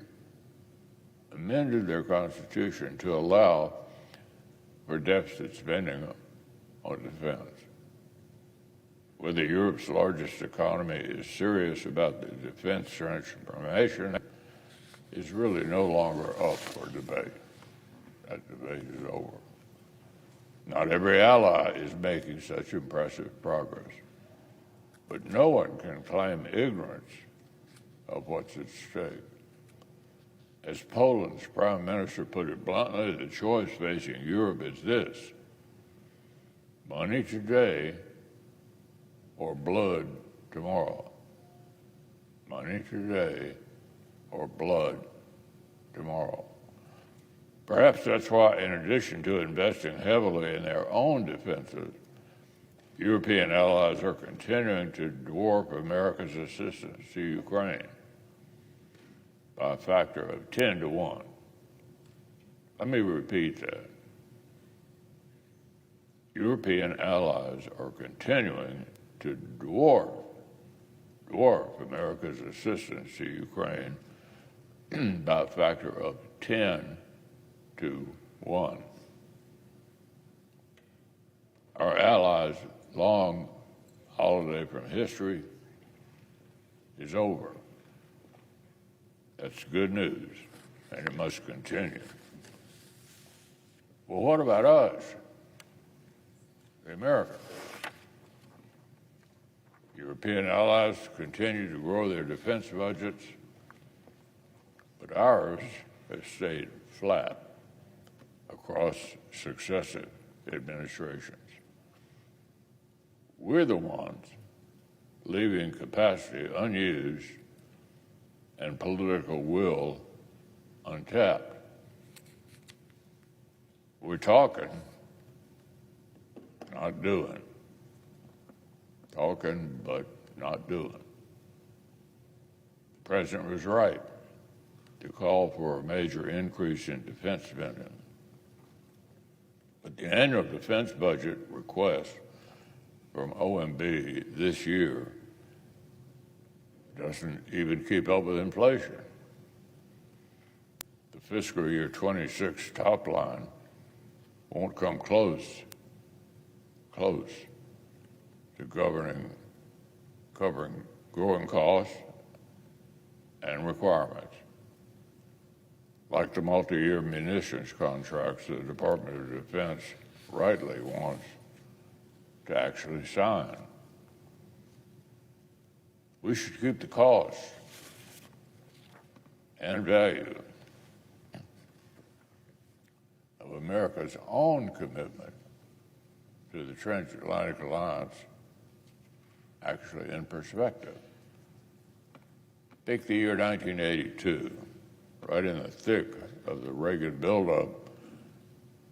to allow for deficit spending on defense. Whether Europe's largest economy is serious about the defense transformation is really no longer up for debate. That debate is over. Not every ally is making such impressive progress, but no one can claim ignorance of what's at stake. As Poland's prime minister put it bluntly, the choice facing Europe is this: money today or blood tomorrow. Money today or blood tomorrow. Perhaps that's why, in addition to investing heavily in their own defenses, European allies are continuing to dwarf America's assistance to Ukraine by a factor of 10 to 1. Let me repeat that. European allies are continuing to dwarf America's assistance to Ukraine by a factor of 10 to 1. Our allies' long holiday from history is over. That's good news, and it must continue. Well, what about us, the Americans? European allies continue to grow their defense budgets, but ours has stayed flat across successive administrations. We're the ones leaving capacity unused and political will untapped. We're talking, not doing. Talking, but not doing. The President was right to call for a major increase in defense spending. But the annual defense budget request from OMB this year doesn't even keep up with inflation. The fiscal year 26 top line won't come close to covering growing costs and requirements, like the multi-year munitions contracts the Department of Defense rightly wants to actually sign. We should keep the cost and value of America's own commitment to the transatlantic alliance actually in perspective. Take the year 1982, right in the thick of the Reagan buildup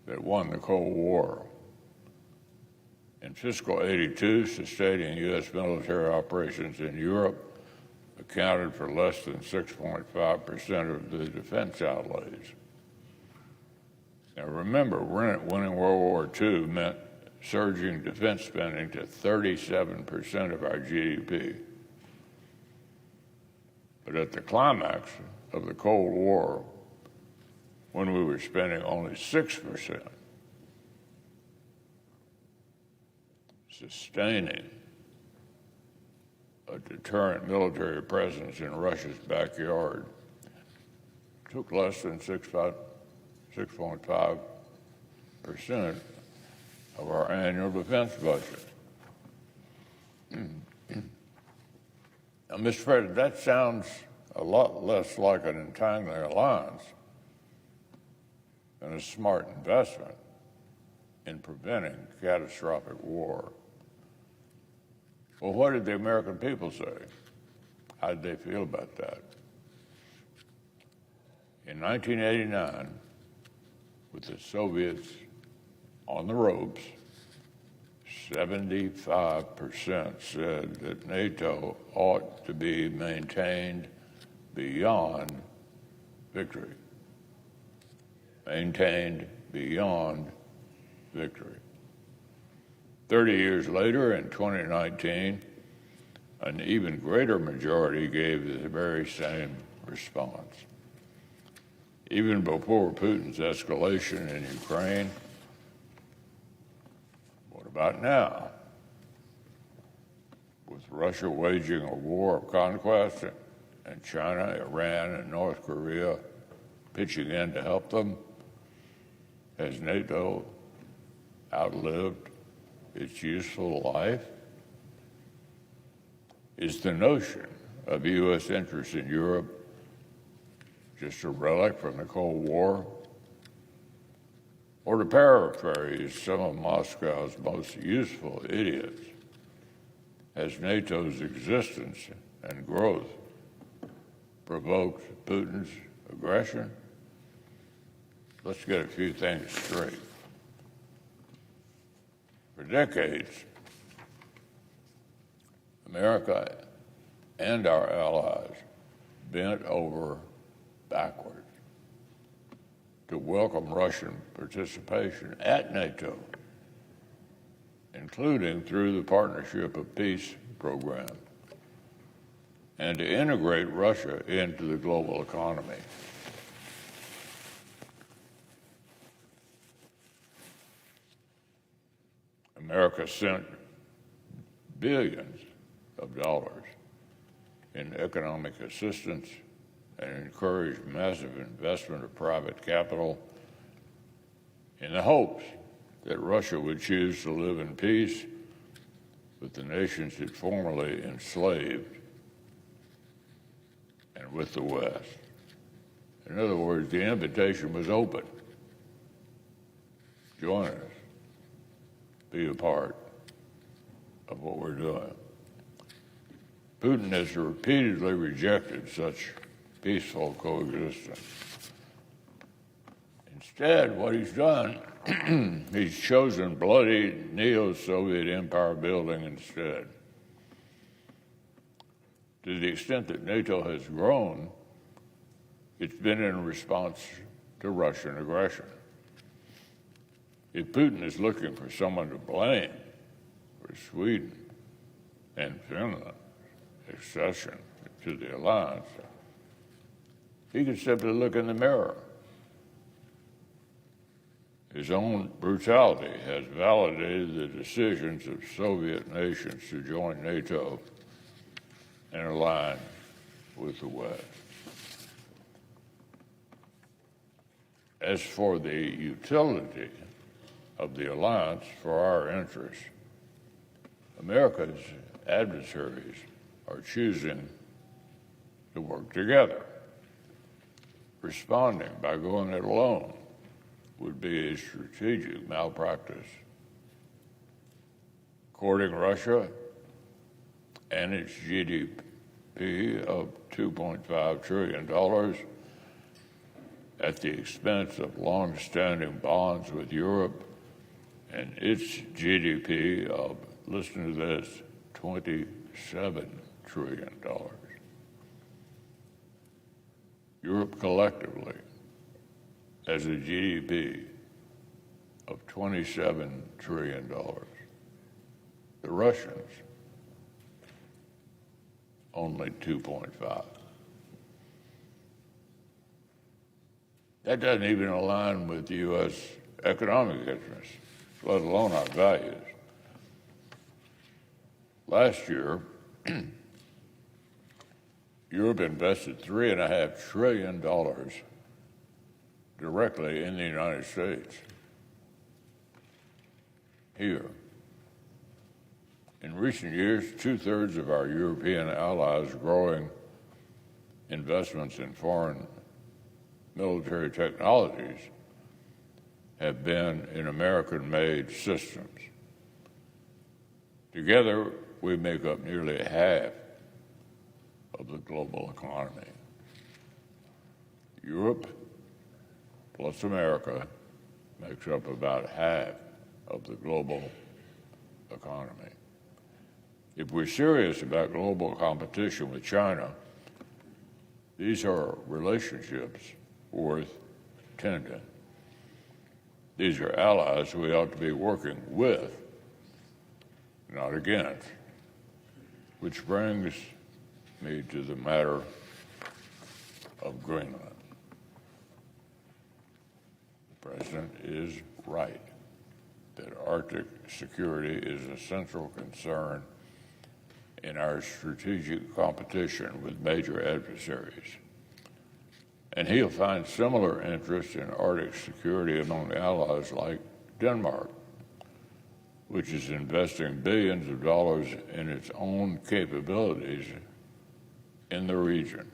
that won the Cold War. In fiscal 82, sustaining U.S. military operations in Europe accounted for less than 6.5% of the defense outlays. Now remember, winning World War II meant surging defense spending to 37% of our GDP. But at the climax of the Cold War, when we were spending only 6%, sustaining a deterrent military presence in Russia's backyard took less than 6.5% of our annual defense budget. Now, Mr. President, that sounds a lot less like an entangling alliance than a smart investment in preventing catastrophic war. Well, what did the American people say? How did they feel about that? In 1989, with the Soviets on the ropes, 75% said that NATO ought to be maintained beyond victory. Maintained beyond victory. 30 years later, in 2019, an even greater majority gave the very same response. Even before Putin's escalation in Ukraine, what about now? With Russia waging a war of conquest and China, Iran, and North Korea pitching in to help them, has NATO outlived its useful life? Is the notion of U.S. interest in Europe just a relic from the Cold War? Or to paraphrase some of Moscow's most useful idiots, has NATO's existence and growth provoked Putin's aggression? Let's get a few things straight. For decades, America and our allies bent over backwards to welcome Russian participation at NATO, including through the Partnership of Peace program, and to integrate Russia into the global economy. America sent billions of dollars in economic assistance and encouraged massive investment of private capital in the hopes that Russia would choose to live in peace with the nations it formerly enslaved and with the West. In other words, the invitation was open. Join us. Be a part of what we're doing. Putin has repeatedly rejected such peaceful coexistence. Instead, what he's done, he's chosen bloody neo-Soviet empire building instead. To the extent that NATO has grown, it's been in response to Russian aggression. If Putin is looking for someone to blame for Sweden and Finland's accession to the alliance, he could simply look in the mirror. His own brutality has validated the decisions of Soviet nations to join NATO and align with the West. As for the utility of the alliance for our interests, America's adversaries are choosing to work together. Responding by going it alone would be a strategic malpractice. Courting Russia and its GDP of $2.5 trillion at the expense of long-standing bonds with Europe and its GDP of, listen to this, $27 trillion. Europe collectively has a GDP of $27 trillion. The Russians, only 2.5. That doesn't even align with the U.S. economic interests, let alone our values. Last year, Europe invested $3.5 trillion directly in the United States. Here. In recent years, 2/3 of our European allies' growing investments in foreign military technologies have been in American-made systems. Together, we make up nearly half of the global economy. Europe plus America makes up about half of the global economy. If we're serious about global competition with China, these are relationships worth tending. These are allies we ought to be working with, not against. Which brings me to the matter of Greenland. The President is right that Arctic security is a central concern in our strategic competition with major adversaries. And he'll find similar interest in Arctic security among allies like Denmark, which is investing billions of dollars in its own capabilities in the region.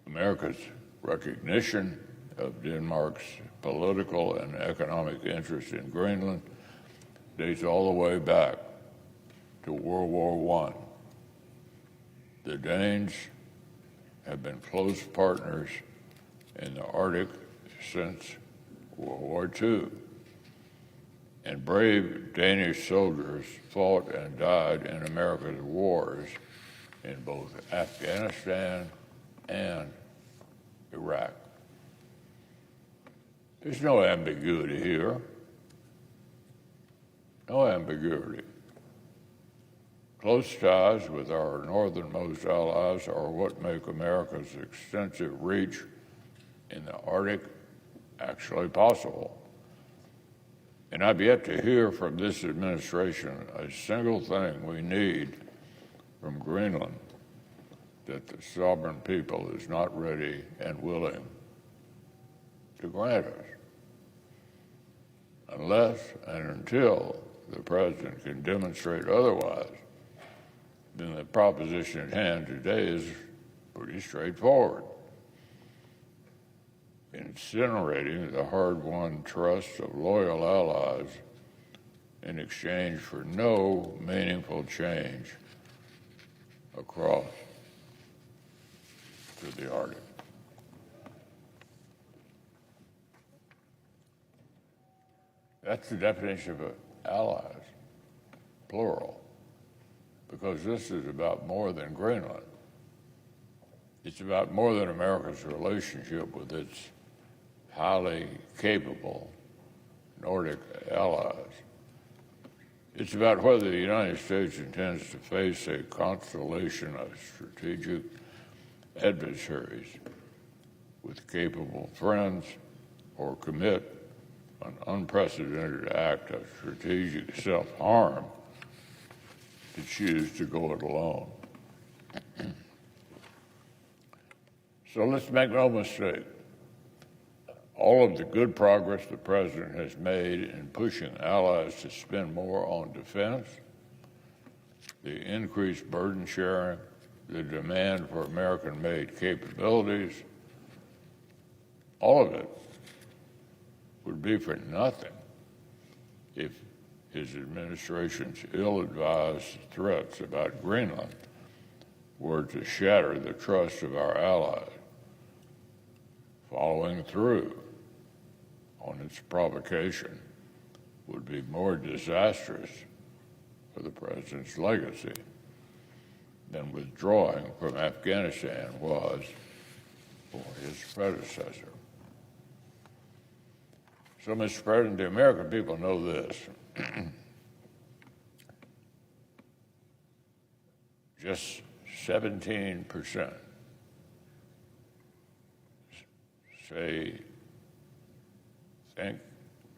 America's recognition of Denmark's political and economic interest in Greenland dates all the way back to World War I. The Danes have been close partners in the Arctic since World War II. And brave Danish soldiers fought and died in America's wars in both Afghanistan and Iraq. There's no ambiguity here. No ambiguity. Close ties with our northernmost allies are what make America's extensive reach in the Arctic actually possible. And I've yet to hear from this administration a single thing we need from Greenland that the sovereign people is not ready and willing to grant us. Unless and until the President can demonstrate otherwise, then the proposition at hand today is pretty straightforward. Incinerating the hard-won trust of loyal allies in exchange for no meaningful change across to the Arctic. That's the definition of allies, plural, because this is about more than Greenland. It's about more than America's relationship with its highly capable Nordic allies. It's about whether the United States intends to face a constellation of strategic adversaries with capable friends or commit an unprecedented act of strategic self-harm to choose to go it alone. So let's make no mistake. All of the good progress the President has made in pushing allies to spend more on defense, the increased burden sharing, the demand for American-made capabilities, all of it would be for nothing if his administration's ill-advised threats about Greenland were to shatter the trust of our allies. Following through on its provocation would be more disastrous for the President's legacy than withdrawing from Afghanistan was for his predecessor. So, Mr. President, the American people know this. Just 17% think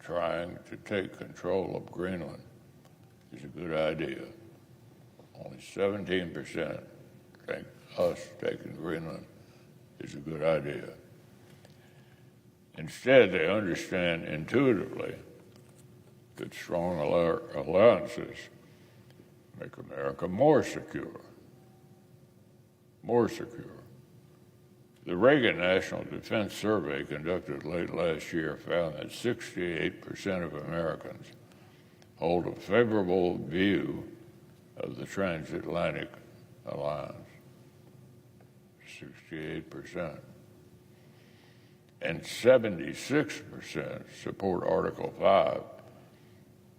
trying to take control of Greenland is a good idea. Only 17% think us taking Greenland is a good idea. Instead, they understand intuitively that strong alliances make America more secure. More secure. The Reagan National Defense Survey conducted late last year found that 68% of Americans hold a favorable view of the transatlantic alliance. 68%. And 76% support Article 5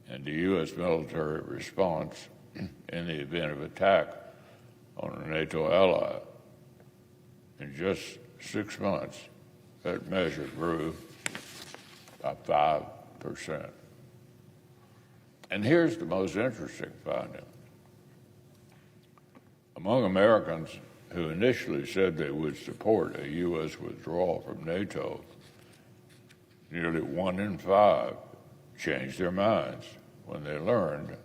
and the U.S. military response in the event of attack on a NATO ally. In just 6 months, that measure grew by 5%. And here's the most interesting finding. Among Americans who initially said they would support a U.S. withdrawal from NATO, nearly 1 in 5 changed their minds when they learned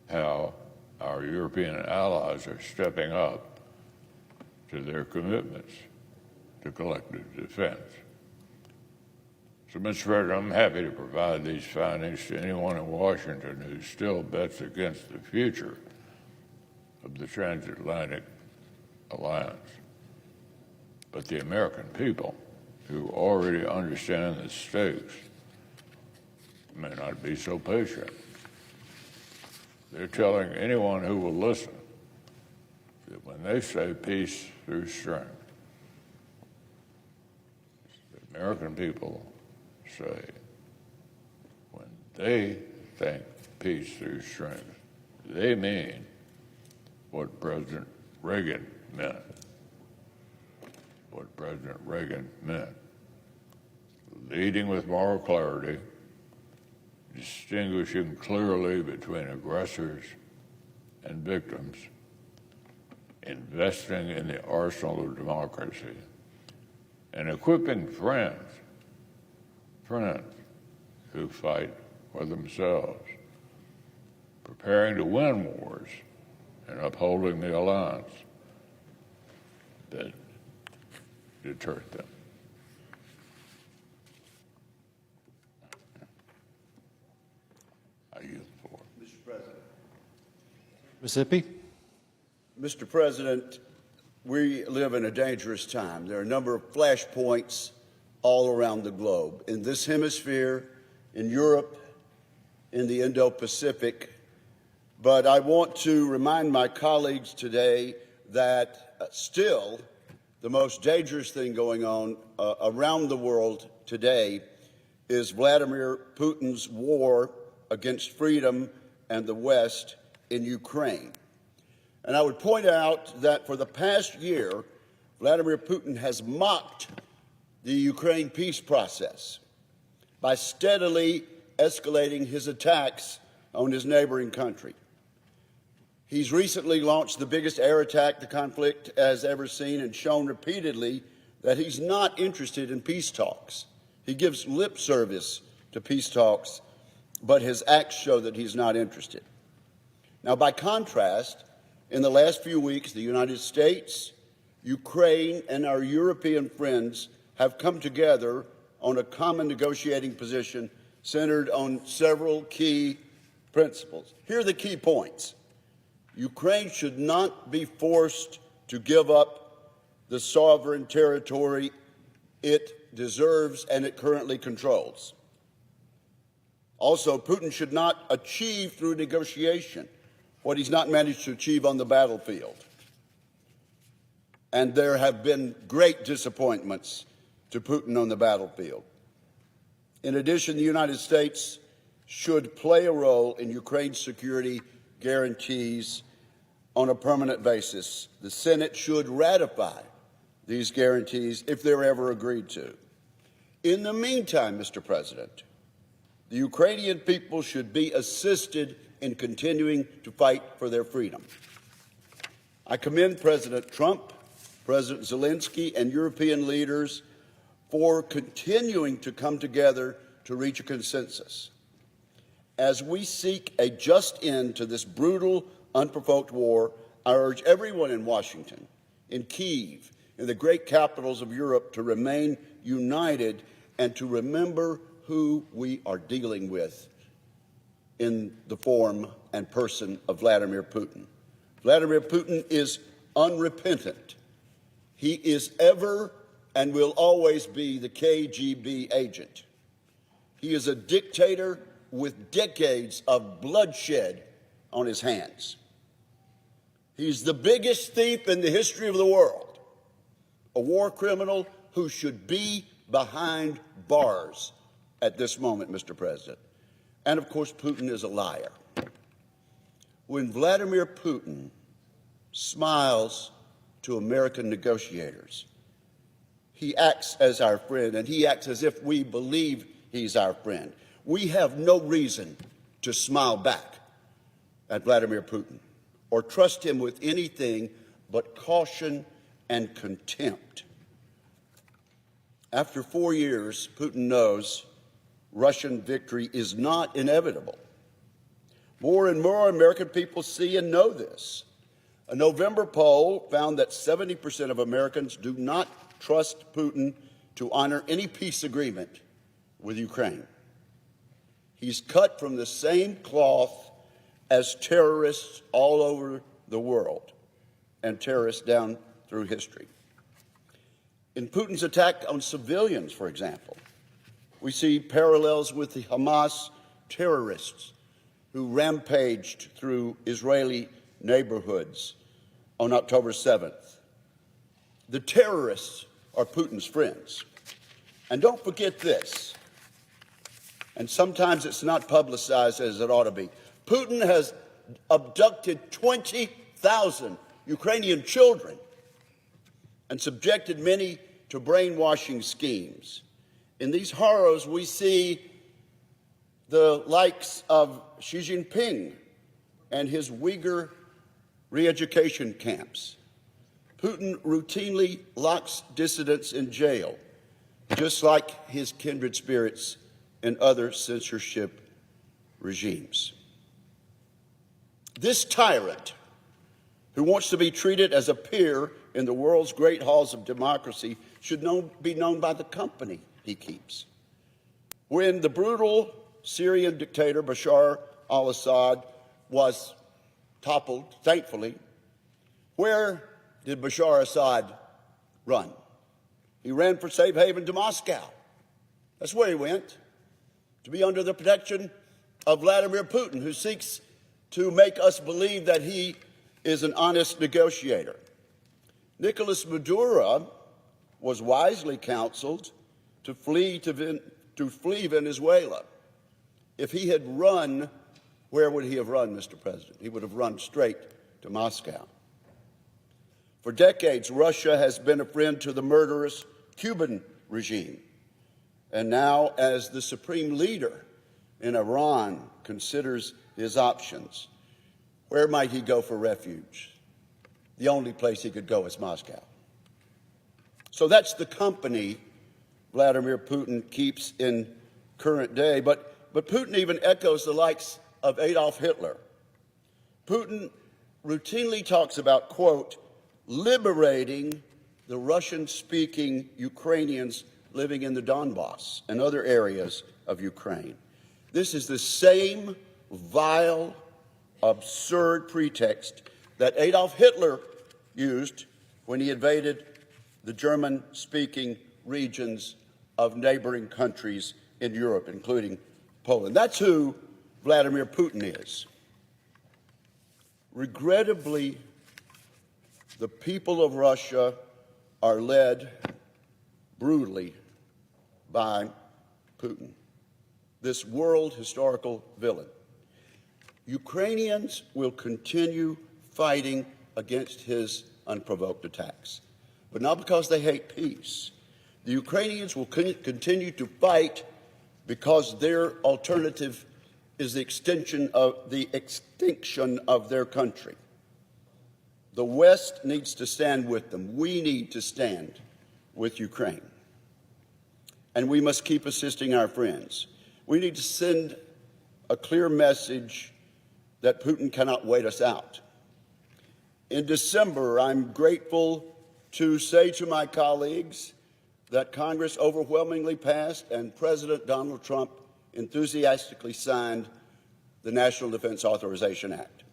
how our European allies are stepping up to their commitments to collective defense. So, Mr. President, I'm happy to provide these findings to anyone in Washington who still bets against the future of the transatlantic alliance. But the American people, who already understand the stakes, may not be so patient. They're telling anyone who will listen that when they say peace through strength, the American people say when they think peace through strength, they mean what President Reagan meant. What President Reagan meant. leading with moral clarity, distinguishing clearly between aggressors and victims, investing in the arsenal of democracy, and equipping friends who fight for themselves, preparing to win wars and upholding the alliance that deterred them. I yield the floor. Mr. President. Mississippi. Mr. President, we live in a dangerous time. There are a number of flashpoints all around the globe, in this hemisphere, in Europe, in the Indo-Pacific. But I want to remind my colleagues today that still the most dangerous thing going on around the world today is Vladimir Putin's war against freedom and the West in Ukraine. And I would point out that for the past year, Vladimir Putin has mocked the Ukraine peace process by steadily escalating his attacks on his neighboring country. He's recently launched the biggest air attack the conflict has ever seen and shown repeatedly that he's not interested in peace talks. He gives lip service to peace talks, but his acts show that he's not interested. Now, by contrast, in the last few weeks, the United States, Ukraine, and our European friends have come together on a common negotiating position centered on several key principles. Here are the key points. Ukraine should not be forced to give up the sovereign territory it deserves and it currently controls. Also, Putin should not achieve through negotiation what he's not managed to achieve on the battlefield. And there have been great disappointments to Putin on the battlefield. In addition, the United States should play a role in Ukraine's security guarantees on a permanent basis. The Senate should ratify these guarantees if they're ever agreed to. In the meantime, Mr. President, the Ukrainian people should be assisted in continuing to fight for their freedom. I commend President Trump, President Zelensky, and European leaders for continuing to come together to reach a consensus. As we seek a just end to this brutal, unprovoked war, I urge everyone in Washington, in Kyiv, in the great capitals of Europe to remain united and to remember who we are dealing with in the form and person of Vladimir Putin. Vladimir Putin is unrepentant. He is ever and will always be the KGB agent. He is a dictator with decades of bloodshed on his hands. He's the biggest thief in the history of the world, a war criminal who should be behind bars at this moment, Mr. President. And of course, Putin is a liar. When Vladimir Putin smiles to American negotiators, he acts as our friend, and he acts as if we believe he's our friend. We have no reason to smile back at Vladimir Putin or trust him with anything but caution and contempt. After 4 years, Putin knows Russian victory is not inevitable. More and more American people see and know this. A November poll found that 70% of Americans do not trust Putin to honor any peace agreement with Ukraine. He's cut from the same cloth as terrorists all over the world and terrorists down through history. In Putin's attack on civilians, for example, we see parallels with the Hamas terrorists who rampaged through Israeli neighborhoods on October 7th. The terrorists are Putin's friends. And don't forget this, and sometimes it's not publicized as it ought to be. Putin has abducted 20,000 Ukrainian children and subjected many to brainwashing schemes. In these horrors, we see the likes of Xi Jinping and his Uyghur re-education camps. Putin routinely locks dissidents in jail, just like his kindred spirits in other censorship regimes. This tyrant, who wants to be treated as a peer in the world's great halls of democracy, should be known by the company he keeps. When the brutal Syrian dictator Bashar al-Assad was toppled, thankfully, where did Bashar Assad run? He ran for safe haven to Moscow. That's where he went, to be under the protection of Vladimir Putin, who seeks to make us believe that he is an honest negotiator. Nicolas Maduro was wisely counseled to flee Venezuela. If he had run, where would he have run, Mr. President? He would have run straight to Moscow. For decades, Russia has been a friend to the murderous Cuban regime. And now, as the supreme leader in Iran considers his options, where might he go for refuge? The only place he could go is Moscow. So that's the company Vladimir Putin keeps in current day. But Putin even echoes the likes of Adolf Hitler. Putin routinely talks about, quote, liberating the Russian-speaking Ukrainians living in the Donbass and other areas of Ukraine. This is the same vile, absurd pretext that Adolf Hitler used when he invaded the German-speaking regions of neighboring countries in Europe, including Poland. That's who Vladimir Putin is. Regrettably, the people of Russia are led brutally by Putin, this world historical villain. Ukrainians will continue fighting against his unprovoked attacks, but not because they hate peace. The Ukrainians will continue to fight because their alternative is the extinction of their country. The West needs to stand with them. We need to stand with Ukraine. And we must keep assisting our friends. We need to send a clear message that Putin cannot wait us out. In December, I'm grateful to say to my colleagues that Congress overwhelmingly passed and President Donald Trump enthusiastically signed the National Defense Authorization Act.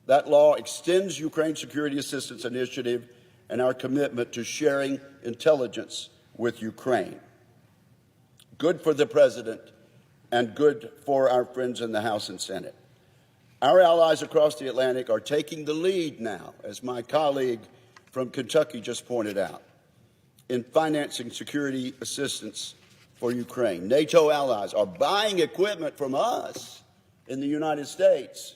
That law extends Ukraine's security assistance initiative and our commitment to sharing intelligence with Ukraine. Good for the President and good for our friends in the House and Senate. Our allies across the Atlantic are taking the lead now, as my colleague from Kentucky just pointed out, in financing security assistance for Ukraine. NATO allies are buying equipment from us in the United States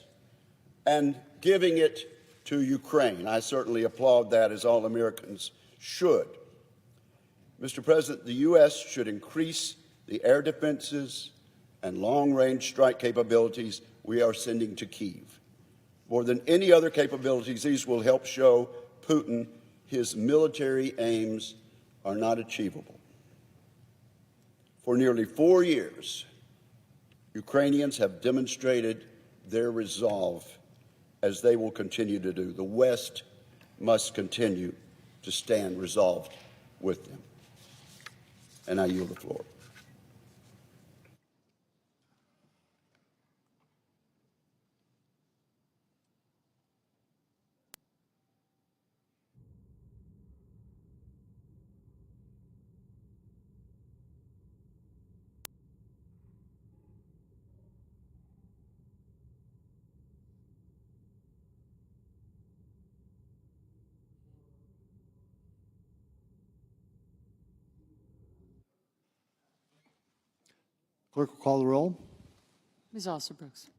and giving it to Ukraine. I certainly applaud that, as all Americans should. Mr. President, the U.S. should increase the air defenses and long-range strike capabilities we are sending to Kyiv. More than any other capabilities, these will help show Putin his military aims are not achievable. For nearly 4 years, Ukrainians have demonstrated their resolve, as they will continue to do. The West must continue to stand resolved with them. And I yield the floor. Clerk will call the roll. Ms. Alsobrooks.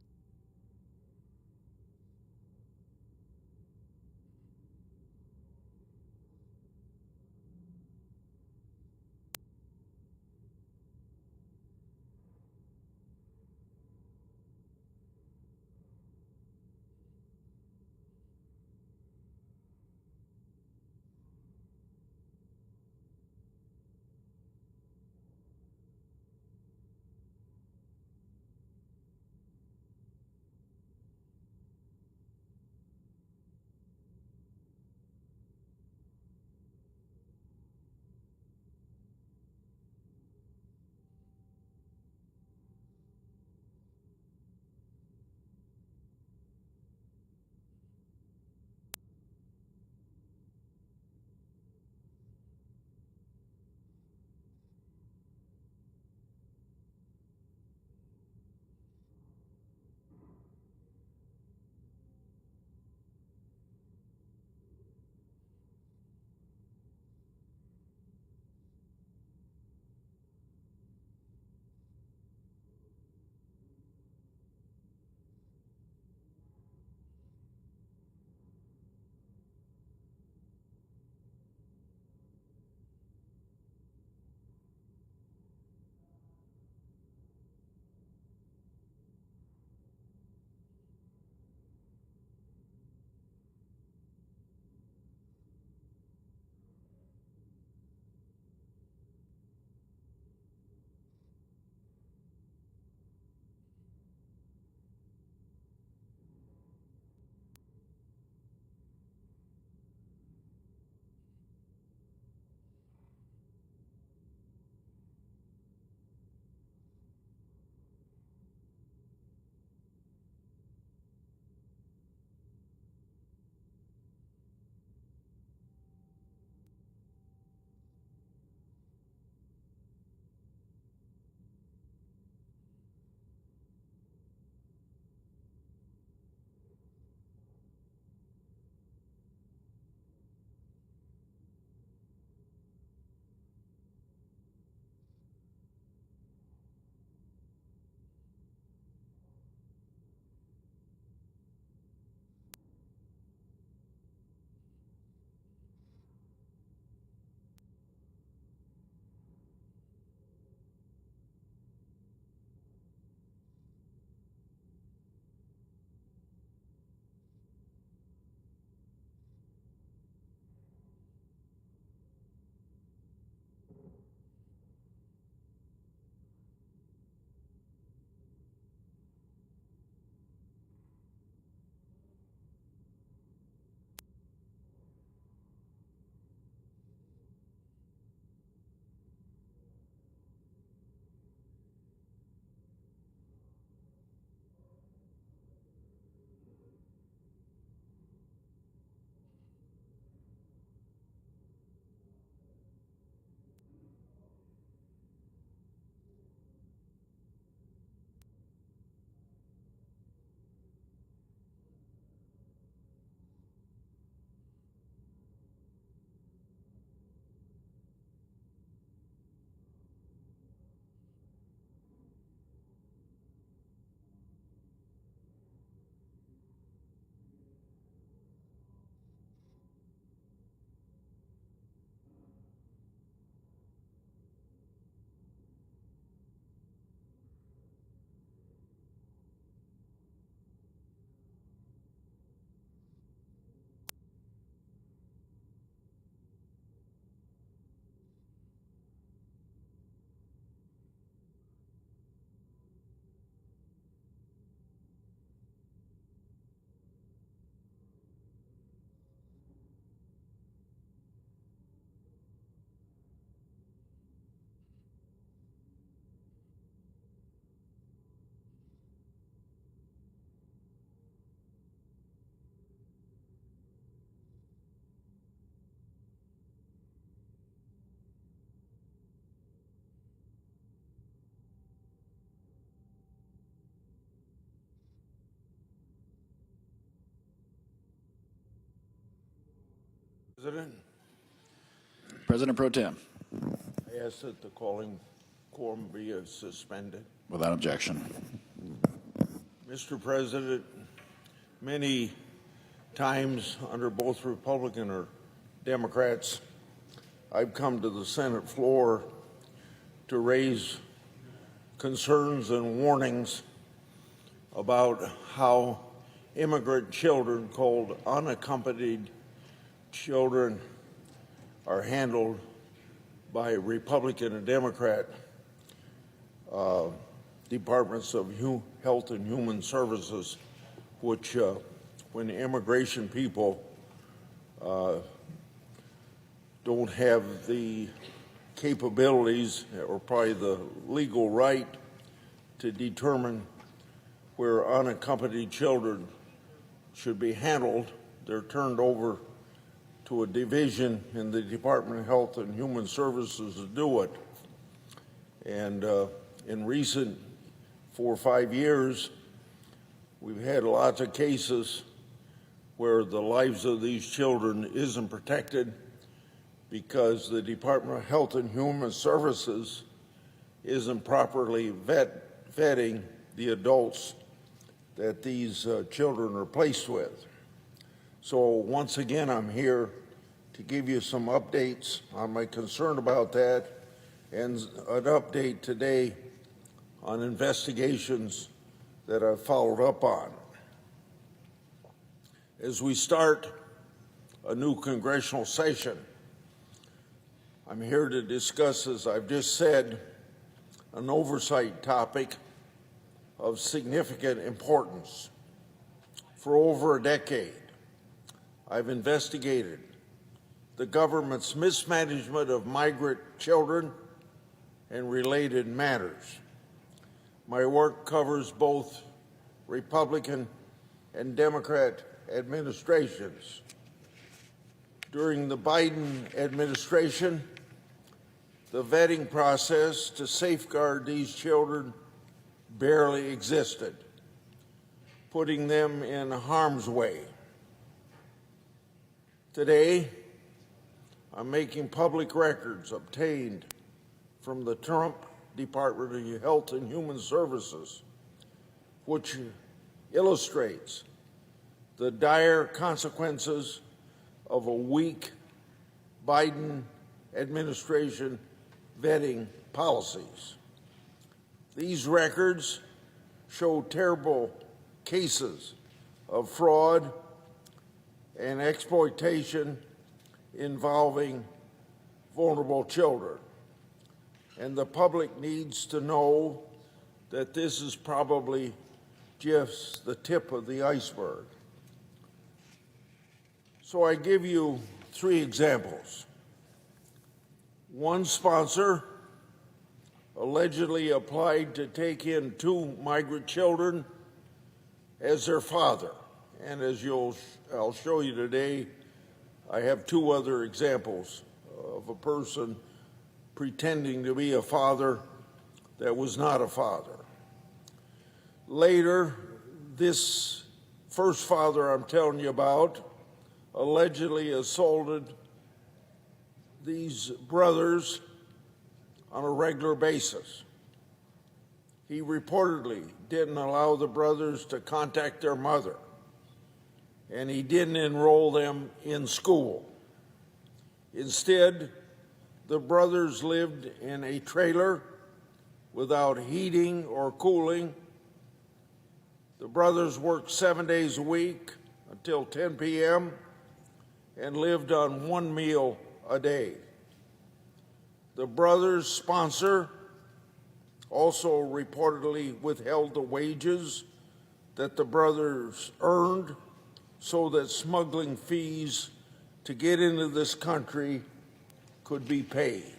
President, President Pro Tem. I ask that the calling quorum be suspended. Without objection. Mr. President, many times under both Republican or Democrats, I've come to the Senate floor to raise concerns and warnings about how immigrant children, called unaccompanied children, are handled by Republican and Democrat departments of Health and Human Services, which, when immigration people don't have the capabilities or probably the legal right to determine where unaccompanied children should be handled, they're turned over to a division in the Department of Health and Human Services to do it. And in recent 4 or 5 years, we've had lots of cases where the lives of these children isn't protected because the Department of Health and Human Services isn't properly vetting the adults that these children are placed with. So once again, I'm here to give you some updates on my concern about that and an update today on investigations that I've followed up on. As we start a new congressional session, I'm here to discuss, as I've just said, an oversight topic of significant importance. For over a decade, I've investigated the government's mismanagement of migrant children and related matters. My work covers both Republican and Democrat administrations. During the Biden administration, the vetting process to safeguard these children barely existed, putting them in harm's way. Today, I'm making public records obtained from the Trump Department of Health and Human Services, which illustrates the dire consequences of a weak Biden administration vetting policies. These records show terrible cases of fraud and exploitation involving vulnerable children. And the public needs to know that this is probably just the tip of the iceberg. So I give you 3 examples. One sponsor allegedly applied to take in 2 migrant children as their father. And as I'll show you today, I have 2 other examples of a person pretending to be a father that was not a father. Later, this first father I'm telling you about allegedly assaulted these brothers on a regular basis. He reportedly didn't allow the brothers to contact their mother, and he didn't enroll them in school. Instead, the brothers lived in a trailer without heating or cooling. The brothers worked 7 days a week until 10 p.m. and lived on 1 meal a day. The brothers' sponsor also reportedly withheld the wages that the brothers earned so that smuggling fees to get into this country could be paid.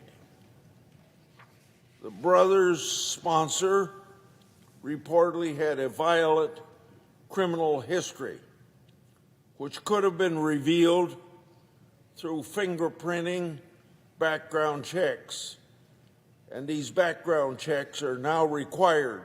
The brothers' sponsor reportedly had a violent criminal history, which could have been revealed through fingerprinting background checks. And these background checks are now required